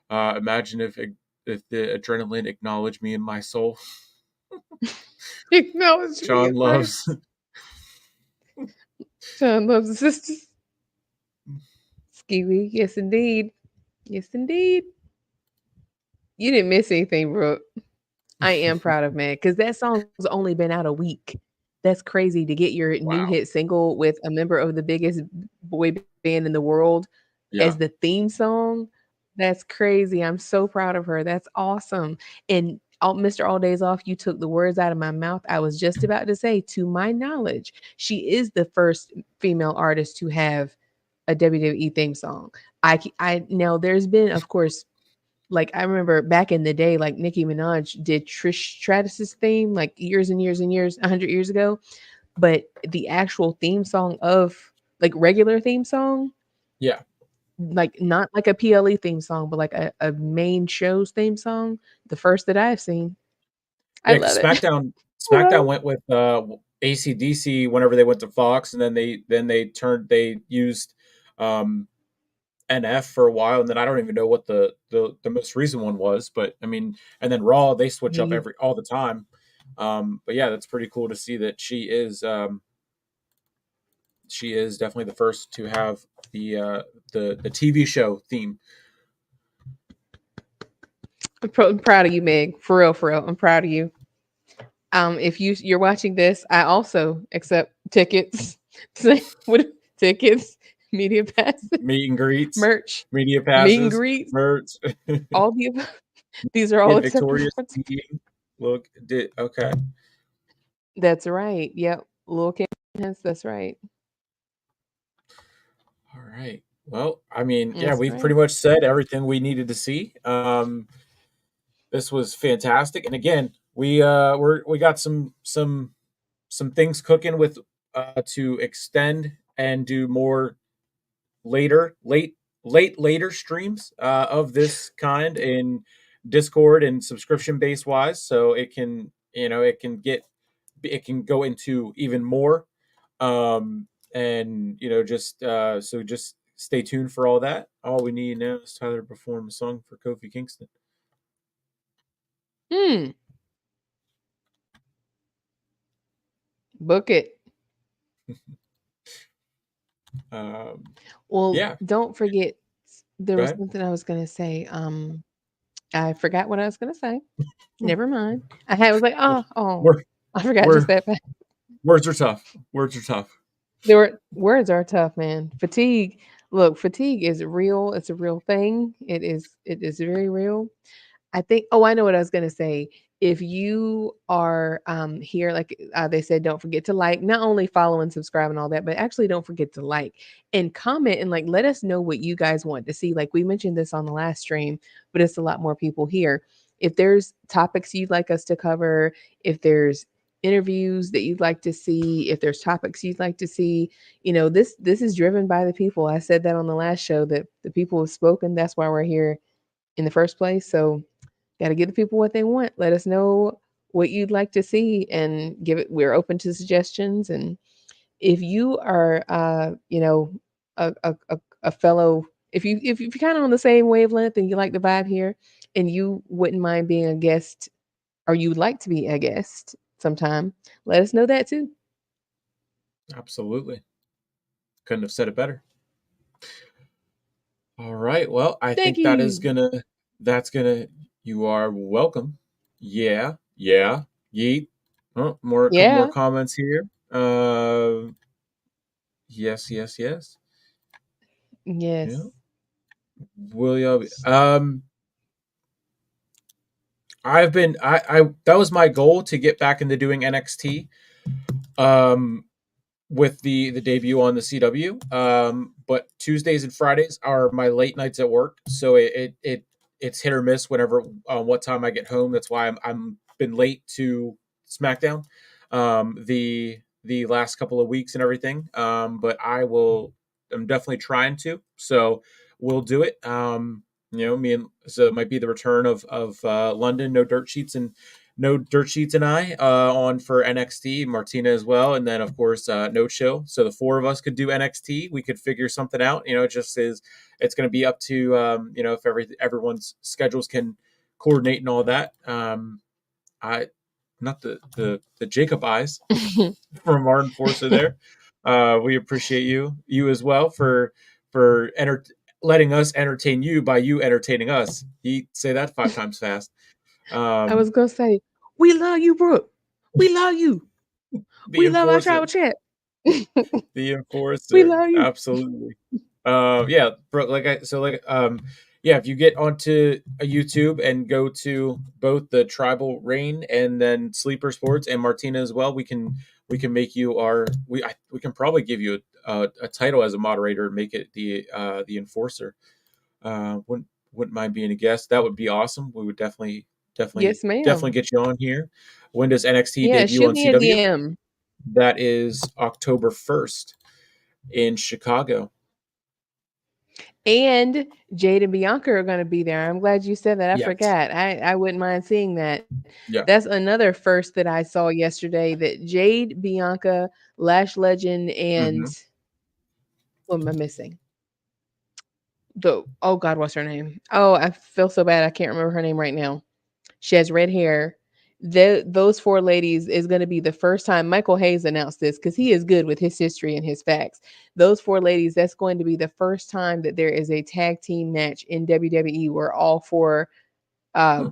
Imagine if the adrenaline acknowledged me in my soul. Acknowledge me John at my loves. John loves the sisters. Skiwi. Yes, indeed. Yes, indeed. You didn't miss anything, Brooke. I am proud of Meg because that song's only been out a week. That's crazy to get your new Wow. hit single with a member of the biggest boy band in the world as Yeah. the theme song. That's crazy. I'm so proud of her. That's awesome. And Mr. All Days Off, you took the words out of my mouth. I was just about to say, to my knowledge, she is the first female artist to have a WWE theme song. I now there's been, of course, like I remember back in the day, like Nicki Minaj did Trish Stratus's theme like years and years and years, 100 years ago. But the actual theme song of like regular theme song, Yeah. like not like a PLE theme song, but like a main show's theme song, the first that I've seen. I Yeah, because love it. SmackDown went with AC/DC whenever they went to Fox, and then they used um, NF for a while, and then I don't even know what the most recent one was, but I mean, and then Raw they switch up Me. every all the time. But yeah, that's pretty cool to see that she is definitely the first to have the TV show theme. I'm proud of you, Meg. For real, for real. I'm proud of you. If you're watching this, I also accept tickets. What tickets, media passes, Meet and greets, merch, media meet and passes, greets, merch. all the above. These are all In acceptable. Victoria's Secret. Look, did okay. That's right. Yep. Little Kim has. That's right. All right. Well, I mean, yeah, That's we've pretty right. much said everything we needed to see. This was fantastic, and again, we got some things cooking with to extend and do more later later streams of this kind in Discord and subscription base wise, so it can it can go into even more and just so just stay tuned for all that. All we need now is Tyler to perform a song for Kofi Kingston. Hmm. Book it. um Well, yeah, don't forget. There go was ahead. something I was gonna say. I forgot what I was gonna say. Never mind. I was like, oh, we're I forgot just we're that fast. words are tough. Words are tough. There were words are tough, man. Fatigue. Look, fatigue is real. It's a real thing. It is very real. I think, oh, I know what I was gonna say. If you are here, like they said, don't forget to like, not only follow and subscribe and all that, but actually don't forget to like and comment and like let us know what you guys want to see. Like we mentioned this on the last stream, but it's a lot more people here. If there's topics you'd like us to cover, if there's interviews that you'd like to see, if there's topics you'd like to see, this is driven by the people. I said that on the last show that the people have spoken. That's why we're here in the first place. So got to give the people what they want. Let us know what you'd like to see and give it. We're open to suggestions. And if you are, a fellow, if you're kind of on the same wavelength and you like the vibe here, and you wouldn't mind being a guest, or you would like to be a guest sometime, let us know that too. Absolutely. Couldn't have said it better. All right. Well, I Thank think that is you. gonna that's gonna you are welcome. Yeah, yeah, yeet. Oh, more couple more Yeah. comments here. Yes, yes, yes. Yeah. Yes. William. I that was my goal to get back into doing NXT. Um, with the debut on the CW. But Tuesdays and Fridays are my late nights at work, so it's hit or miss whenever what time I get home. That's why I'm been late to SmackDown the last couple of weeks and everything. But I'm definitely trying to. So we'll do it. Me and so it might be the return of London, no dirt sheets and I on for NXT, Martina as well, and then of course No Chill. So the four of us could do NXT. We could figure something out. It just is. It's going to be up to if everyone's schedules can coordinate and all that. I not the Jacob eyes from our enforcer there. We appreciate you as well for letting us entertain you by you entertaining us. He say that 5 times fast. I was Um, gonna say, we love you, Brooke. We love you. the We love our tribal enforcer. chat. The We enforcer, love you. absolutely. Yeah, bro. Like I so like yeah, if you get onto a YouTube and go to both the Tribal Reign and then Sleeper Sports and Martina as well, we can make you our we can probably give you a title as a moderator and make it the enforcer. Wouldn't mind being a guest. That would be awesome. We would Yes, definitely ma'am. get you on here. When does NXT Yeah, debut shoot on me a CW? DM. That is October 1st in Chicago. And Jade and Bianca are going to be there. I'm glad you said that. I Yes. forgot. I wouldn't mind seeing that. Yeah. That's another first that I saw yesterday, that Jade, Bianca, Lash Legend, and Hmm. what am I missing? The oh God, what's her name? Oh, I feel so bad. I can't remember her name right now. She has red hair. Those four ladies is going to be the first time. Michael Hayes announced this because he is good with his history and his facts. Those four ladies, that's going to be the first time that there is a tag team match in WWE where all four uh, Huh.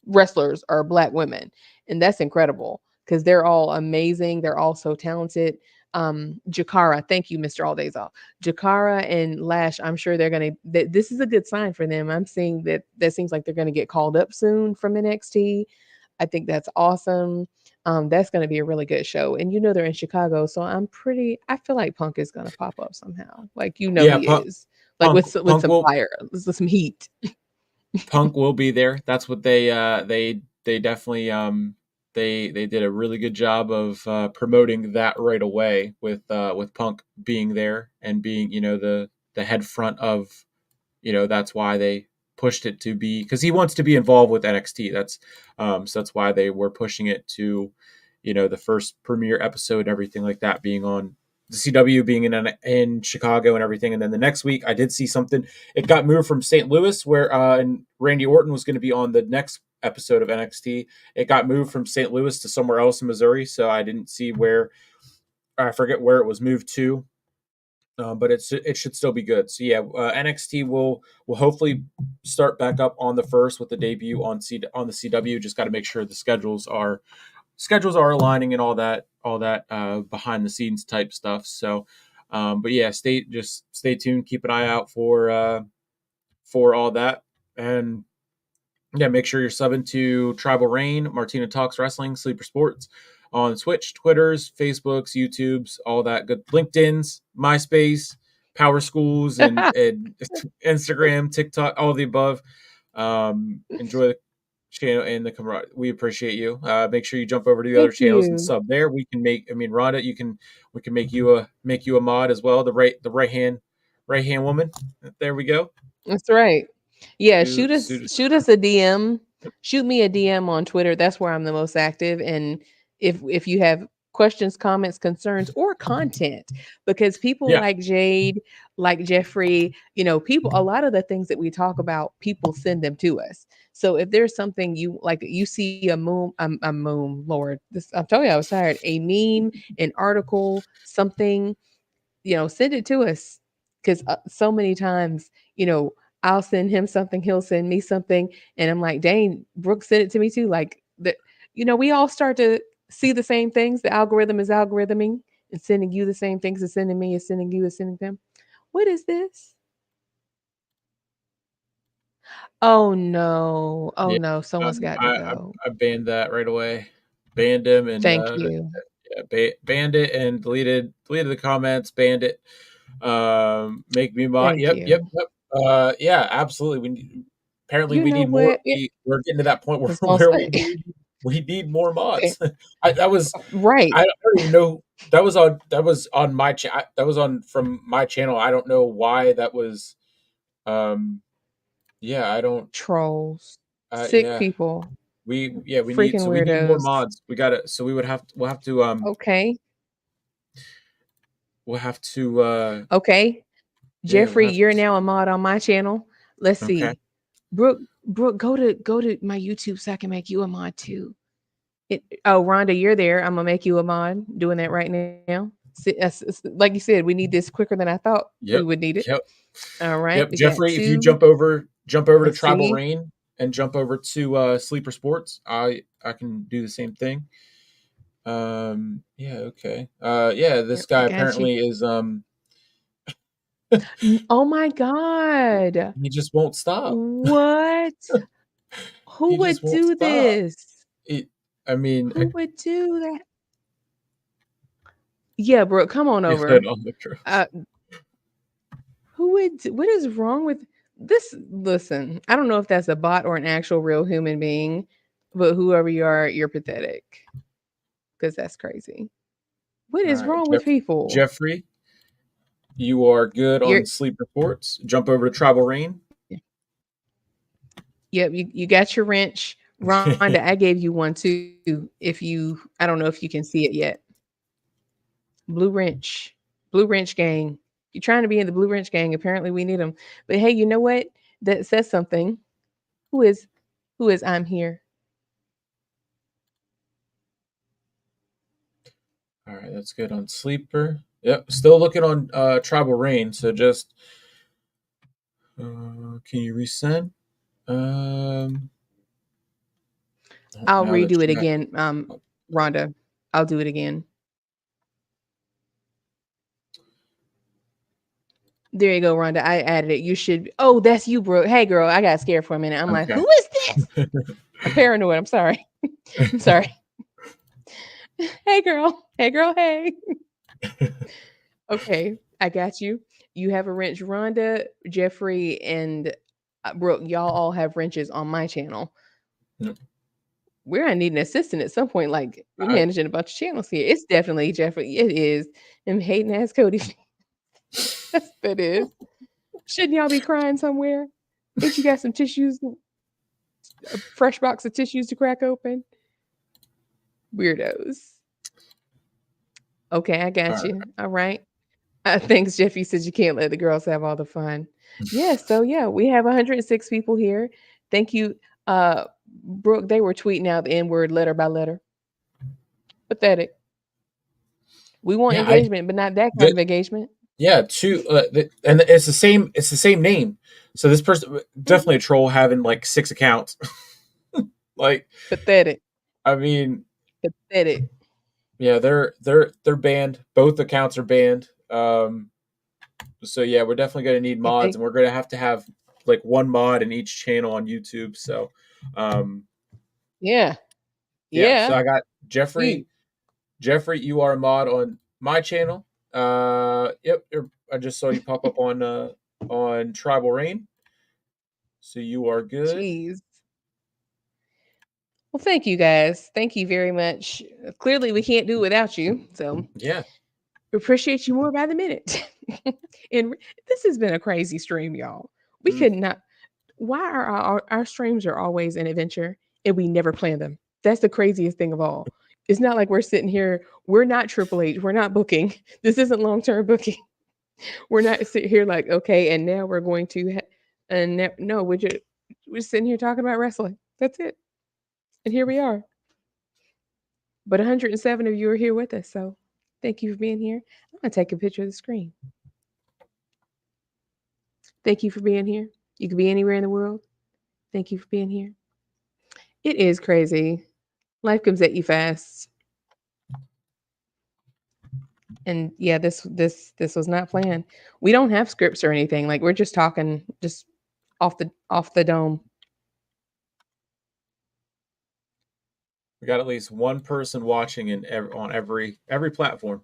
wrestlers are black women. And that's incredible because they're all amazing. They're all so talented. Jakara, thank you, Mr. All Days Off. Jakara and Lash, I'm sure they're going to, this is a good sign for them. I'm seeing that seems like they're going to get called up soon from NXT. I think that's awesome. That's going to be a really good show. And they're in Chicago. So I feel like Punk is going to pop up somehow. Like, Yeah, he is. Like with Punk some will fire, with some heat. Punk will be there. That's what they definitely they did a really good job of promoting that right away with Punk being there and being the head front of that's why they pushed it to be because he wants to be involved with NXT. So that's why they were pushing it to the first premiere episode and everything like that being on the CW being in Chicago and everything. And then the next week I did see something. It got moved from St. Louis where and Randy Orton was going to be on the next episode of NXT. It got moved from St. Louis to somewhere else in Missouri, so I didn't see where. I forget where it was moved to, but it should still be good. So yeah, NXT will hopefully start back up on the first with the debut on the CW. Just got to make sure the schedules are aligning and all that behind the scenes type stuff. So, but yeah, stay tuned. Keep an eye out for all that, and yeah, make sure you're subbing to Tribal Reign, Martina Talks Wrestling, Sleeper Sports on Twitch, Twitters, Facebooks, YouTubes, all that good. LinkedIn's, MySpace, Power Schools, and Instagram, TikTok, all the above. Enjoy the channel and the camaraderie. We appreciate you. Make sure you jump over to the other Thank channels and you. sub there. We can make. I mean, Rhonda, we can make you a mod as well. The right hand woman. There we go. That's right. Yeah, Sue, Sue, shoot us a DM. Shoot me a DM on Twitter. That's where I'm the most active. And if you have questions, comments, concerns, or content, because people yeah. like Jade, like Jeffrey, people, a lot of the things that we talk about, people send them to us. So if there's something you like, you see Lord, this I'm telling you, I was tired. A meme, an article, something, send it to us because so many times, I'll send him something, he'll send me something, and I'm like, dang, Brooke sent it to me too. Like that, we all start to see the same things. The algorithm is algorithming and sending you the same things as sending me, as sending you, as sending them. What is this? Oh no. Oh Yeah, no. Someone's got to go. I banned that right away. Banned him and Thank you. yeah, banned it and deleted the comments. Banned it. Make me mod. Thank Yep, yep, you. yep. Yeah, absolutely. Apparently You we know need more. what? We're getting to that point I where was gonna say. we need more mods. That was Right. I don't even know. That was on my that was on from my channel. I don't know why that was. Um, yeah, I don't. Trolls. Sick Yeah, people. Freaking we need more weirdos. mods. We got to so we would have Okay. we'll have to Okay. yeah, we'll Jeffrey, have you're now a mod on my channel. Let's okay. see. Brooke, go to my YouTube so I can make you a mod too. Rhonda, you're there. I'm gonna make you a mod. Doing that right now. Like you said, we need this quicker than I thought we Yep. would need it. Yep. All right, Yep. we got Jeffrey, if you two. jump over to Let's Tribal see. Reign and jump over to Sleeper Sports, I can do the same thing. Yeah, okay. Yeah, this Yep, I guy got you. apparently is Oh my god. He just won't stop. What? Who He just would won't do stop. this? It, I mean, Who would do that? Yeah, bro, come on he said over. on the truth. Uh, who would what is wrong with this? Listen, I don't know if that's a bot or an actual real human being, but whoever you are, you're pathetic because that's crazy. What All is right, wrong with people? Jeffrey, you are good You're on Sleeper Sports. Jump over to Tribal Rain. Yep, you got your wrench. Rhonda, I gave you one too. If you I don't know if you can see it yet. Blue wrench. Blue wrench gang. You're trying to be in the blue wrench gang. Apparently we need them. But hey, you know what? That says something. Who is who is I'm here? All right, that's good on Sleeper. Yep, still looking on Tribal Rain. So just can you resend? Um, I'll now the redo it chat. again, Rhonda. I'll do it again. There you go, Rhonda. I added it. You should. Oh, that's you, bro. Hey, girl. I got scared for a minute. I'm like, Okay. who is this? I'm paranoid. I'm sorry. I'm sorry. Hey, girl. Hey, girl. Hey. Okay, I got you. You have a wrench, Rhonda, Jeffrey, and Brooke. Y'all all have wrenches on my channel. Yep. We're gonna need an assistant at some point. Like we're I, managing a bunch of channels here. It's definitely Jeffrey. It is. I'm hating ass Cody. That's what it is. Shouldn't y'all be crying somewhere? Ain't you got some tissues, a fresh box of tissues to crack open? Weirdos. Okay, I all got right. you. All right. Thanks, Jeffy says you can't let the girls have all the fun. Yeah, so yeah, we have 106 people here. Thank you. Brooke, they were tweeting out the N-word letter by letter. Pathetic. We want Yeah, I engagement, but not that kind the, of engagement. yeah and it's the same. It's the same name. So this person definitely a Mhm. troll having like 6 accounts. Like, Pathetic. I mean, Pathetic. yeah, they're banned. Both accounts are banned. So yeah, we're definitely going to need If mods, they and we're going to have like one mod in each channel on YouTube. So, um, Yeah. yeah. So Yeah. I got Jeffrey. You. Jeffrey, you are a mod on my channel. Yep. I just saw you pop up on Tribal Rain. So you are good. Jeez. Well, thank you guys. Thank you very much. Clearly we can't do it without you. So Yeah. appreciate you more by the minute. And this has been a crazy stream, y'all. We Mm, could not why are our streams are always an adventure and we never plan them. That's the craziest thing of all. It's not like we're sitting here. We're not Triple H. We're not booking. This isn't long term booking. We're not sitting here like okay, and now we're going to. No, we're sitting here talking about wrestling. That's it. And here we are. But 107 of you are here with us, so thank you for being here. I'm gonna take a picture of the screen. Thank you for being here. You could be anywhere in the world. Thank you for being here. It is crazy. Life comes at you fast. And yeah, this was not planned. We don't have scripts or anything. Like we're just talking just off the dome. we got at least one person watching on every platform,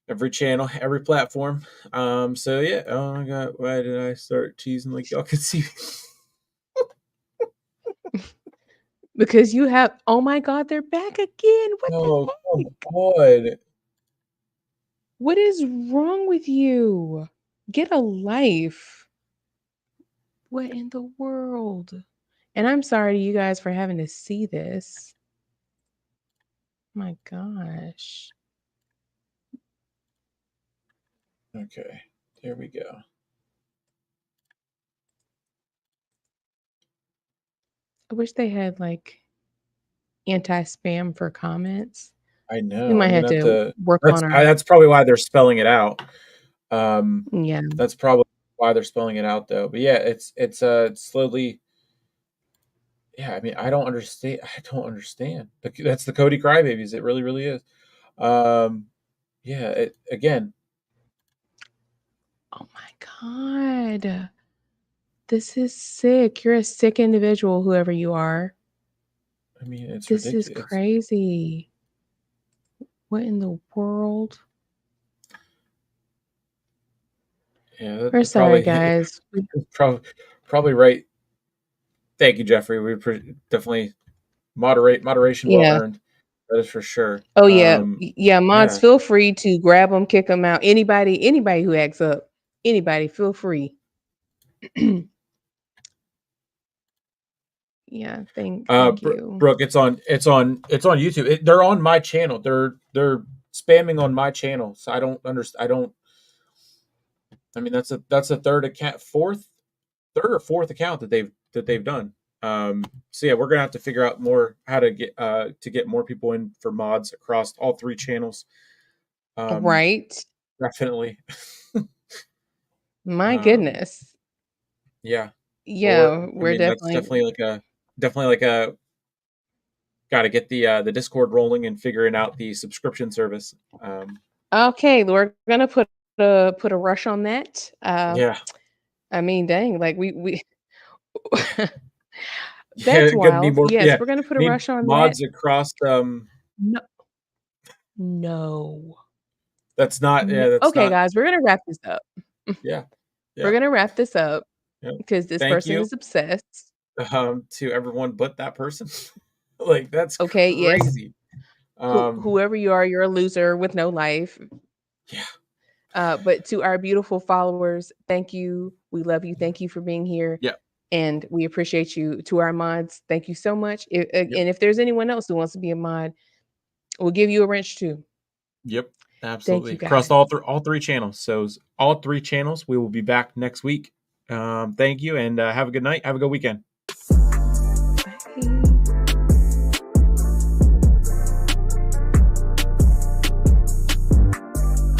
every channel, every platform. So yeah. Oh my god, why did I start teasing like y'all could see? Because you have oh my god, they're back again. What the Oh come heck? on. What is wrong with you? Get a life. What in the world? And I'm sorry to you guys for having to see this. My gosh. Okay, there we go. I wish they had like anti-spam for comments. I We know. might I'm have gonna have to to. work on our That's probably why they're spelling it out. yeah. That's probably why they're spelling it out though. But yeah, it's slowly. Yeah, I mean, I don't understand. I don't understand. That's the Cody Crybabies. It really, really is. Yeah. Again. Oh my God. This is sick. You're a sick individual, whoever you are. I mean, it's This is ridiculous. crazy. What in the world? Yeah, We're that sorry, probably guys. probably right. Thank you, Jeffrey. We definitely moderation well Yeah. earned. That is for sure. Oh yeah. Yeah, mods, Yeah. feel free to grab them, kick them out. Anybody who acts up. Anybody, feel free. Yeah, thank you. Brooke, it's on YouTube. They're on my channel. They're spamming on my channel. So I don't understand. I don't. I mean, that's a third or fourth account that they've done. So yeah, we're gonna have to figure out more how to get more people in for mods across all three channels. Um, Right? definitely. My Um, goodness. yeah, but Yeah, I we're mean, that's definitely definitely like a got to get the Discord rolling and figuring out the subscription service. okay. We're gonna put a rush on that. Yeah, I mean, dang, like we yeah, that's gonna need wild. more. Yes, Yeah, we're gonna put a need rush on that. mods across. No, no, That's not. no. Yeah, that's Okay, not. guys, we're gonna wrap this up. Yeah, We're yeah, gonna wrap this up yeah. because this Thank person you, is obsessed. to everyone but that person. Like that's Okay, yes. crazy. Um, Whoever you are, you're a loser with no life. yeah, But to our beautiful followers, thank you. We love you. Thank you for being here. yeah, And we appreciate you. To our mods, thank you so much. yep, And if there's anyone else who wants to be a mod, we'll give you a wrench too. yep. Thank Absolutely you across guys. all three channels. So all three channels. We will be back next week. Thank you and have a good night. Have a good weekend.